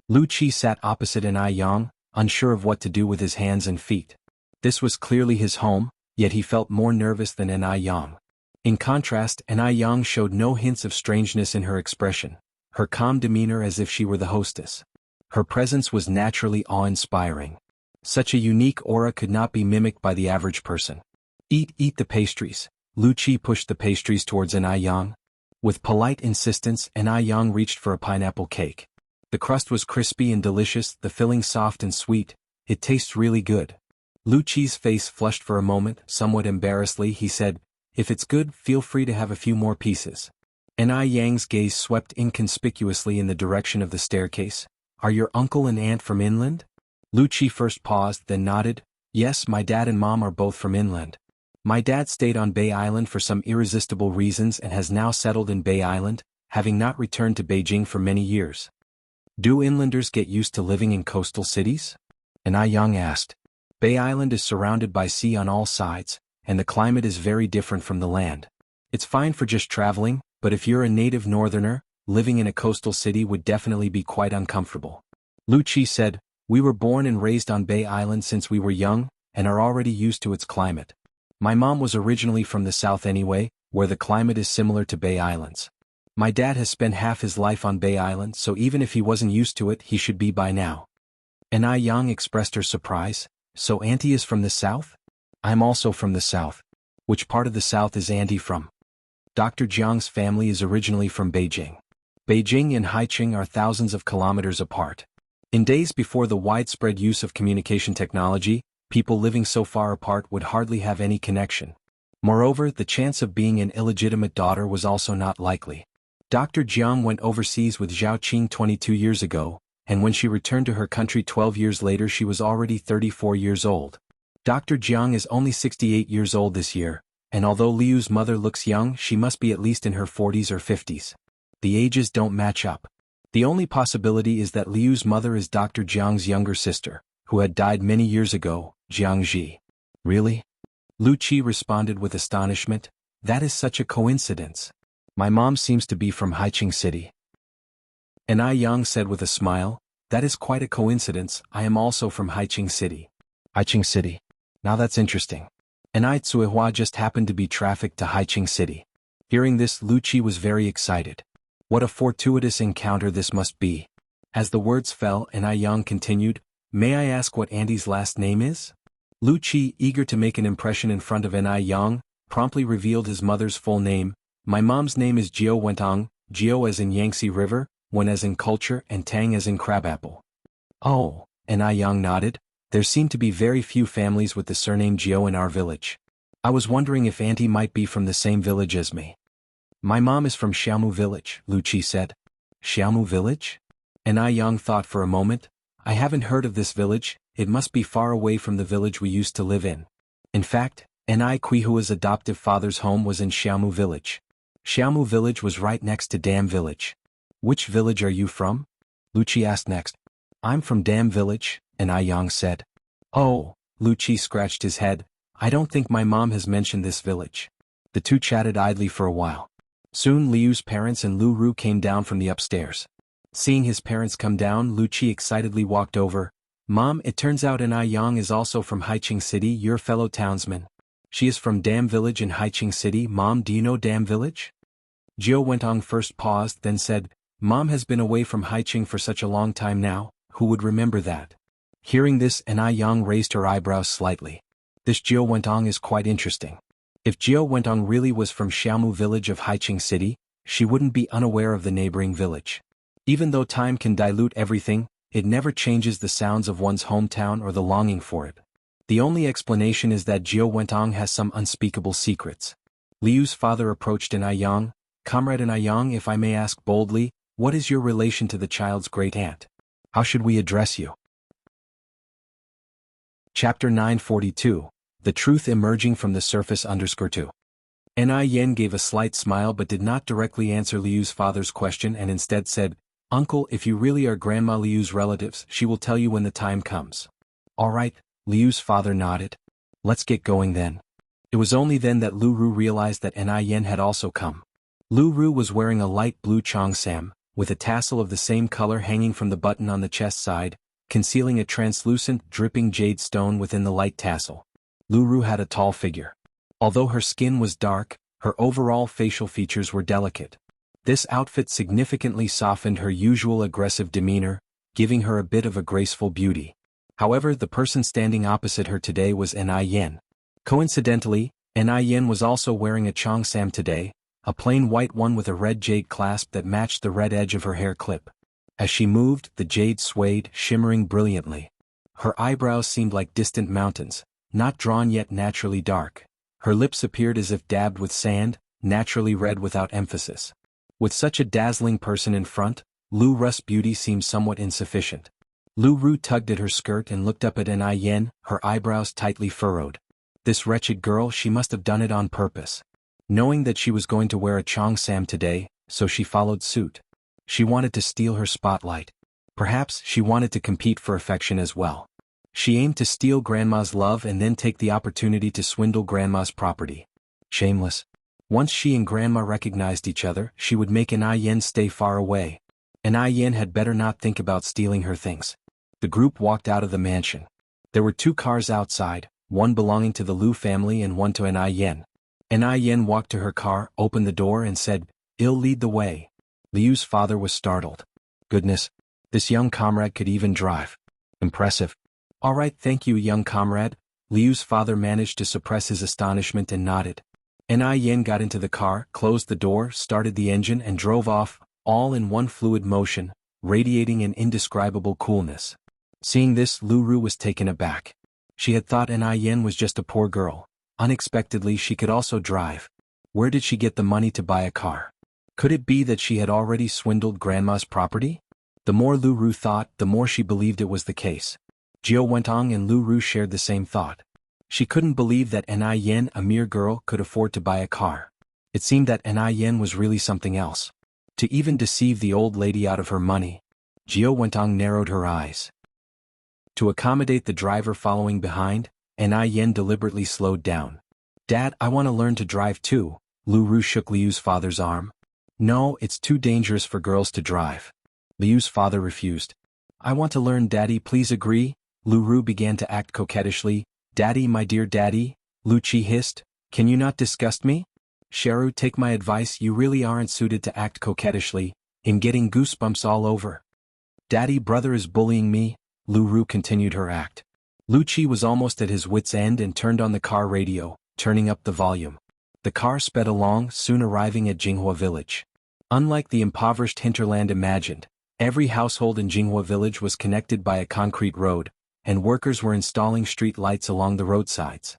Lu Qi sat opposite Anai Yang, unsure of what to do with his hands and feet. This was clearly his home, yet he felt more nervous than Anai Yang. In contrast, Anai Yang showed no hints of strangeness in her expression, her calm demeanor as if she were the hostess. Her presence was naturally awe-inspiring. Such a unique aura could not be mimicked by the average person. Eat the pastries." Lu Qi pushed the pastries towards Anai Yang. With polite insistence, Anai Yang reached for a pineapple cake. The crust was crispy and delicious, the filling soft and sweet. It tastes really good. Lu Qi's face flushed for a moment, somewhat embarrassedly he said, if it's good, feel free to have a few more pieces. Ai Yang's gaze swept inconspicuously in the direction of the staircase. Are your uncle and aunt from inland? Lu Qi first paused, then nodded. Yes, my dad and mom are both from inland. My dad stayed on Bay Island for some irresistible reasons and has now settled in Bay Island, having not returned to Beijing for many years. Do inlanders get used to living in coastal cities? Ai Yang asked. Bay Island is surrounded by sea on all sides, and the climate is very different from the land. It's fine for just traveling, but if you're a native northerner, living in a coastal city would definitely be quite uncomfortable. Lu Qi said, we were born and raised on Bay Island since we were young, and are already used to its climate. My mom was originally from the south anyway, where the climate is similar to Bay Islands. My dad has spent half his life on Bay Island, so even if he wasn't used to it, he should be by now. Ai Yang expressed her surprise. So Auntie is from the south? I'm also from the south. Which part of the south is Auntie from? Dr. Jiang's family is originally from Beijing. Beijing and Haicheng are thousands of kilometers apart. In days before the widespread use of communication technology, people living so far apart would hardly have any connection. Moreover, the chance of being an illegitimate daughter was also not likely. Dr. Jiang went overseas with Zhao Qing 22 years ago, and when she returned to her country 12 years later she was already 34 years old. Dr. Jiang is only 68 years old this year, and although Liu's mother looks young, she must be at least in her 40s or 50s. The ages don't match up. The only possibility is that Liu's mother is Dr. Jiang's younger sister, who had died many years ago, Jiangji. Really? Lu Qi responded with astonishment. That is such a coincidence. My mom seems to be from Haicheng City. Ai Yang said with a smile, that is quite a coincidence, I am also from Haicheng City. Haicheng City. Now that's interesting. Ai Tsuihua just happened to be trafficked to Haicheng City. Hearing this, Lu Qi was very excited. What a fortuitous encounter this must be. As the words fell, Ai Yang continued, may I ask what Auntie's last name is? Lu Qi, eager to make an impression in front of Ai Yang, promptly revealed his mother's full name. My mom's name is Jiao Wentong, Jiao as in Yangtze River, Wen as in culture, and Tang as in crabapple. Oh, Ai Yang nodded. There seem to be very few families with the surname Jiao in our village. I was wondering if Auntie might be from the same village as me. My mom is from Xiaomu village, Lu Qi said. Xiaomu village? Ai Yang thought for a moment. I haven't heard of this village, it must be far away from the village we used to live in. In fact, Ai Kuihua's adoptive father's home was in Xiaomu village. Xiaomu village was right next to Dam village. Which village are you from? Lu Qi asked next. I'm from Dam village, Ai Yang said. Oh, Lu Qi scratched his head. I don't think my mom has mentioned this village. The two chatted idly for a while. Soon Liu's parents and Lu Ru came down from the upstairs. Seeing his parents come down, Lu Qi excitedly walked over. Mom, it turns out Ai Yang is also from Haicheng City, your fellow townsman. She is from Dam village in Haicheng City. Mom, do you know Dam village? Jiao Wentong first paused, then said, Mom has been away from Haicheng for such a long time now, who would remember that? Hearing this, Ai Yang raised her eyebrows slightly. This Jiao Wentong is quite interesting. If Jiao Wentong really was from Xiaomu village of Haicheng City, she wouldn't be unaware of the neighboring village. Even though time can dilute everything, it never changes the sounds of one's hometown or the longing for it. The only explanation is that Jiao Wentong has some unspeakable secrets. Liu's father approached Ai Yang. Comrade Ai Yang, if I may ask boldly, what is your relation to the child's great-aunt? How should we address you? Chapter 942, The Truth Emerging from the Surface _2. Ai Yen gave a slight smile but did not directly answer Liu's father's question and instead said, Uncle, if you really are Grandma Liu's relatives, she will tell you when the time comes. All right, Liu's father nodded. Let's get going then. It was only then that Lu Ru realized that Ai Yen had also come. Lu Ru was wearing a light blue cheongsam, with a tassel of the same color hanging from the button on the chest side, concealing a translucent, dripping jade stone within the light tassel. Lu Ru had a tall figure. Although her skin was dark, her overall facial features were delicate. This outfit significantly softened her usual aggressive demeanor, giving her a bit of a graceful beauty. However, the person standing opposite her today was Ai Yen. Coincidentally, Ai Yen was also wearing a cheongsam today, a plain white one with a red jade clasp that matched the red edge of her hair clip. As she moved, the jade swayed, shimmering brilliantly. Her eyebrows seemed like distant mountains, not drawn yet naturally dark. Her lips appeared as if dabbed with sand, naturally red without emphasis. With such a dazzling person in front, Lu Ru's beauty seemed somewhat insufficient. Lu Ru tugged at her skirt and looked up at N.I. Yen, her eyebrows tightly furrowed. This wretched girl, she must have done it on purpose. Knowing that she was going to wear a cheongsam today, so she followed suit. She wanted to steal her spotlight. Perhaps she wanted to compete for affection as well. She aimed to steal Grandma's love and then take the opportunity to swindle Grandma's property. Shameless. Once she and Grandma recognized each other, she would make N.I. Yen stay far away. N.I. Yen had better not think about stealing her things. The group walked out of the mansion. There were 2 cars outside, one belonging to the Lu family and one to N.I. Yen. N.I. Yen walked to her car, opened the door and said, "I'll lead the way." Liu's father was startled. Goodness, this young comrade could even drive. Impressive. All right, thank you, young comrade. Liu's father managed to suppress his astonishment and nodded. N.I. Yen got into the car, closed the door, started the engine and drove off, all in one fluid motion, radiating an indescribable coolness. Seeing this, Lu Ru was taken aback. She had thought N.I. Yen was just a poor girl. Unexpectedly, she could also drive. Where did she get the money to buy a car? Could it be that she had already swindled Grandma's property? The more Lu Ru thought, the more she believed it was the case. Jiao Wentong and Lu Ru shared the same thought. She couldn't believe that N.I. Yen, a mere girl, could afford to buy a car. It seemed that N.I. Yen was really something else. To even deceive the old lady out of her money. Jiao Wentong narrowed her eyes. To accommodate the driver following behind, N.I. Yen deliberately slowed down. "Dad, I want to learn to drive too." Lu Ru shook Liu's father's arm. "No, it's too dangerous for girls to drive." Liu's father refused. "I want to learn, Daddy, please agree." Lu Ru began to act coquettishly. "Daddy, my dear Daddy," Lu Qi hissed, "can you not disgust me?" "Cheru, take my advice, you really aren't suited to act coquettishly. I'm getting goosebumps all over." "Daddy, brother is bullying me," Lu Ru continued her act. Lu Qi was almost at his wit's end and turned on the car radio, turning up the volume. The car sped along, soon arriving at Jianghu village. Unlike the impoverished hinterland imagined, every household in Jianghu village was connected by a concrete road, and workers were installing street lights along the roadsides.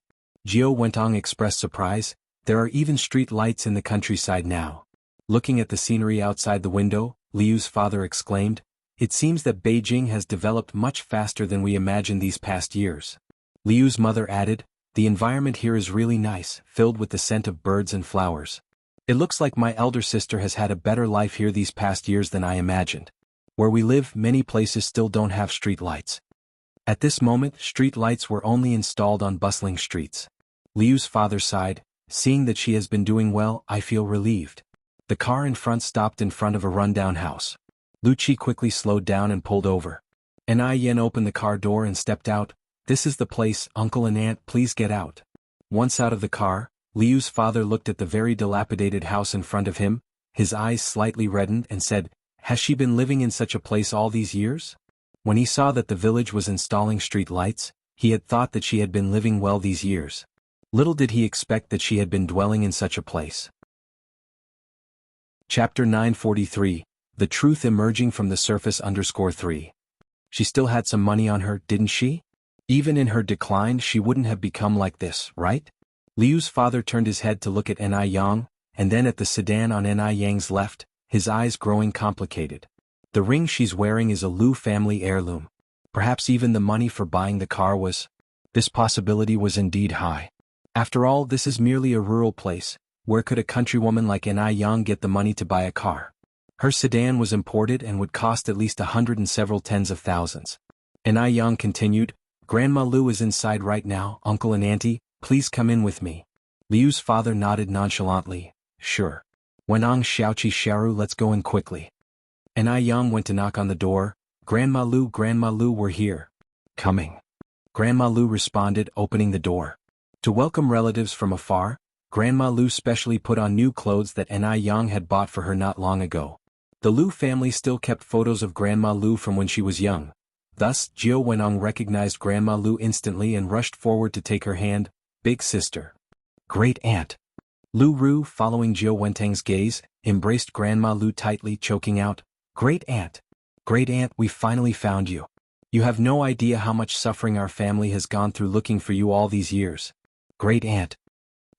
Jiao Wentong expressed surprise. There are even street lights in the countryside now. Looking at the scenery outside the window, Liu's father exclaimed, "It seems that Beijing has developed much faster than we imagined these past years." Liu's mother added, "The environment here is really nice, filled with the scent of birds and flowers. It looks like my elder sister has had a better life here these past years than I imagined. Where we live, many places still don't have street lights." At this moment, street lights were only installed on bustling streets. Liu's father sighed, "Seeing that she has been doing well, I feel relieved." The car in front stopped in front of a rundown house. Lu Qi quickly slowed down and pulled over. N.I. Yen opened the car door and stepped out. "This is the place, uncle and aunt, please get out." Once out of the car, Liu's father looked at the very dilapidated house in front of him, his eyes slightly reddened and said, "Has she been living in such a place all these years?" When he saw that the village was installing street lights, he had thought that she had been living well these years. Little did he expect that she had been dwelling in such a place. Chapter 943, The Truth Emerging from the Surface _3. She still had some money on her, didn't she? Even in her decline she wouldn't have become like this, right? Liu's father turned his head to look at N.I. Yang, and then at the sedan on N.I. Yang's left, his eyes growing complicated. The ring she's wearing is a Lu family heirloom. Perhaps even the money for buying the car was. This possibility was indeed high. After all, this is merely a rural place. Where could a countrywoman like N.I. Yang get the money to buy a car? Her sedan was imported and would cost at least 100 and several tens of thousands. N.I. Yang continued, "Grandma Lu is inside right now, uncle and auntie, please come in with me." Liu's father nodded nonchalantly, "Sure. Wenong Xiaoqi Xiaoru, let's go in quickly." N.I. Yang went to knock on the door. Grandma Lu, we're here." "Coming." Grandma Lu responded, opening the door. To welcome relatives from afar, Grandma Lu specially put on new clothes that N.I. Yang had bought for her not long ago. The Lu family still kept photos of Grandma Lu from when she was young. Thus, Jiao Wenong recognized Grandma Lu instantly and rushed forward to take her hand. "Big sister." "Great aunt." Lu Ru, following Jiao Wentang's gaze, embraced Grandma Lu tightly, choking out, "Great aunt." Great aunt, we finally found you. You have no idea how much suffering our family has gone through looking for you all these years. Great aunt.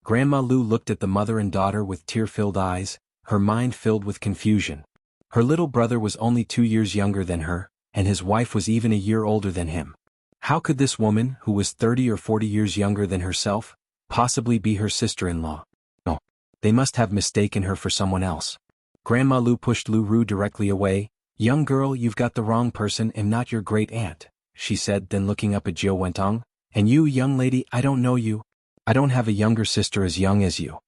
Grandma Lu looked at the mother and daughter with tear-filled eyes, her mind filled with confusion. Her little brother was only 2 years younger than her, and his wife was even a year older than him. How could this woman, who was 30 or 40 years younger than herself, possibly be her sister-in-law? No. They must have mistaken her for someone else. Grandma Lu pushed Lu Ru directly away. Young girl, you've got the wrong person and not your great aunt, she said, then looking up at Jiao Wentong. And you, young lady, I don't know you. I don't have a younger sister as young as you.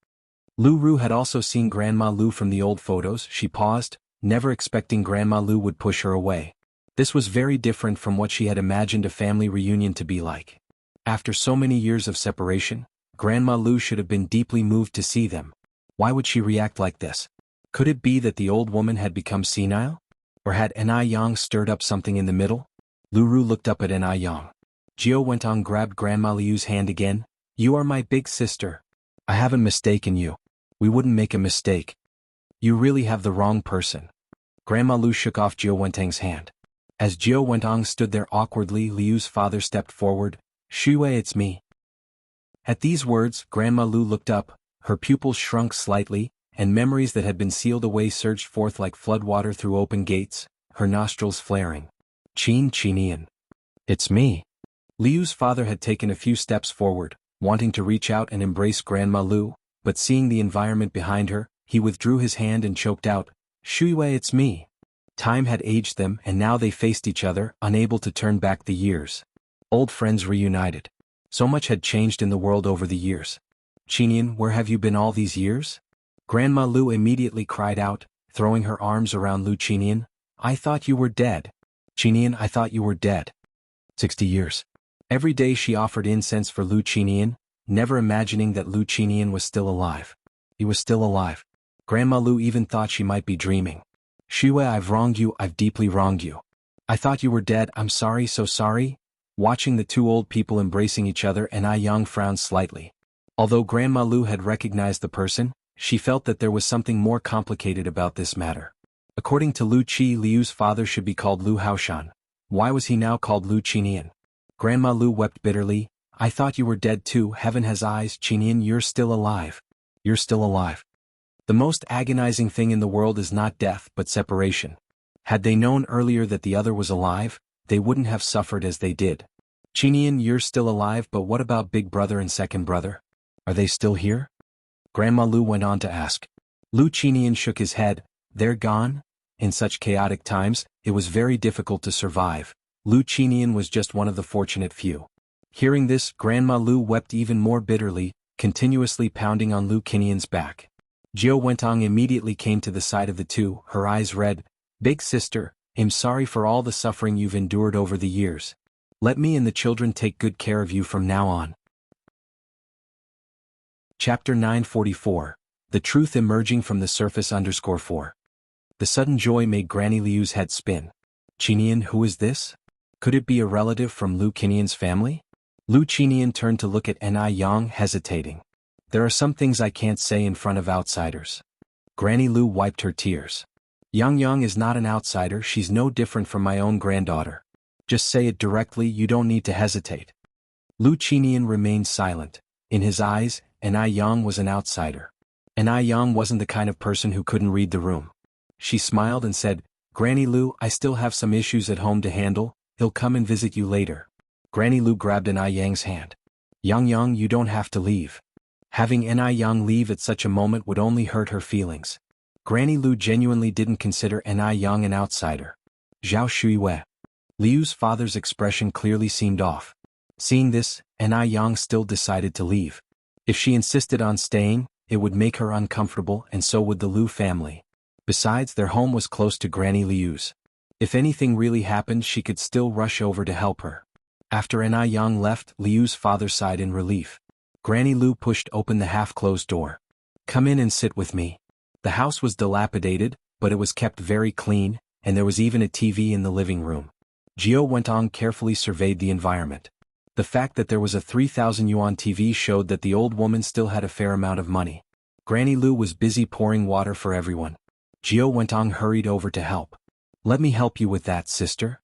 Lu Ru had also seen Grandma Lu from the old photos. She paused, never expecting Grandma Lu would push her away. This was very different from what she had imagined a family reunion to be like. After so many years of separation, Grandma Lu should have been deeply moved to see them. Why would she react like this? Could it be that the old woman had become senile? Or had Enai Yang stirred up something in the middle? Lu Ru looked up at Enai Yang. Jiao Wentong grabbed Grandma Liu's hand again. You are my big sister. I haven't mistaken you. We wouldn't make a mistake. You really have the wrong person. Grandma Lu shook off Jiao Wentong's hand. As Jiao Wentong stood there awkwardly, Liu's father stepped forward. Shuwei, it's me. At these words, Grandma Lu looked up, her pupils shrunk slightly, and memories that had been sealed away surged forth like floodwater through open gates, her nostrils flaring. Qinian. It's me. Liu's father had taken a few steps forward, wanting to reach out and embrace Grandma Lu, but seeing the environment behind her, he withdrew his hand and choked out, Shuiwei, it's me. Time had aged them and now they faced each other, unable to turn back the years. Old friends reunited. So much had changed in the world over the years. Qinian, where have you been all these years? Grandma Lu immediately cried out, throwing her arms around Lu Qinian. I thought you were dead. Qinian, I thought you were dead. 60 years. Every day she offered incense for Lu Qinian, never imagining that Lu Qinian was still alive. He was still alive. Grandma Lu even thought she might be dreaming. Shuwei, I've wronged you, I've deeply wronged you. I thought you were dead, I'm sorry, so sorry. Watching the two old people embracing each other, Enai Yang frowned slightly. Although Grandma Lu had recognized the person, she felt that there was something more complicated about this matter. According to Lu Qi, Liu's father should be called Lu Haoshan. Why was he now called Lu Qinian? Grandma Lu wept bitterly. I thought you were dead too, heaven has eyes, Qinian, you're still alive. You're still alive. The most agonizing thing in the world is not death but separation. Had they known earlier that the other was alive, they wouldn't have suffered as they did. Qinian, you're still alive, but what about big brother and second brother? Are they still here? Grandma Lu went on to ask. Lu Qinian shook his head. They're gone? In such chaotic times, it was very difficult to survive. Lu Qinian was just one of the fortunate few. Hearing this, Grandma Lu wept even more bitterly, continuously pounding on Lu Qinian's back. Jiao Wentong immediately came to the side of the two, her eyes red. Big sister, I'm sorry for all the suffering you've endured over the years. Let me and the children take good care of you from now on. Chapter 944. The Truth Emerging from the Surface _4. The sudden joy made Granny Liu's head spin. Qinian, who is this? Could it be a relative from Lu Qinian's family? Lu Qinian turned to look at Enai Yang, hesitating. There are some things I can't say in front of outsiders. Granny Lu wiped her tears. Yang is not an outsider, she's no different from my own granddaughter. Just say it directly, you don't need to hesitate. Lu Qinian remained silent. In his eyes, Enai Yang was an outsider. Enai Yang wasn't the kind of person who couldn't read the room. She smiled and said, Granny Lu, I still have some issues at home to handle, he'll come and visit you later. Granny Lu grabbed Enai Yang's hand. Yang, you don't have to leave. Having Enai Yang leave at such a moment would only hurt her feelings. Granny Lu genuinely didn't consider Enai Yang an outsider. Zhao Shuiwei. Liu's father's expression clearly seemed off. Seeing this, Enai Yang still decided to leave. If she insisted on staying, it would make her uncomfortable, and so would the Lu family. Besides, their home was close to Granny Liu's. If anything really happened, she could still rush over to help her. After Enai Yang left, Liu's father sighed in relief. Granny Lu pushed open the half-closed door. Come in and sit with me. The house was dilapidated, but it was kept very clean, and there was even a TV in the living room. Jiao Wentong carefully surveyed the environment. The fact that there was a 3,000 yuan TV showed that the old woman still had a fair amount of money. Granny Lu was busy pouring water for everyone. Jiao Wentong hurried over to help. Let me help you with that, sister.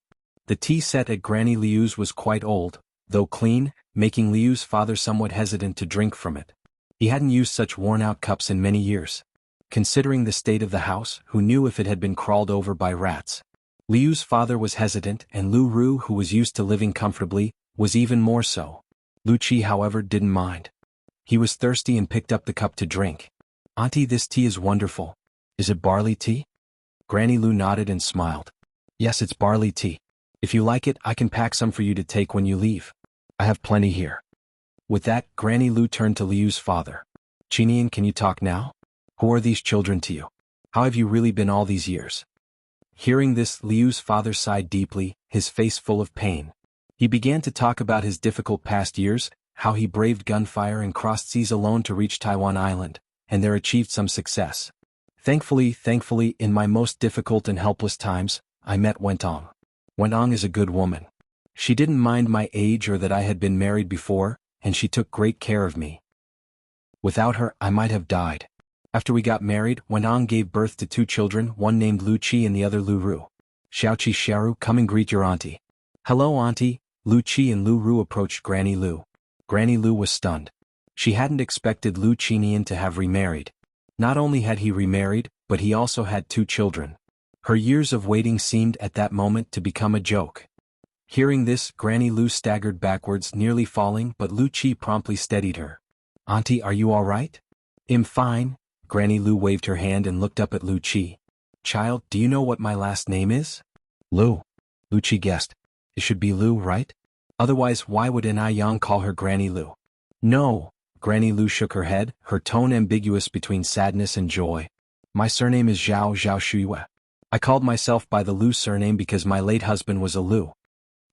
The tea set at Granny Liu's was quite old, though clean, making Liu's father somewhat hesitant to drink from it. He hadn't used such worn-out cups in many years. Considering the state of the house, who knew if it had been crawled over by rats? Liu's father was hesitant, and Lu Ru, who was used to living comfortably, was even more so. Lu Qi, however, didn't mind. He was thirsty and picked up the cup to drink. Auntie, this tea is wonderful. Is it barley tea? Granny Lu nodded and smiled. Yes, it's barley tea. If you like it, I can pack some for you to take when you leave. I have plenty here. With that, Granny Lu turned to Liu's father. Qinian, can you talk now? Who are these children to you? How have you really been all these years? Hearing this, Liu's father sighed deeply, his face full of pain. He began to talk about his difficult past years, how he braved gunfire and crossed seas alone to reach Taiwan Island, and there achieved some success. Thankfully, in my most difficult and helpless times, I met Wentong. Wentong is a good woman. She didn't mind my age or that I had been married before, and she took great care of me. Without her, I might have died. After we got married, Wentong gave birth to 2 children, one named Lu Qi and the other Lu Ru. Xiaoqi Xiaoru, come and greet your auntie. Hello, auntie. Lu Qi and Lu Ru approached Granny Lu. Granny Lu was stunned. She hadn't expected Lu Qinian to have remarried. Not only had he remarried, but he also had 2 children. Her years of waiting seemed at that moment to become a joke. Hearing this, Granny Lu staggered backwards, nearly falling, but Lu Qi promptly steadied her. Auntie, are you all right? I'm fine. Granny Lu waved her hand and looked up at Lu Qi. Child, do you know what my last name is? Lu. Lu Qi guessed. It should be Lu, right? Otherwise, why would an Yang call her Granny Lu? No. Granny Lu shook her head, her tone ambiguous between sadness and joy. My surname is Zhao Shuiyue. I called myself by the Lu surname because my late husband was a Lu.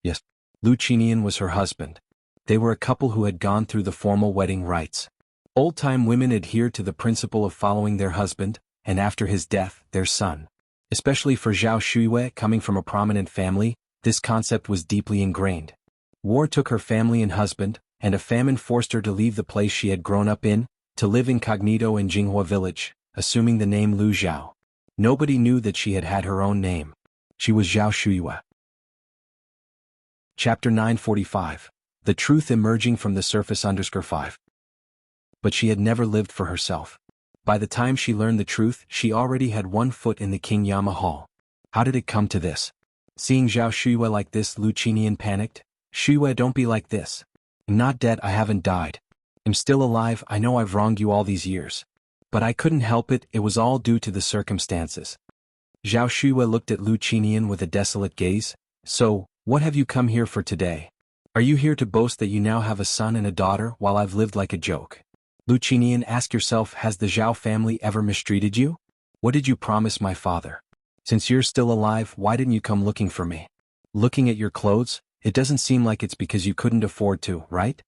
Yes, Lu Qinian was her husband. They were a couple who had gone through the formal wedding rites. Old-time women adhered to the principle of following their husband, and after his death, their son. Especially for Zhao Shuiyue, coming from a prominent family, this concept was deeply ingrained. War took her family and husband, and a famine forced her to leave the place she had grown up in, to live incognito in Jinghua village, assuming the name Lu Zhao. Nobody knew that she had had her own name. She was Zhao Shuiyue. Chapter 945. The Truth Emerging from the Surface 5. But she had never lived for herself. By the time she learned the truth, she already had 1 foot in the King Yama Hall. How did it come to this? Seeing Zhao Shuiyue like this, Lu Qinian panicked. Shuiyue, don't be like this. I'm not dead, I haven't died. I'm still alive, I know I've wronged you all these years. But I couldn't help it, it was all due to the circumstances. Zhao Shuiyue looked at Lu Qinian with a desolate gaze. So, what have you come here for today? Are you here to boast that you now have a son and a daughter while I've lived like a joke? Lu Qinian, ask yourself, has the Zhao family ever mistreated you? What did you promise my father? Since you're still alive, why didn't you come looking for me? Looking at your clothes, it doesn't seem like it's because you couldn't afford to, right?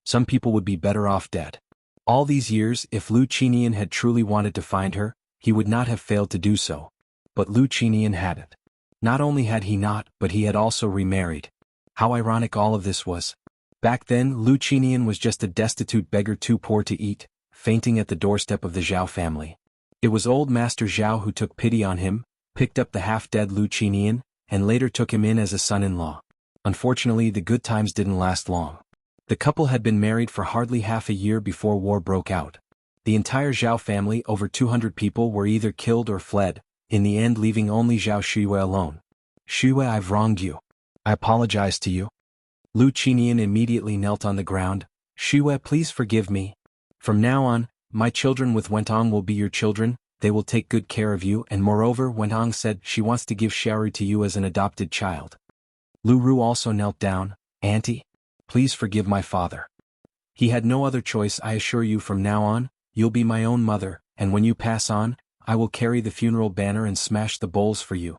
Some people would be better off dead. All these years, if Lu Qinian had truly wanted to find her, he would not have failed to do so. But Lu Qinian hadn't. Not only had he not, but he had also remarried. How ironic all of this was. Back then, Lu Qinian was just a destitute beggar too poor to eat, fainting at the doorstep of the Zhao family. It was old Master Zhao who took pity on him, picked up the half-dead Lu Qinian, and later took him in as a son-in-law. Unfortunately, the good times didn't last long. The couple had been married for hardly half a year before war broke out. The entire Zhao family, over 200 people, were either killed or fled, in the end leaving only Zhao Shuiyue alone. Shuiyue, I've wronged you. I apologize to you. Lu Qinian immediately knelt on the ground. Shuiyue, please forgive me. From now on, my children with Wentong will be your children, they will take good care of you, and moreover, Wentong said she wants to give Xiaoru to you as an adopted child. Lu Ru also knelt down. Auntie, please forgive my father. He had no other choice, I assure you. From now on, you'll be my own mother, and when you pass on, I will carry the funeral banner and smash the bowls for you.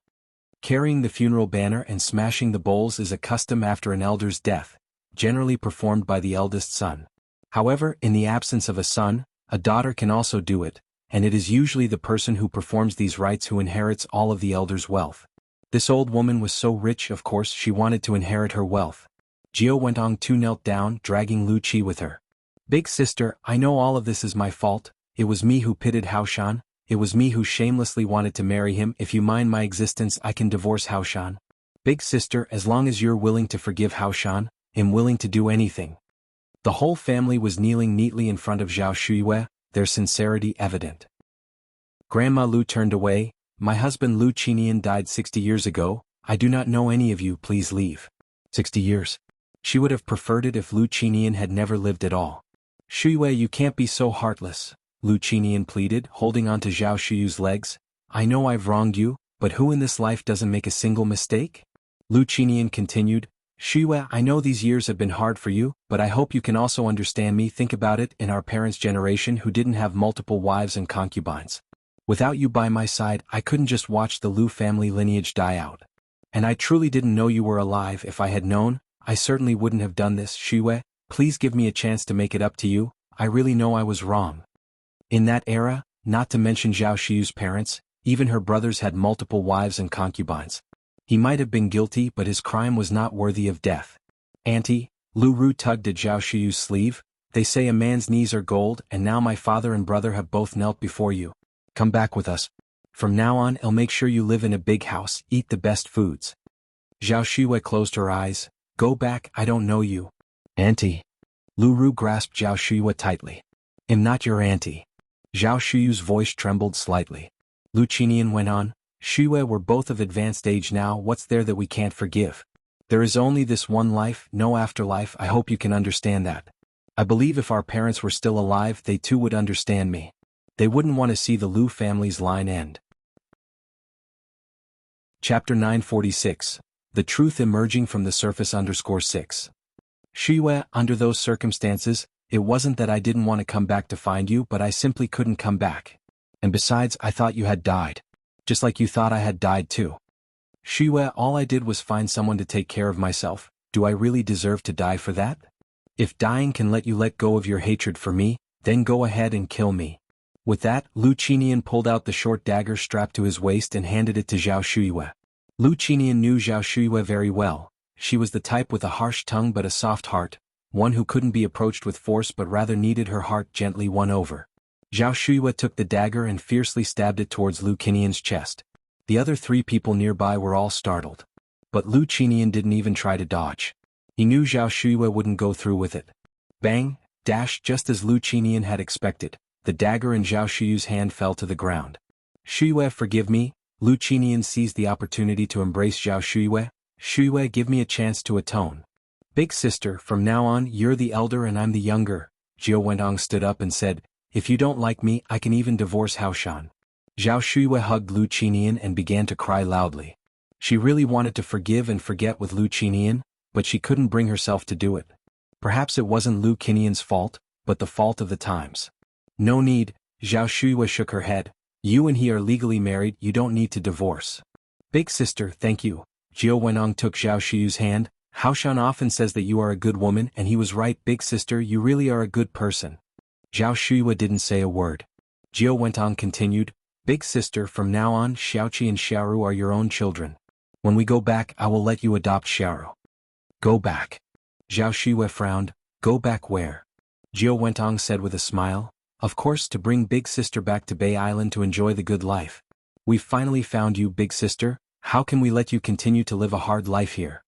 Carrying the funeral banner and smashing the bowls is a custom after an elder's death, generally performed by the eldest son. However, in the absence of a son, a daughter can also do it, and it is usually the person who performs these rites who inherits all of the elder's wealth. This old woman was so rich, of course she wanted to inherit her wealth. Jiao Wentong too knelt down, dragging Lu Qi with her. Big sister, I know all of this is my fault, it was me who pitted Haoshan, it was me who shamelessly wanted to marry him. If you mind my existence, I can divorce Haoshan. Big sister, as long as you're willing to forgive Haoshan, I'm willing to do anything. The whole family was kneeling neatly in front of Zhao Shuyue, their sincerity evident. Grandma Lu turned away. My husband Lu Qinian died 60 years ago. I do not know any of you, please leave. 60 years. She would have preferred it if Lu Qinian had never lived at all. Shuyue, you can't be so heartless, Lu Qinian pleaded, holding on to Zhao Shuyu's legs. I know I've wronged you, but who in this life doesn't make a single mistake? Lu Qinian continued, Shuyue, I know these years have been hard for you, but I hope you can also understand me. Think about it, in our parents' generation who didn't have multiple wives and concubines. Without you by my side, I couldn't just watch the Lu family lineage die out. And I truly didn't know you were alive. If I had known, I certainly wouldn't have done this. Shuyue, please give me a chance to make it up to you. I really know I was wrong. In that era, not to mention Zhao Shuyu's parents, even her brothers had multiple wives and concubines. He might have been guilty, but his crime was not worthy of death. Auntie, Lu Ru tugged at Zhao Shuyu's sleeve. They say a man's knees are gold, and now my father and brother have both knelt before you. Come back with us. From now on, I'll make sure you live in a big house, eat the best foods. Zhao Shuyue closed her eyes. Go back, I don't know you. Auntie. Lu Ru grasped Zhao Shuyue tightly. I'm not your auntie. Zhao Shuyu's voice trembled slightly. Lu Qinian went on. Shuyue, we're both of advanced age now. What's there that we can't forgive? There is only this one life, no afterlife. I hope you can understand that. I believe if our parents were still alive, they too would understand me. They wouldn't want to see the Lu family's line end. Chapter 946. The Truth Emerging from the Surface _6. Shuyue, under those circumstances, it wasn't that I didn't want to come back to find you, but I simply couldn't come back. And besides, I thought you had died. Just like you thought I had died too. Shuyue, all I did was find someone to take care of myself. Do I really deserve to die for that? If dying can let you let go of your hatred for me, then go ahead and kill me. With that, Lu Qinian pulled out the short dagger strapped to his waist and handed it to Zhao Shuyue. Lu Qinian knew Zhao Shuyue very well. She was the type with a harsh tongue but a soft heart, one who couldn't be approached with force but rather needed her heart gently won over. Zhao Shuyue took the dagger and fiercely stabbed it towards Lu Qinian's chest. The other 3 people nearby were all startled. But Lu Qinian didn't even try to dodge. He knew Zhao Shuyue wouldn't go through with it. Bang! Dash! Just as Lu Qinian had expected, the dagger in Zhao Shuyu's hand fell to the ground. Shuyue, forgive me. Lu Qinian seized the opportunity to embrace Zhao Shuyue. Shuyue, give me a chance to atone. Big sister, from now on, you're the elder and I'm the younger. Jiao Wentong stood up and said, if you don't like me, I can even divorce Haoshan. Zhao Shuyue hugged Lu Qinian and began to cry loudly. She really wanted to forgive and forget with Lu Qinian, but she couldn't bring herself to do it. Perhaps it wasn't Lu Qinian's fault, but the fault of the times. No need, Zhao Shuyue shook her head. You and he are legally married, you don't need to divorce. Big sister, thank you. Jiao Wenong took Zhao Shuyu's hand. Haoshan often says that you are a good woman, and he was right. Big sister, you really are a good person. Zhao Shuyue didn't say a word. Jiao Wentong continued, Big sister, from now on, Xiaoqi and Xiaoru are your own children. When we go back, I will let you adopt Xiaoru. Go back. Zhao Shuyue frowned. Go back where? Jiao Wentong said with a smile. Of course, to bring Big sister back to Bay Island to enjoy the good life. We've finally found you, Big sister. How can we let you continue to live a hard life here?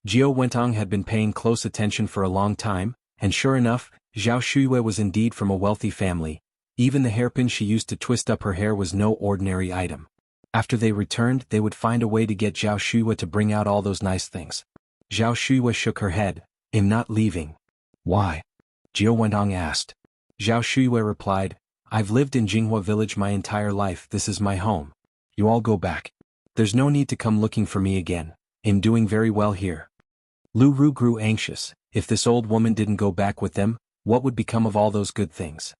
Jiao Wentong had been paying close attention for a long time, and sure enough, Zhao Shuyue was indeed from a wealthy family. Even the hairpin she used to twist up her hair was no ordinary item. After they returned, they would find a way to get Zhao Shuyue to bring out all those nice things. Zhao Shuyue shook her head. I'm not leaving. Why? Jiao Wentong asked. Zhao Shuyue replied, I've lived in Jinghua village my entire life. This is my home. You all go back. There's no need to come looking for me again. I'm doing very well here. Lu Ru grew anxious. If this old woman didn't go back with them, what would become of all those good things?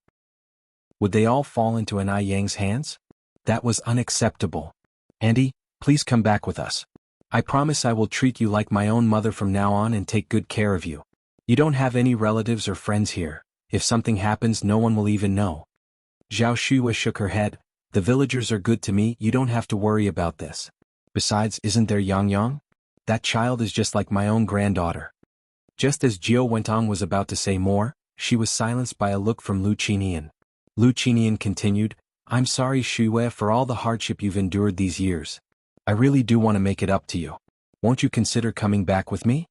Would they all fall into an Yang's hands? That was unacceptable. Auntie, please come back with us. I promise I will treat you like my own mother from now on and take good care of you. You don't have any relatives or friends here. If something happens, no one will even know. Zhao Shuyue shook her head. The villagers are good to me, you don't have to worry about this. Besides, isn't there Yang Yang? That child is just like my own granddaughter. Just as Jiao Wentong was about to say more, she was silenced by a look from Lu Qinian. Lu Qinian continued, I'm sorry Shue for all the hardship you've endured these years. I really do want to make it up to you. Won't you consider coming back with me?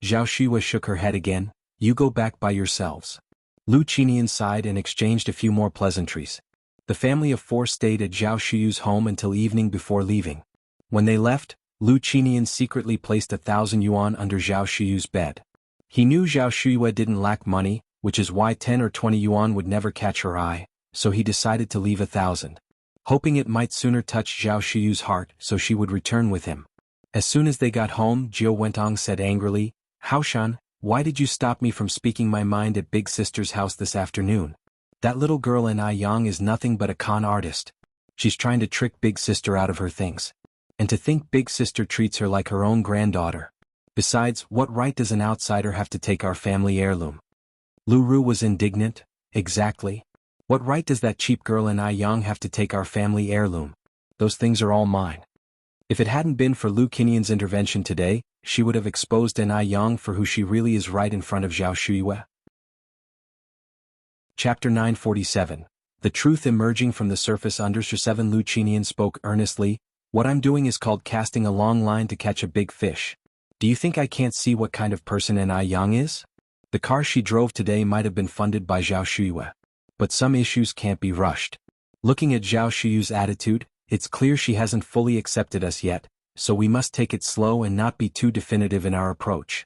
Zhao Shue shook her head again. You go back by yourselves. Lu Qinian sighed and exchanged a few more pleasantries. The family of four stayed at Zhao Shu's home until evening before leaving. When they left, Lu Qinian secretly placed 1,000 yuan under Zhao Shu's bed. He knew Zhao Shu didn't lack money, which is why 10 or 20 yuan would never catch her eye, so he decided to leave 1,000. Hoping it might sooner touch Zhao Shu's heart so she would return with him. As soon as they got home, Jiao Wentong said angrily, Haoshan, why did you stop me from speaking my mind at Big Sister's house this afternoon? That little girl in Yang is nothing but a con artist. She's trying to trick Big Sister out of her things. And to think Big Sister treats her like her own granddaughter. Besides, what right does an outsider have to take our family heirloom? Lu Ru was indignant. Exactly. What right does that cheap girl in Yang have to take our family heirloom? Those things are all mine. If it hadn't been for Lu Qinian's intervention today, she would have exposed Yang for who she really is right in front of Zhao Shue. Chapter 947. The truth emerging from the surface under 7. Lu Qinian spoke earnestly. What I'm doing is called casting a long line to catch a big fish. Do you think I can't see what kind of person Yang is? The car she drove today might have been funded by Zhao Shue. But some issues can't be rushed. Looking at Zhao Shu's attitude, it's clear she hasn't fully accepted us yet, so we must take it slow and not be too definitive in our approach.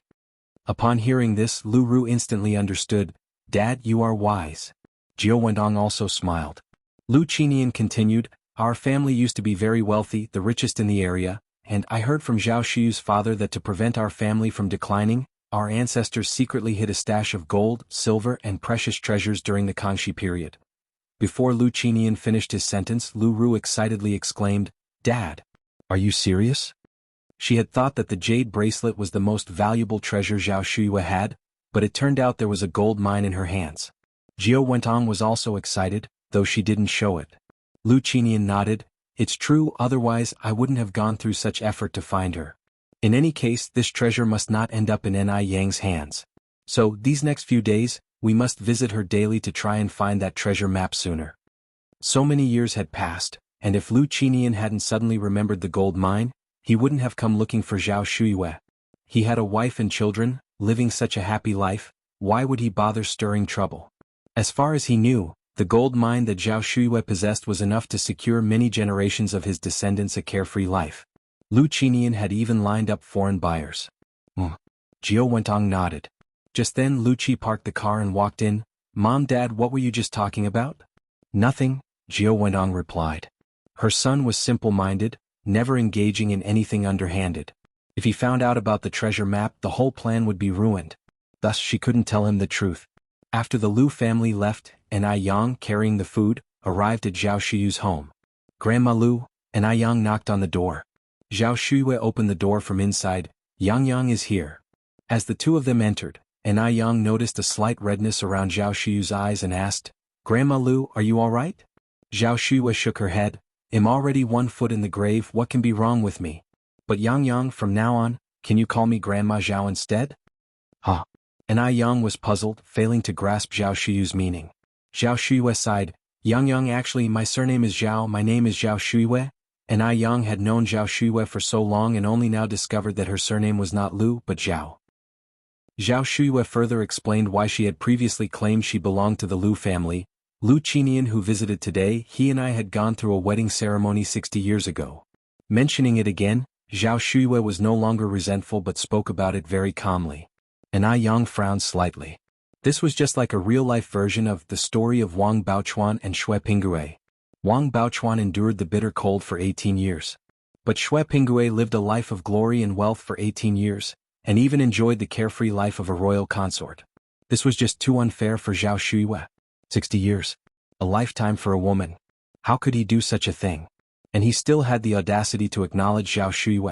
Upon hearing this, Lu Ru instantly understood. Dad, you are wise. Jiao Wentong also smiled. Lu Qinian continued, our family used to be very wealthy, the richest in the area, and I heard from Zhao Shu's father that to prevent our family from declining, our ancestors secretly hid a stash of gold, silver, and precious treasures during the Kangxi period. Before Lu Qinian finished his sentence, Lu Ru excitedly exclaimed, Dad, are you serious? She had thought that the jade bracelet was the most valuable treasure Zhao Shu had, but it turned out there was a gold mine in her hands. Jiao Wentong was also excited, though she didn't show it. Lu Qinian nodded, it's true, otherwise I wouldn't have gone through such effort to find her. In any case, this treasure must not end up in Yang's hands. So, these next few days, we must visit her daily to try and find that treasure map sooner. So many years had passed, and if Lu Qinian hadn't suddenly remembered the gold mine, he wouldn't have come looking for Zhao Shue. He had a wife and children, living such a happy life, why would he bother stirring trouble? As far as he knew, the gold mine that Zhao Shue possessed was enough to secure many generations of his descendants a carefree life. Lu Qinian had even lined up foreign buyers. Jiao Wentong nodded. Just then Lu Qi parked the car and walked in. Mom, Dad, what were you just talking about? Nothing, Jiao Wentong replied. Her son was simple-minded, never engaging in anything underhanded. If he found out about the treasure map, the whole plan would be ruined. Thus she couldn't tell him the truth. After the Lu family left, Yang, carrying the food, arrived at Zhao Shu's home. Grandma Lu, Yang knocked on the door. Zhao Shu opened the door from inside. Yang is here. As the two of them entered, Yang noticed a slight redness around Zhao Shu's eyes and asked, Grandma Lu, are you all right? Zhao Shu shook her head. I'm already 1 foot in the grave, what can be wrong with me? But Yang, from now on, can you call me Grandma Zhao instead? Huh. Yang was puzzled, failing to grasp Zhao Shu's meaning. Zhao Shu sighed. Yang, actually my surname is Zhao, my name is Zhao Shu. Yang had known Zhao Shu for so long and only now discovered that her surname was not Lu but Zhao. Zhao Shu further explained why she had previously claimed she belonged to the Lu family. Lu Qinian, who visited today, he and I had gone through a wedding ceremony 60 years ago. Mentioning it again, Zhao Shu was no longer resentful but spoke about it very calmly. Yang frowned slightly. This was just like a real-life version of the story of Wang Baochuan and Xue Pingue. Wang Baochuan endured the bitter cold for 18 years. But Xue Pingue lived a life of glory and wealth for 18 years, and even enjoyed the carefree life of a royal consort. This was just too unfair for Zhao Shu. 60 years. A lifetime for a woman. How could he do such a thing? And he still had the audacity to acknowledge Zhao Shu.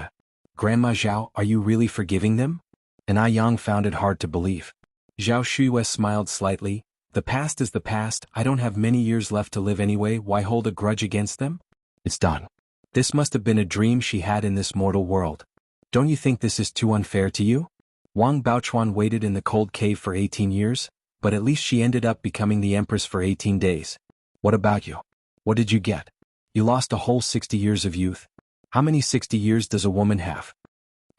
Grandma Zhao, are you really forgiving them? Yang found it hard to believe. Zhao Shu smiled slightly. The past is the past, I don't have many years left to live anyway, why hold a grudge against them? It's done. This must have been a dream she had in this mortal world. Don't you think this is too unfair to you? Wang Baochuan waited in the cold cave for 18 years, but at least she ended up becoming the empress for 18 days. What about you? What did you get? You lost a whole 60 years of youth. How many 60 years does a woman have?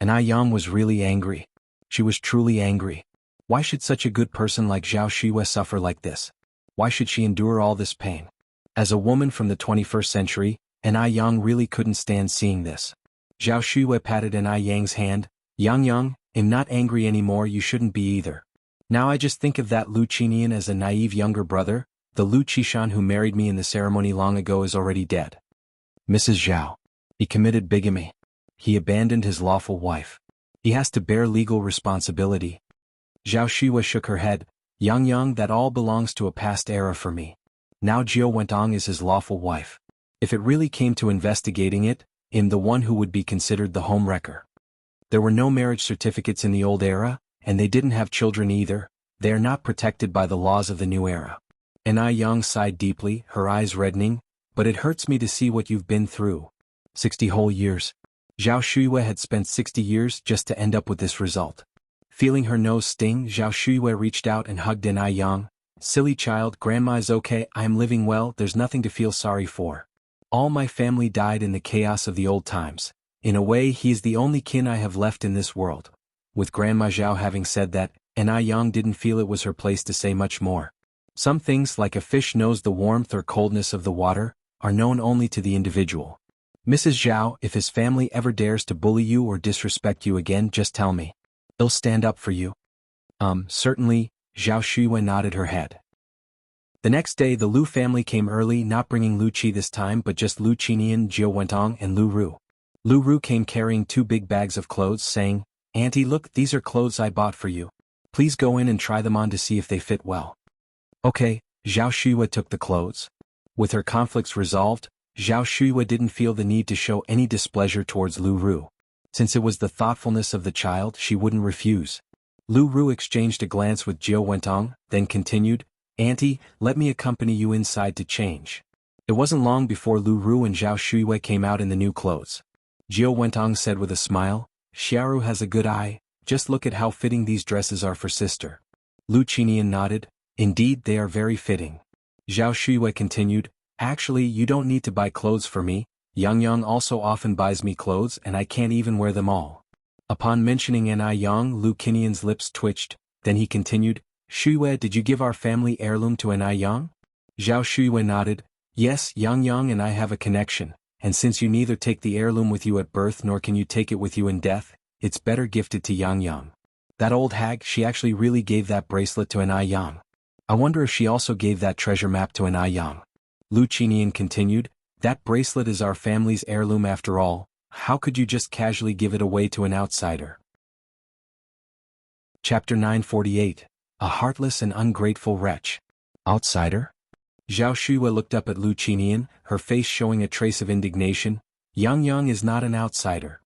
And Yang was really angry. She was truly angry. Why should such a good person like Zhao Shiyue suffer like this? Why should she endure all this pain? As a woman from the 21st century, Yang really couldn't stand seeing this. Zhao Shiyue patted Yang's hand. Yang, I'm not angry anymore, you shouldn't be either. Now I just think of that Lu Qinian as a naive younger brother. The Lu Qishan who married me in the ceremony long ago is already dead. Mrs. Zhao. He committed bigamy. He abandoned his lawful wife. He has to bear legal responsibility. Zhao Shiyue shook her head. Yang, that all belongs to a past era for me. Now Jiao Wentong is his lawful wife. If it really came to investigating it, I'm the one who would be considered the home wrecker. There were no marriage certificates in the old era, and they didn't have children either. They are not protected by the laws of the new era. Yang sighed deeply, her eyes reddening. But it hurts me to see what you've been through. 60 whole years. Zhao Shiyue had spent 60 years just to end up with this result. Feeling her nose sting, Zhao Shiyue reached out and hugged Yang. Silly child, Grandma is okay, I am living well, there's nothing to feel sorry for. All my family died in the chaos of the old times. In a way, he is the only kin I have left in this world. With Grandma Zhao having said that, Yang didn't feel it was her place to say much more. Some things, like a fish knows the warmth or coldness of the water, are known only to the individual. Mrs. Zhao, if his family ever dares to bully you or disrespect you again, just tell me. They'll stand up for you. Certainly, Zhao Shiyue nodded her head. The next day the Lu family came early, not bringing Lu Qi this time but just Lu Qinian, Jiao Wentong and Lu Ru. Lu Ru came carrying 2 big bags of clothes saying, Auntie, look, these are clothes I bought for you. Please go in and try them on to see if they fit well. Okay, Zhao Shiyue took the clothes. With her conflicts resolved, Zhao Shiyue didn't feel the need to show any displeasure towards Lu Ru. Since it was the thoughtfulness of the child, she wouldn't refuse. Lu Ru exchanged a glance with Jiao Wentong, then continued, Auntie, let me accompany you inside to change. It wasn't long before Lu Ru and Zhao Shiyue came out in the new clothes. Jiao Wentong said with a smile, Xiaoru has a good eye, just look at how fitting these dresses are for sister. Lu Qinian nodded, indeed they are very fitting. Zhao Shiyue continued, actually you don't need to buy clothes for me, Yang also often buys me clothes and I can't even wear them all. Upon mentioning Yang, Lu Qinian's lips twitched, then he continued, Shiyue, did you give our family heirloom to Yang? Zhao Shiyue nodded, yes, Yang and I have a connection, and since you neither take the heirloom with you at birth nor can you take it with you in death, it's better gifted to Yang. That old hag, she actually really gave that bracelet to Yang. I wonder if she also gave that treasure map to Yang. Lu Qinian continued, that bracelet is our family's heirloom after all, how could you just casually give it away to an outsider? Chapter 948. A heartless and ungrateful wretch. Outsider? Zhao Shiyue looked up at Lu Qinian, her face showing a trace of indignation. Yang is not an outsider.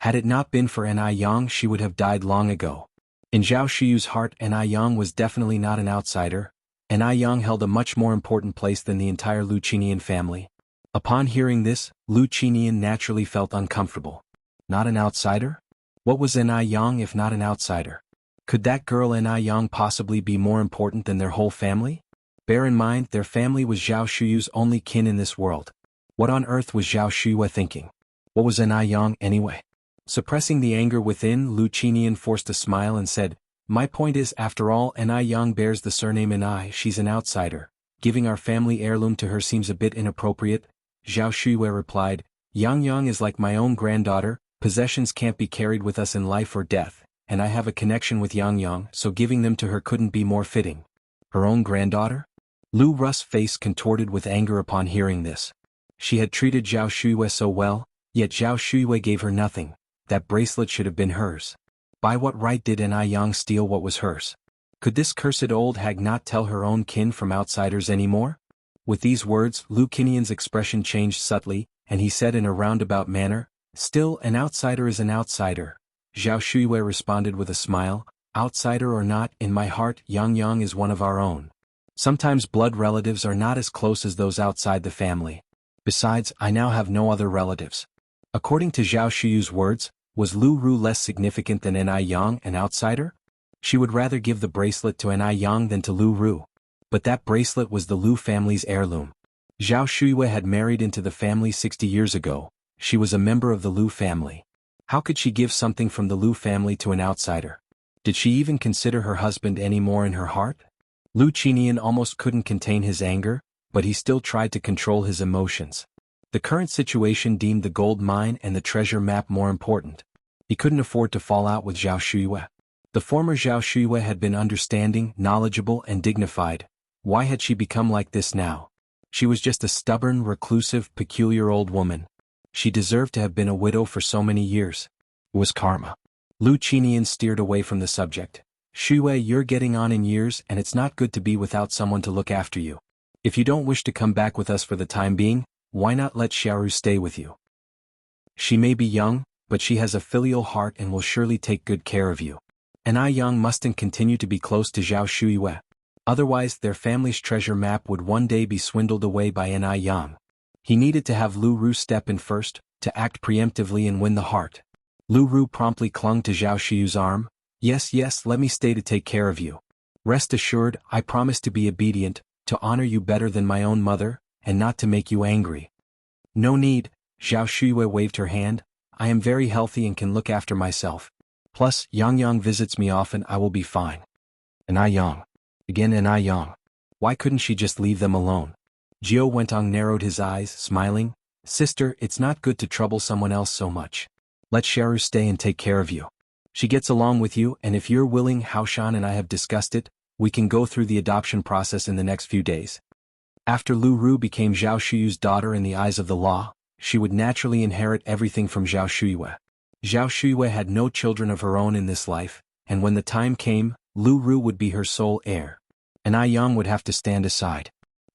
Had it not been for Yang, she would have died long ago. In Zhao Shiyue's heart, Yang was definitely not an outsider. Yang held a much more important place than the entire Lu Qinian family. Upon hearing this, Lu Qinian naturally felt uncomfortable. Not an outsider? What was Yang if not an outsider? Could that girl Yang possibly be more important than their whole family? Bear in mind, their family was Zhao Shiyue's only kin in this world. What on earth was Zhao Shiyue thinking? What was Yang anyway? Suppressing the anger within, Lu Qinian forced a smile and said, my point is, after all, Yang bears the surname Anai, she's an outsider. Giving our family heirloom to her seems a bit inappropriate. Zhao Shiyue replied, Yang is like my own granddaughter, possessions can't be carried with us in life or death, and I have a connection with Yang, so giving them to her couldn't be more fitting. Her own granddaughter? Lu Ru's face contorted with anger upon hearing this. She had treated Zhao Shiyue so well, yet Zhao Shiyue gave her nothing. That bracelet should have been hers. By what right did Yang steal what was hers? Could this cursed old hag not tell her own kin from outsiders anymore? With these words, Lu Qinian's expression changed subtly, and he said in a roundabout manner, still, an outsider is an outsider. Zhao Shiyue responded with a smile, outsider or not, in my heart, Yang is one of our own. Sometimes blood relatives are not as close as those outside the family. Besides, I now have no other relatives. According to Zhao Shiyue's words, was Lu Ru less significant than Yang, an outsider? She would rather give the bracelet to Yang than to Lu Ru. But that bracelet was the Lu family's heirloom. Zhao Shuiyue had married into the family 60 years ago. She was a member of the Lu family. How could she give something from the Lu family to an outsider? Did she even consider her husband any more in her heart? Lu Qinian almost couldn't contain his anger, but he still tried to control his emotions. The current situation deemed the gold mine and the treasure map more important. He couldn't afford to fall out with Zhao Shuiyue. The former Zhao Shuiyue had been understanding, knowledgeable, and dignified. Why had she become like this now? She was just a stubborn, reclusive, peculiar old woman. She deserved to have been a widow for so many years. It was karma. Lu Qinian steered away from the subject. Shuiyue, you're getting on in years and it's not good to be without someone to look after you. If you don't wish to come back with us for the time being, why not let Xiaoru stay with you? She may be young, but she has a filial heart and will surely take good care of you. And I Yang mustn't continue to be close to Zhao Shuiyue. Otherwise their family's treasure map would one day be swindled away by Ni Yang. He needed to have Lu Ru step in first, to act preemptively and win the heart. Lu Ru promptly clung to Zhao Shiyu's arm. Yes, let me stay to take care of you. Rest assured, I promise to be obedient, to honor you better than my own mother, and not to make you angry. No need, Zhao Shuiyue waved her hand. I am very healthy and can look after myself. Plus, Yang visits me often, I will be fine. Ni Yang. Again Ni Yang. Why couldn't she just leave them alone? Jiao Wentong narrowed his eyes, smiling. Sister, it's not good to trouble someone else so much. Let Xiaoru stay and take care of you. She gets along with you, and if you're willing, Haoshan and I have discussed it, we can go through the adoption process in the next few days. After Lu Ru became Zhao Shuyu's daughter in the eyes of the law, she would naturally inherit everything from Zhao Shuiyue. Zhao Shuiyue had no children of her own in this life, and when the time came, Lu Ru would be her sole heir. And I Yang would have to stand aside.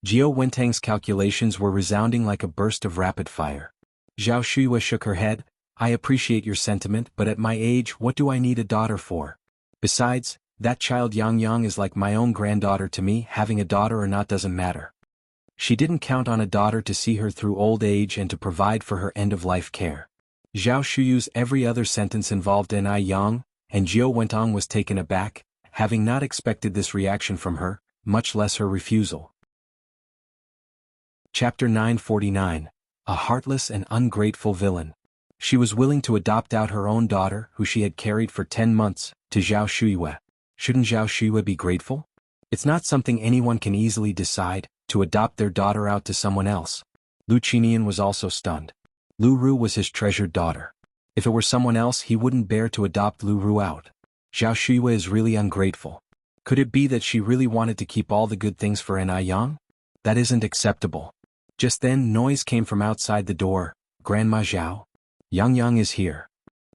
Jiao Wentang's calculations were resounding like a burst of rapid fire. Zhao Shuiyue shook her head. I appreciate your sentiment, but at my age, what do I need a daughter for? Besides, that child Yang is like my own granddaughter to me. Having a daughter or not doesn't matter. She didn't count on a daughter to see her through old age and to provide for her end-of-life care. Zhao Shuyu's every other sentence involved Ni Yang, and Jiao Wentong was taken aback, having not expected this reaction from her, much less her refusal. Chapter 949. A Heartless and Ungrateful Villain. She was willing to adopt out her own daughter, who she had carried for 10 months, to Zhao Shuiyue. Shouldn't Zhao Shuiyue be grateful? It's not something anyone can easily decide, to adopt their daughter out to someone else. Lu Qinian was also stunned. Lu Ru was his treasured daughter. If it were someone else, he wouldn't bear to adopt Lu Ru out. Zhao Shuiyue is really ungrateful. Could it be that she really wanted to keep all the good things for Ni Yang? That isn't acceptable. Just then, noise came from outside the door. Grandma Zhao. Yang is here.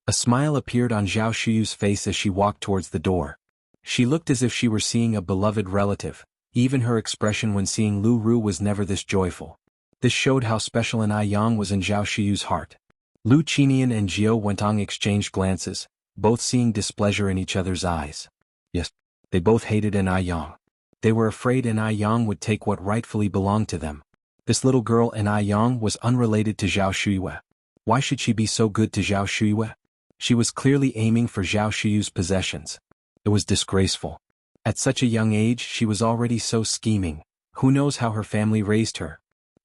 A smile appeared on Zhao Shuyu's face as she walked towards the door. She looked as if she were seeing a beloved relative. Even her expression when seeing Lu Ru was never this joyful. This showed how special Ni Yang was in Zhao Shuyu's heart. Lu Qinian and Jiao Wentong exchanged glances, both seeing displeasure in each other's eyes. Yes, they both hated Ni Yang. They were afraid Ni Yang would take what rightfully belonged to them. This little girl Ni Yang was unrelated to Zhao Shuiyue. Why should she be so good to Zhao Shuiyue? She was clearly aiming for Zhao Shuyu's possessions. It was disgraceful. At such a young age she was already so scheming. Who knows how her family raised her?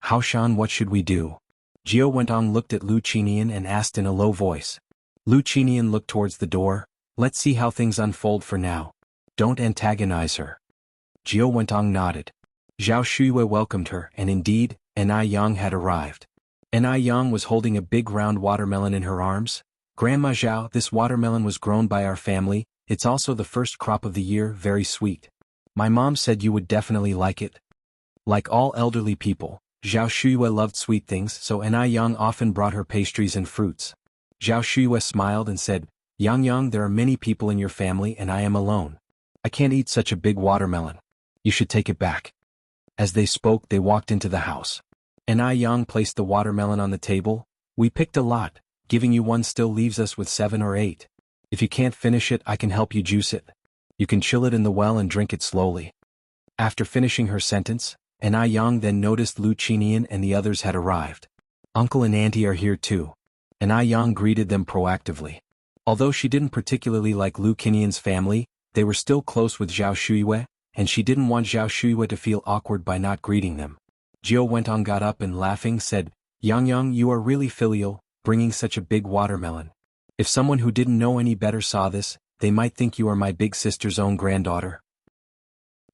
Haoshan, what should we do? Jiao Wentong looked at Lu Qinian and asked in a low voice. Lu Qinian looked towards the door. Let's see how things unfold for now. Don't antagonize her. Jiao Wentong nodded. Zhao Shuiyue welcomed her, and indeed, Ni Yang had arrived. Ni Yang was holding a big round watermelon in her arms. Grandma Zhao, this watermelon was grown by our family. It's also the first crop of the year, very sweet. My mom said you would definitely like it. Like all elderly people, Zhao Shuiyue loved sweet things, so Ni Yang often brought her pastries and fruits. Zhao Shuiyue smiled and said, Yang, there are many people in your family and I am alone. I can't eat such a big watermelon. You should take it back. As they spoke, they walked into the house. Ni Yang placed the watermelon on the table. We picked a lot, giving you one still leaves us with 7 or 8. If you can't finish it, I can help you juice it. You can chill it in the well and drink it slowly. After finishing her sentence, Ni Yang then noticed Lu Qinian and the others had arrived. Uncle and auntie are here too. Ni Yang greeted them proactively. Although she didn't particularly like Lu Qinian's family, they were still close with Zhao Shuiyue, and she didn't want Zhao Shuiyue to feel awkward by not greeting them. Jiao Wentong got up and laughing said, Yang, you are really filial, bringing such a big watermelon. If someone who didn't know any better saw this, they might think you are my big sister's own granddaughter.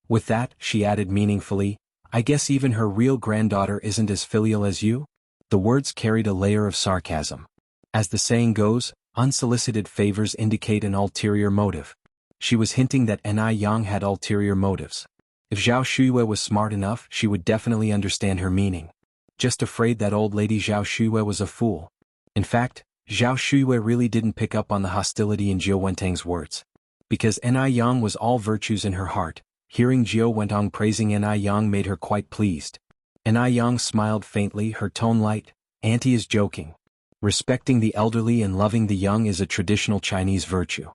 With that, she added meaningfully, I guess even her real granddaughter isn't as filial as you? The words carried a layer of sarcasm. As the saying goes, unsolicited favors indicate an ulterior motive. She was hinting that Yang had ulterior motives. If Zhao Shuyue was smart enough, she would definitely understand her meaning. Just afraid that old lady Zhao Shuyue was a fool. In fact, Zhao Shuyue really didn't pick up on the hostility in Jiao Wentang's words. Because Yang was all virtues in her heart, hearing Jiao Wentong praising Yang made her quite pleased. Yang smiled faintly, her tone light, Auntie is joking. Respecting the elderly and loving the young is a traditional Chinese virtue.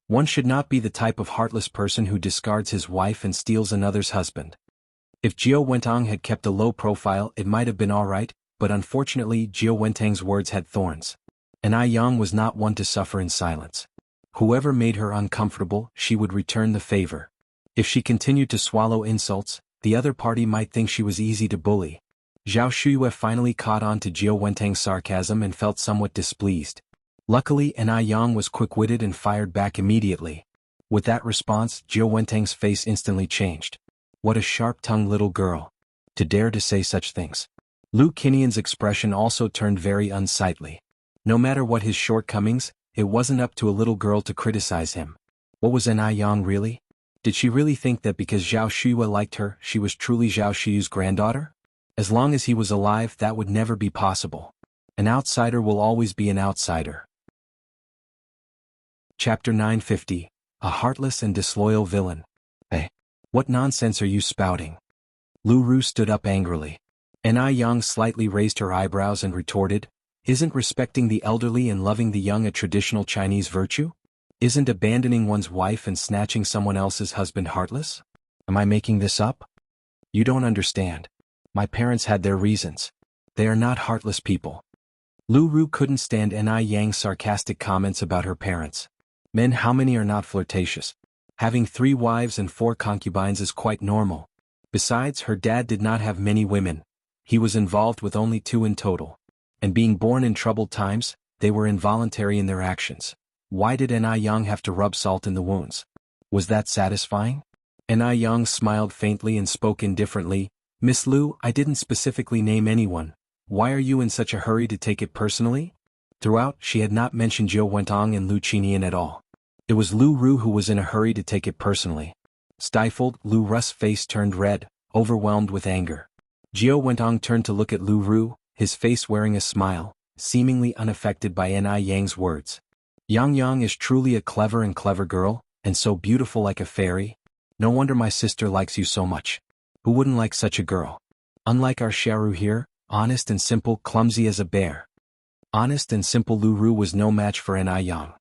One should not be the type of heartless person who discards his wife and steals another's husband. If Jiao Wentong had kept a low profile, it might have been alright, but unfortunately Jiao Wentang's words had thorns. Yang was not one to suffer in silence. Whoever made her uncomfortable, she would return the favor. If she continued to swallow insults, the other party might think she was easy to bully. Zhao Shuyue finally caught on to Jiao Wentang's sarcasm and felt somewhat displeased. Luckily, Yang was quick-witted and fired back immediately. With that response, Jiao Wentang's face instantly changed. What a sharp-tongued little girl. To dare to say such things. Lu Qinian's expression also turned very unsightly. No matter what his shortcomings, it wasn't up to a little girl to criticize him. What was Yang really? Did she really think that because Zhao Shuyue liked her, she was truly Zhao Shuyue's granddaughter? As long as he was alive, that would never be possible. An outsider will always be an outsider. Chapter 950, A Heartless and Disloyal Villain. Hey, what nonsense are you spouting? Lu Ru stood up angrily. Yang slightly raised her eyebrows and retorted, Isn't respecting the elderly and loving the young a traditional Chinese virtue? Isn't abandoning one's wife and snatching someone else's husband heartless? Am I making this up? You don't understand. My parents had their reasons. They are not heartless people. Lu Ru couldn't stand Yang's sarcastic comments about her parents. Men, how many are not flirtatious? Having 3 wives and 4 concubines is quite normal. Besides, her dad did not have many women. He was involved with only 2 in total. And being born in troubled times, they were involuntary in their actions. Why did Yang have to rub salt in the wounds? Was that satisfying? Yang smiled faintly and spoke indifferently, Miss Lu, I didn't specifically name anyone. Why are you in such a hurry to take it personally? Throughout, she had not mentioned Jiao Wentong and Lu Qinian at all. It was Lu Ru who was in a hurry to take it personally. Stifled, Lu Ru's face turned red, overwhelmed with anger. Jiao Wentong turned to look at Lu Ru, his face wearing a smile, seemingly unaffected by Yang's words. Yang is truly a clever girl, and so beautiful like a fairy. No wonder my sister likes you so much. Who wouldn't like such a girl? Unlike our Xiaoru here, honest and simple, clumsy as a bear. Honest and simple Lu Ru was no match for Yang.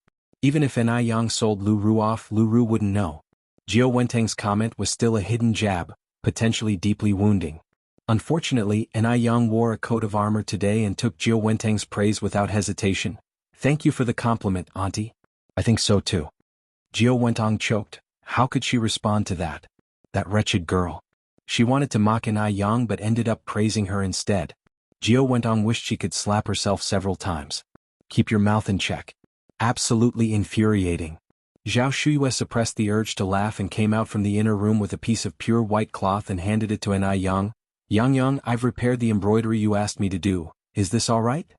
Even if Yang sold Lu Ru off, Lu Ru wouldn't know. Jiao Wentang's comment was still a hidden jab, potentially deeply wounding. Unfortunately, Yang wore a coat of armor today and took Jiao Wentang's praise without hesitation. Thank you for the compliment, Auntie. I think so too. Jiao Wentong choked. How could she respond to that? That wretched girl. She wanted to mock Yang but ended up praising her instead. Jiao Wentong wished she could slap herself several times. Keep your mouth in check. Absolutely infuriating. Zhao Shuyue suppressed the urge to laugh and came out from the inner room with a piece of pure white cloth and handed it to Yang. Yang, I've repaired the embroidery you asked me to do. Is this all right?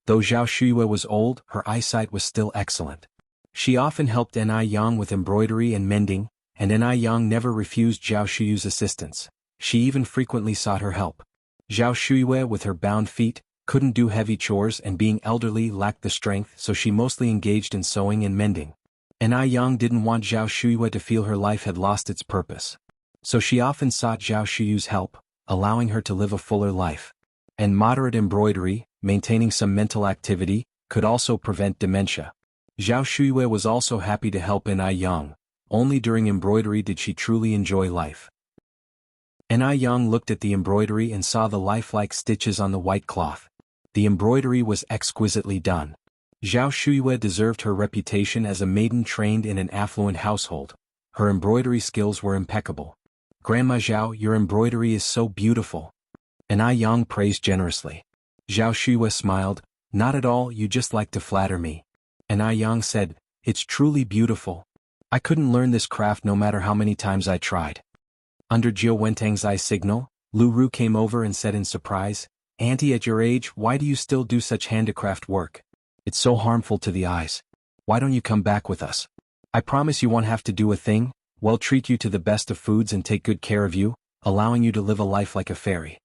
Though Zhao Shuyue was old, her eyesight was still excellent. She often helped Yang with embroidery and mending, and Yang never refused Zhao Shuyue's assistance. She even frequently sought her help. Zhao Shuyue, with her bound feet, couldn't do heavy chores and being elderly lacked the strength, so she mostly engaged in sewing and mending. Yang didn't want Zhao Shuyue to feel her life had lost its purpose. So she often sought Zhao Shuyue's help, allowing her to live a fuller life. And moderate embroidery, maintaining some mental activity, could also prevent dementia. Zhao Shuyue was also happy to help Yang. Only during embroidery did she truly enjoy life. Yang looked at the embroidery and saw the lifelike stitches on the white cloth. The embroidery was exquisitely done. Zhao Shuyue deserved her reputation as a maiden trained in an affluent household. Her embroidery skills were impeccable. Grandma Zhao, your embroidery is so beautiful. And I Yang praised generously. Zhao Shuyue smiled, "Not at all, you just like to flatter me." And I Yang said, "It's truly beautiful. I couldn't learn this craft no matter how many times I tried." Under Jiao Wentang's eye signal, Lu Ru came over and said in surprise, "Auntie, at your age, why do you still do such handicraft work? It's so harmful to the eyes. Why don't you come back with us? I promise you won't have to do a thing, we'll treat you to the best of foods and take good care of you, allowing you to live a life like a fairy."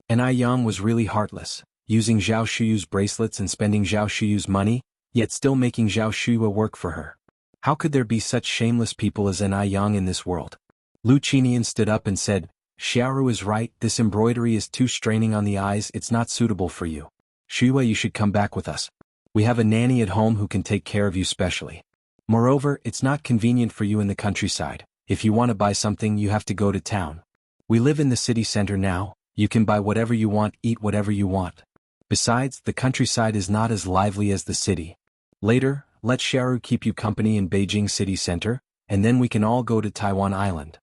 And I Yang was really heartless, using Zhao Shuyu's bracelets and spending Zhao Shuyu's money, yet still making Zhao Shuyue work for her. How could there be such shameless people as an I Yang in this world? Lu Qinian stood up and said, "Xiaoru is right, this embroidery is too straining on the eyes, it's not suitable for you. Shuyue, you should come back with us. We have a nanny at home who can take care of you specially. Moreover, it's not convenient for you in the countryside. If you want to buy something, you have to go to town. We live in the city center now, you can buy whatever you want, eat whatever you want. Besides, the countryside is not as lively as the city. Later, let Xiaoru keep you company in Beijing city center, and then we can all go to Taiwan Island."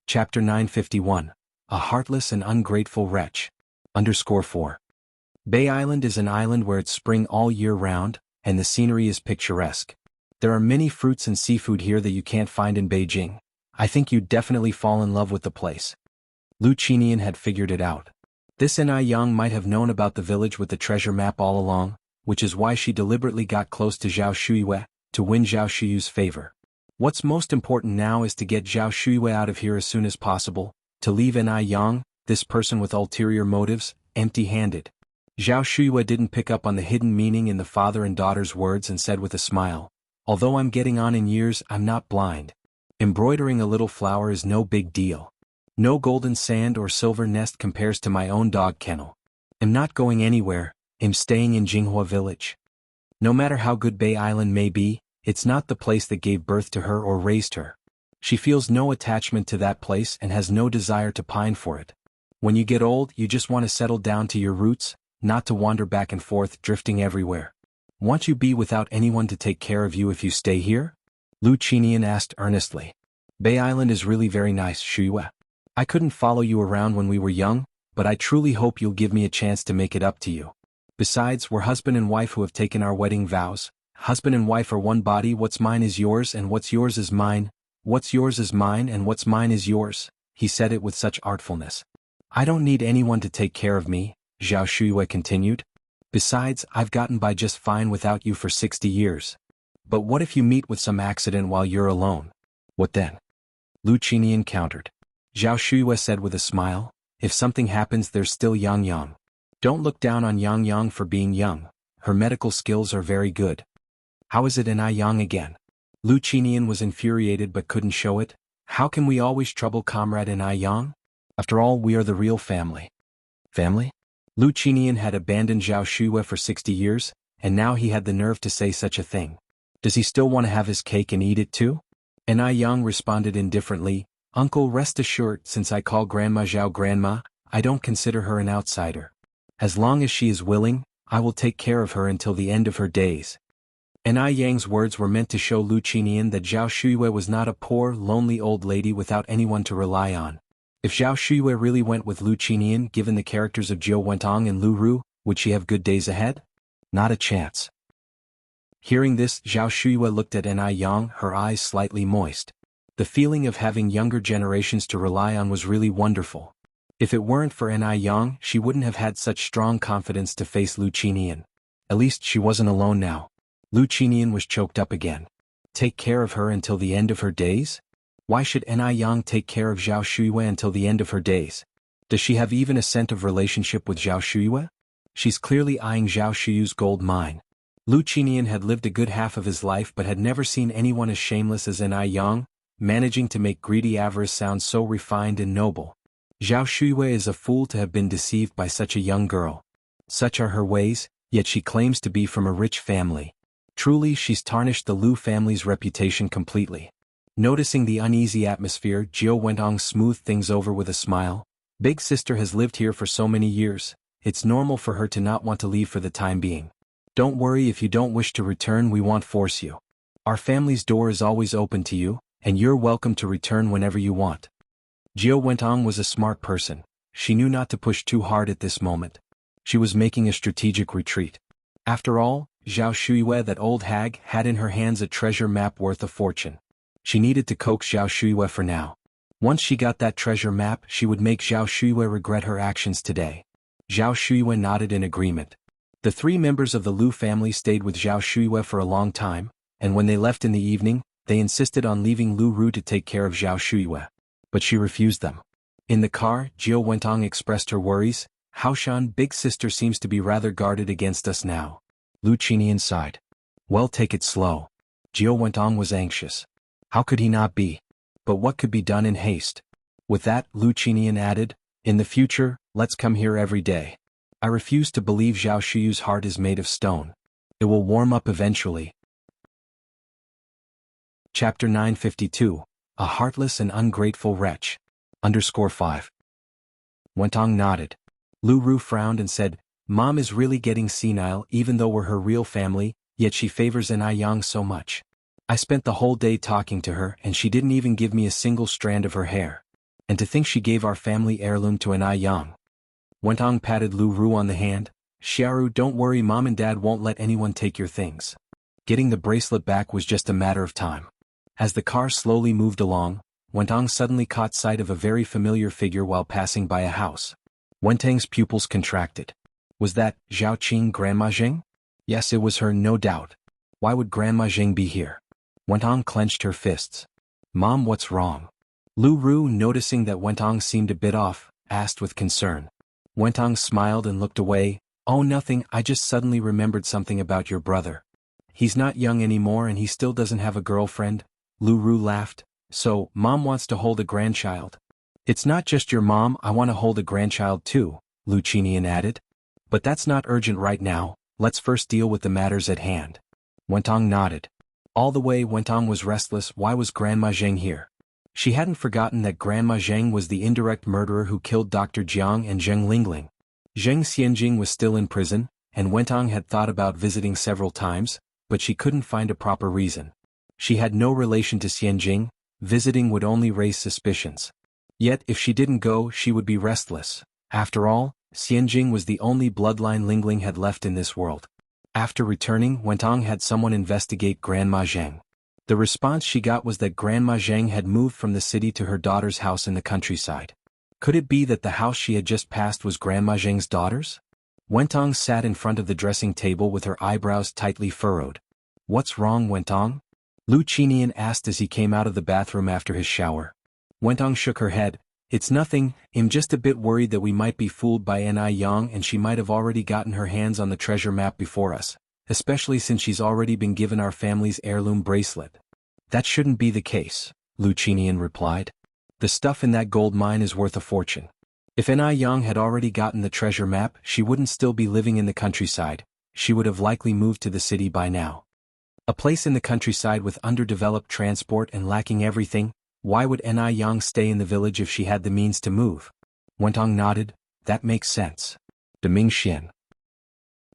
Chapter 951. A Heartless and Ungrateful Wretch. _4. Bay Island is an island where it's spring all year round, and the scenery is picturesque. There are many fruits and seafood here that you can't find in Beijing. I think you'd definitely fall in love with the place. Lu Qinian had figured it out. This Ai Yang might have known about the village with the treasure map all along, which is why she deliberately got close to Zhao Shuyue, to win Zhao Shuyue's favor. What's most important now is to get Zhao Shuyue out of here as soon as possible, to leave Ai Yang, this person with ulterior motives, empty-handed. Zhao Shuyue didn't pick up on the hidden meaning in the father and daughter's words and said with a smile, "Although I'm getting on in years, I'm not blind. Embroidering a little flower is no big deal. No golden sand or silver nest compares to my own dog kennel. I'm not going anywhere, I'm staying in Jianghu village. No matter how good Bay Island may be, it's not the place that gave birth to her or raised her. She feels no attachment to that place and has no desire to pine for it. When you get old, you just want to settle down to your roots, not to wander back and forth drifting everywhere. Won't you be without anyone to take care of you if you stay here?" Lu Qinian asked earnestly. "Bay Island is really very nice, Shuyue. I couldn't follow you around when we were young, but I truly hope you'll give me a chance to make it up to you. Besides, we're husband and wife who have taken our wedding vows. Husband and wife are one body, what's mine is yours and what's yours is mine, what's yours is mine and what's mine is yours." He said it with such artfulness. "I don't need anyone to take care of me," Zhao Shuyue continued. "Besides, I've gotten by just fine without you for 60 years. But what if you meet with some accident while you're alone? What then?" Lu Qinian countered. Zhao Shuyue said with a smile, "If something happens, there's still Yang Yang. Don't look down on Yang Yang for being young, her medical skills are very good." "How is it Ai Yang again?" Lu Qinian was infuriated but couldn't show it. "How can we always trouble comrade Ai Yang? After all, we are the real family." Family? Lu Qinian had abandoned Zhao Shuyue for 60 years, and now he had the nerve to say such a thing. Does he still want to have his cake and eat it too? Ai Yang responded indifferently, "Uncle, rest assured, since I call Grandma Zhao Grandma, I don't consider her an outsider. As long as she is willing, I will take care of her until the end of her days." Ai Yang's words were meant to show Lu Qinian that Zhao Shuyue was not a poor, lonely old lady without anyone to rely on. If Zhao Shuyue really went with Lu Qinian, given the characters of Jiao Wentang and Lu Ru, would she have good days ahead? Not a chance. Hearing this, Zhao Shuyue looked at Ai Yang, her eyes slightly moist. The feeling of having younger generations to rely on was really wonderful. If it weren't for Ai Yang, she wouldn't have had such strong confidence to face Lu Qinian. At least she wasn't alone now. Lu Qinian was choked up again. Take care of her until the end of her days? Why should Ai Yang take care of Zhao Shuyue until the end of her days? Does she have even a scent of relationship with Zhao Shuyue? She's clearly eyeing Zhao Shuyue's gold mine. Lu Qinian had lived a good half of his life but had never seen anyone as shameless as Ai Yang, managing to make greedy avarice sound so refined and noble. Zhao Shuyue is a fool to have been deceived by such a young girl. Such are her ways, yet she claims to be from a rich family. Truly, she's tarnished the Lu family's reputation completely. Noticing the uneasy atmosphere, Jiao Wentang smoothed things over with a smile. Big sister has lived here for so many years, it's normal for her to not want to leave for the time being. Don't worry, if you don't wish to return, we won't force you. Our family's door is always open to you, and you're welcome to return whenever you want. Jiao Wentong was a smart person. She knew not to push too hard at this moment. She was making a strategic retreat. After all, Zhao Shuiyue, that old hag, had in her hands a treasure map worth a fortune. She needed to coax Zhao Shuiyue for now. Once she got that treasure map, she would make Zhao Shuiyue regret her actions today. Zhao Shuiyue nodded in agreement. The three members of the Lu family stayed with Zhao Shuiyue for a long time, and when they left in the evening, they insisted on leaving Lu Ru to take care of Zhao Shuiyue. But she refused them. In the car, Jiao Wentong expressed her worries. Haoshan, big sister seems to be rather guarded against us now. Lu Qinian sighed. Well, take it slow. Jiao Wentong was anxious. How could he not be? But what could be done in haste? With that, Lu Qinian added, in the future, let's come here every day. I refuse to believe Zhao Shuyu's heart is made of stone. It will warm up eventually. Chapter 952. A heartless and ungrateful wretch. _5. Wentong nodded. Lu Ru frowned and said, Mom is really getting senile even though we're her real family, yet she favors Yang so much. I spent the whole day talking to her and she didn't even give me a single strand of her hair. And to think she gave our family heirloom to Yang. Wentong patted Lu Ru on the hand. Xiaoru, don't worry, Mom and Dad won't let anyone take your things. Getting the bracelet back was just a matter of time. As the car slowly moved along, Wentong suddenly caught sight of a very familiar figure while passing by a house. Wentong's pupils contracted. Was that Zhao Qing Grandma Zheng? Yes, it was her, no doubt. Why would Grandma Zheng be here? Wentong clenched her fists. Mom, what's wrong? Lu Ru, noticing that Wentong seemed a bit off, asked with concern. Wentong smiled and looked away. Oh, nothing, I just suddenly remembered something about your brother. He's not young anymore and he still doesn't have a girlfriend. Lu Ru laughed. So, Mom wants to hold a grandchild. It's not just your mom, I want to hold a grandchild too, Lu Qinian added. But that's not urgent right now, let's first deal with the matters at hand. Wentong nodded. All the way Wentong was restless. Why was Grandma Zheng here? She hadn't forgotten that Grandma Zheng was the indirect murderer who killed Dr. Jiang and Zheng Lingling. Zheng Xianjing was still in prison, and Wentong had thought about visiting several times, but she couldn't find a proper reason. She had no relation to Xianjing, visiting would only raise suspicions. Yet if she didn't go, she would be restless. After all, Xianjing was the only bloodline Lingling had left in this world. After returning, Wentong had someone investigate Grandma Zheng. The response she got was that Grandma Zheng had moved from the city to her daughter's house in the countryside. Could it be that the house she had just passed was Grandma Zheng's daughter's? Wentong sat in front of the dressing table with her eyebrows tightly furrowed. What's wrong, Wentong? Lu Qinian asked as he came out of the bathroom after his shower. Wentong shook her head. It's nothing, I'm just a bit worried that we might be fooled by Yang and she might have already gotten her hands on the treasure map before us, especially since she's already been given our family's heirloom bracelet. That shouldn't be the case, Lu Qinian replied. The stuff in that gold mine is worth a fortune. If Yang had already gotten the treasure map, she wouldn't still be living in the countryside, she would have likely moved to the city by now. A place in the countryside with underdeveloped transport and lacking everything. Why would Yang stay in the village if she had the means to move? Wentong nodded. That makes sense. Deming Xian.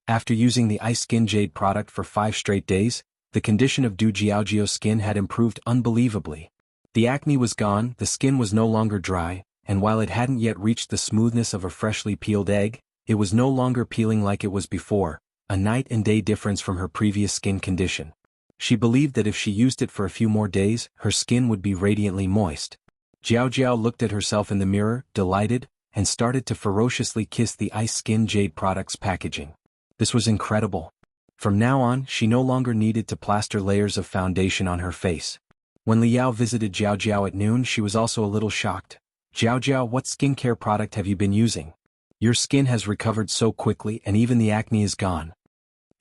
After using the Ice Skin Jade product for 5 straight days, the condition of Du Jiaojiao's skin had improved unbelievably. The acne was gone, the skin was no longer dry, and while it hadn't yet reached the smoothness of a freshly peeled egg, it was no longer peeling like it was before, a night and day difference from her previous skin condition. She believed that if she used it for a few more days, her skin would be radiantly moist. Jiao looked at herself in the mirror, delighted, and started to ferociously kiss the Ice Skin Jade product's packaging. This was incredible. From now on, she no longer needed to plaster layers of foundation on her face. When Liao visited Jiao at noon, she was also a little shocked. Jiao, what skincare product have you been using? Your skin has recovered so quickly and even the acne is gone.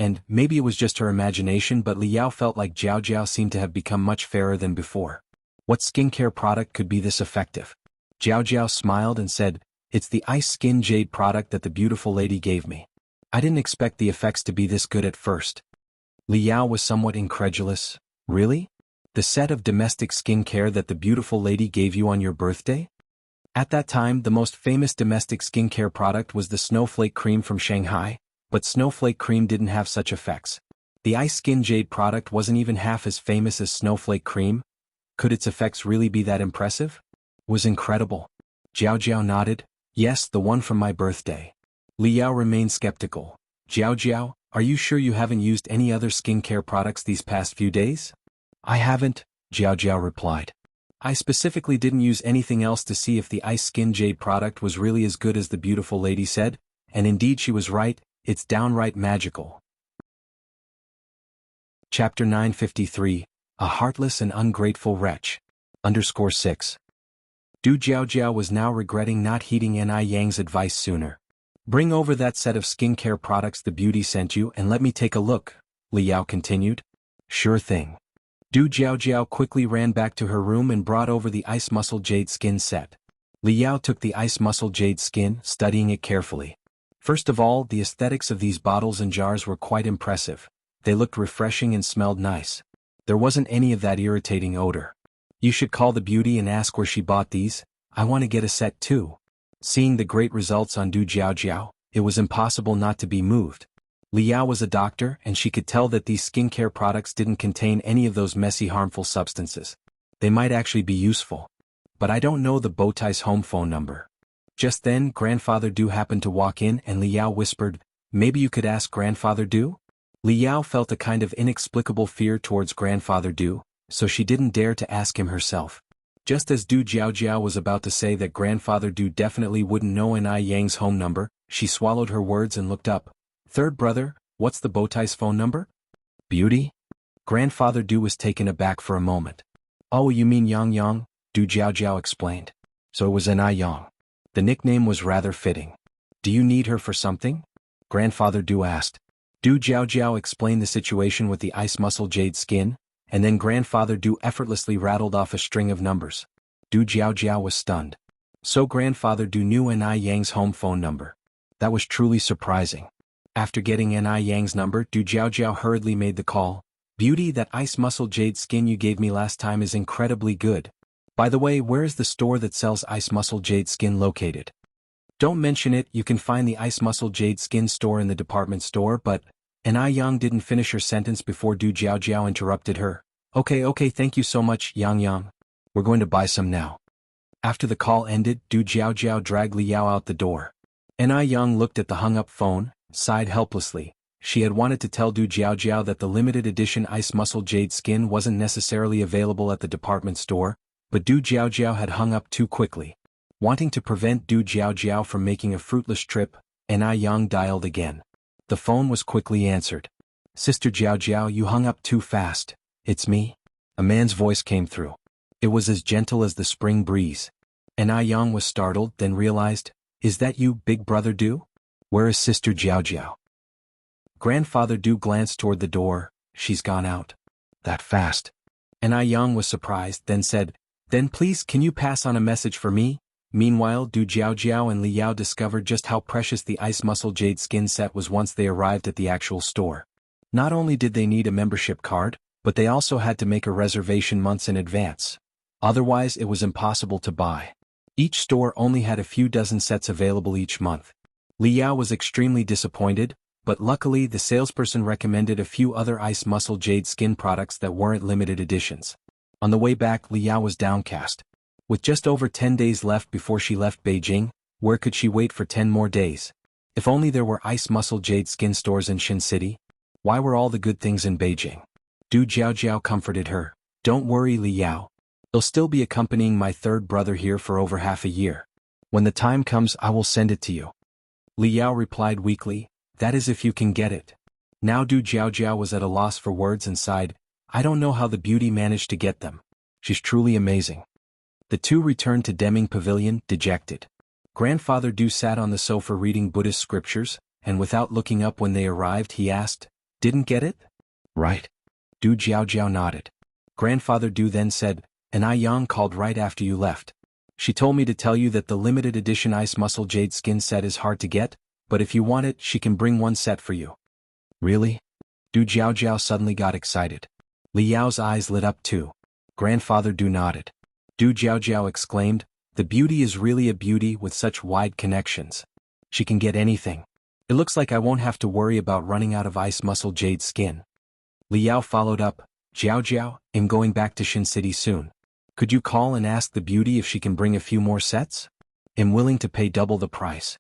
And, maybe it was just her imagination, but Liao felt like Jiao seemed to have become much fairer than before. What skincare product could be this effective? Jiao smiled and said, it's the Ice Skin Jade product that the beautiful lady gave me. I didn't expect the effects to be this good at first. Liao was somewhat incredulous. Really? The set of domestic skincare that the beautiful lady gave you on your birthday? At that time, the most famous domestic skincare product was the Snowflake Cream from Shanghai. But Snowflake Cream didn't have such effects. The Ice Skin Jade product wasn't even half as famous as Snowflake Cream. Could its effects really be that impressive? Was incredible. Jiao Jiao nodded. Yes, the one from my birthday. Liao remained skeptical. Jiao Jiao, are you sure you haven't used any other skincare products these past few days? I haven't, Jiao Jiao replied. I specifically didn't use anything else to see if the Ice Skin Jade product was really as good as the beautiful lady said, and indeed she was right, it's downright magical. Chapter 953, A Heartless and Ungrateful Wretch. _6. Du Jiaojiao was now regretting not heeding Ni Yang's advice sooner. Bring over that set of skincare products the beauty sent you and let me take a look, Liao continued. Sure thing. Du Jiaojiao quickly ran back to her room and brought over the Ice Muscle Jade Skin set. Liao took the Ice Muscle Jade Skin, studying it carefully. First of all, the aesthetics of these bottles and jars were quite impressive. They looked refreshing and smelled nice. There wasn't any of that irritating odor. You should call the beauty and ask where she bought these. I want to get a set too. Seeing the great results on Du Jiaojiao, it was impossible not to be moved. Liao was a doctor and she could tell that these skincare products didn't contain any of those messy harmful substances. They might actually be useful. But I don't know the Bowtie's home phone number. Just then, Grandfather Du happened to walk in and Liao whispered, maybe you could ask Grandfather Du? Liao felt a kind of inexplicable fear towards Grandfather Du, so she didn't dare to ask him herself. Just as Du Jiaojiao was about to say that Grandfather Du definitely wouldn't know Ni Yang's home number, she swallowed her words and looked up. Third brother, what's the Bowtie's phone number? Beauty? Grandfather Du was taken aback for a moment. Oh, you mean Yang Yang? Du Jiaojiao explained. So it was Ni Yang. The nickname was rather fitting. Do you need her for something? Grandfather Du asked. Du Jiaojiao explained the situation with the Ice Muscle Jade Skin, and then Grandfather Du effortlessly rattled off a string of numbers. Du Jiaojiao was stunned. So Grandfather Du knew Ni Yang's home phone number. That was truly surprising. After getting Ni Yang's number, Du Jiaojiao hurriedly made the call. Beauty, that Ice Muscle Jade Skin you gave me last time is incredibly good. By the way, where is the store that sells Ice Muscle Jade Skin located? Don't mention it, you can find the Ice Muscle Jade Skin store in the department store, but... Ni Yang didn't finish her sentence before Du Jiaojiao interrupted her. Okay, thank you so much, Yang Yang. We're going to buy some now. After the call ended, Du Jiaojiao dragged Liao out the door. Ni Yang looked at the hung-up phone, sighed helplessly. She had wanted to tell Du Jiaojiao that the limited edition Ice Muscle Jade Skin wasn't necessarily available at the department store, but Du Jiaojiao had hung up too quickly. Wanting to prevent Du Jiaojiao from making a fruitless trip, Ni Yang dialed again. The phone was quickly answered. Sister Jiaojiao, you hung up too fast. It's me? A man's voice came through. It was as gentle as the spring breeze. Ni Yang was startled, then realized, is that you, Big Brother Du? Where is Sister Jiaojiao? Grandfather Du glanced toward the door. She's gone out. That fast. Ni Yang was surprised, then said, then please can you pass on a message for me? Meanwhile, Du Jiaojiao and Liao discovered just how precious the Ice Muscle Jade Skin set was once they arrived at the actual store. Not only did they need a membership card, but they also had to make a reservation months in advance. Otherwise, it was impossible to buy. Each store only had a few dozen sets available each month. Liao was extremely disappointed, but luckily the salesperson recommended a few other Ice Muscle Jade Skin products that weren't limited editions. On the way back, Liao was downcast. With just over 10 days left before she left Beijing, where could she wait for 10 more days? If only there were Ice Muscle Jade Skin stores in Xin City. Why were all the good things in Beijing? Du Jiaojiao comforted her. Don't worry, Liao. He'll still be accompanying my third brother here for over half a year. When the time comes, I will send it to you. Liao replied weakly, that is if you can get it. Now Du Jiaojiao was at a loss for words and sighed, I don't know how the beauty managed to get them. She's truly amazing. The two returned to Deming Pavilion, dejected. Grandfather Du sat on the sofa reading Buddhist scriptures, and without looking up when they arrived he asked, didn't get it? Right. Du Jiaojiao nodded. Grandfather Du then said, Ni Yang called right after you left. She told me to tell you that the limited edition Ice Muscle Jade Skin set is hard to get, but if you want it, she can bring one set for you. Really? Du Jiaojiao suddenly got excited. Liao's eyes lit up too. Grandfather Du nodded. Du Jiaojiao exclaimed, the beauty is really a beauty with such wide connections. She can get anything. It looks like I won't have to worry about running out of Ice Muscle Jade Skin. Liao followed up, Jiaojiao, I'm going back to Xin City soon. Could you call and ask the beauty if she can bring a few more sets? Am willing to pay double the price.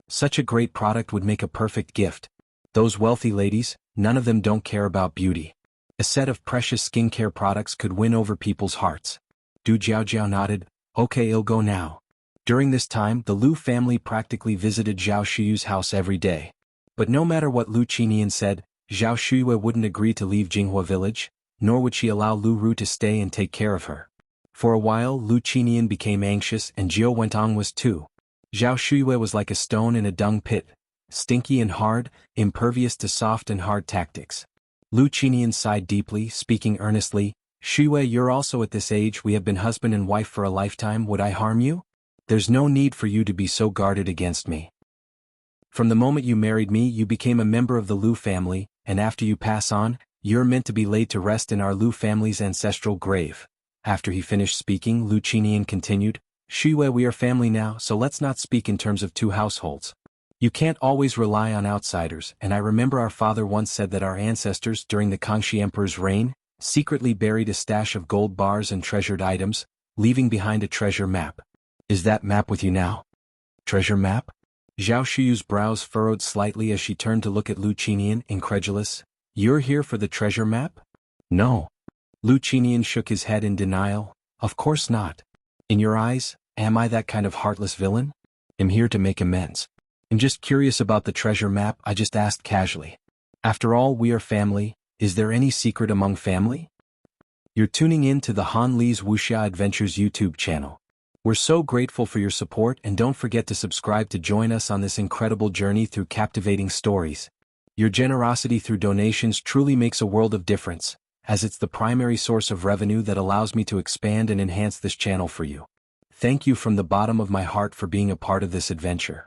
Such a great product would make a perfect gift. Those wealthy ladies, none of them don't care about beauty. A set of precious skincare products could win over people's hearts. Du Jiao nodded. Okay, I'll go now. During this time, the Lu family practically visited Zhao Shuyu's house every day. But no matter what Lu Qinian said, Zhao Shuyue wouldn't agree to leave Jinghua village, nor would she allow Lu Ru to stay and take care of her. For a while, Lu Qinian became anxious and Jiao Wentong was too. Zhao Shuyue was like a stone in a dung pit, stinky and hard, impervious to soft and hard tactics. Lu Qinian sighed deeply, speaking earnestly, Shuyue, you're also at this age, we have been husband and wife for a lifetime, would I harm you? There's no need for you to be so guarded against me. From the moment you married me, you became a member of the Lu family, and after you pass on, you're meant to be laid to rest in our Lu family's ancestral grave. After he finished speaking, Lu Qinian continued, Shuyue, we are family now, so let's not speak in terms of two households. You can't always rely on outsiders, and I remember our father once said that our ancestors, during the Kangxi Emperor's reign, secretly buried a stash of gold bars and treasured items, leaving behind a treasure map. Is that map with you now? Treasure map? Zhao Shuyu's brows furrowed slightly as she turned to look at Lu Qinian, incredulous. You're here for the treasure map? No. Lu Qinian shook his head in denial. Of course not. In your eyes, am I that kind of heartless villain? I'm here to make amends. I'm just curious about the treasure map, I just asked casually. After all, we are family, is there any secret among family? You're tuning in to the Han Li's Wuxia Adventures YouTube channel. We're so grateful for your support and don't forget to subscribe to join us on this incredible journey through captivating stories. Your generosity through donations truly makes a world of difference, as it's the primary source of revenue that allows me to expand and enhance this channel for you. Thank you from the bottom of my heart for being a part of this adventure.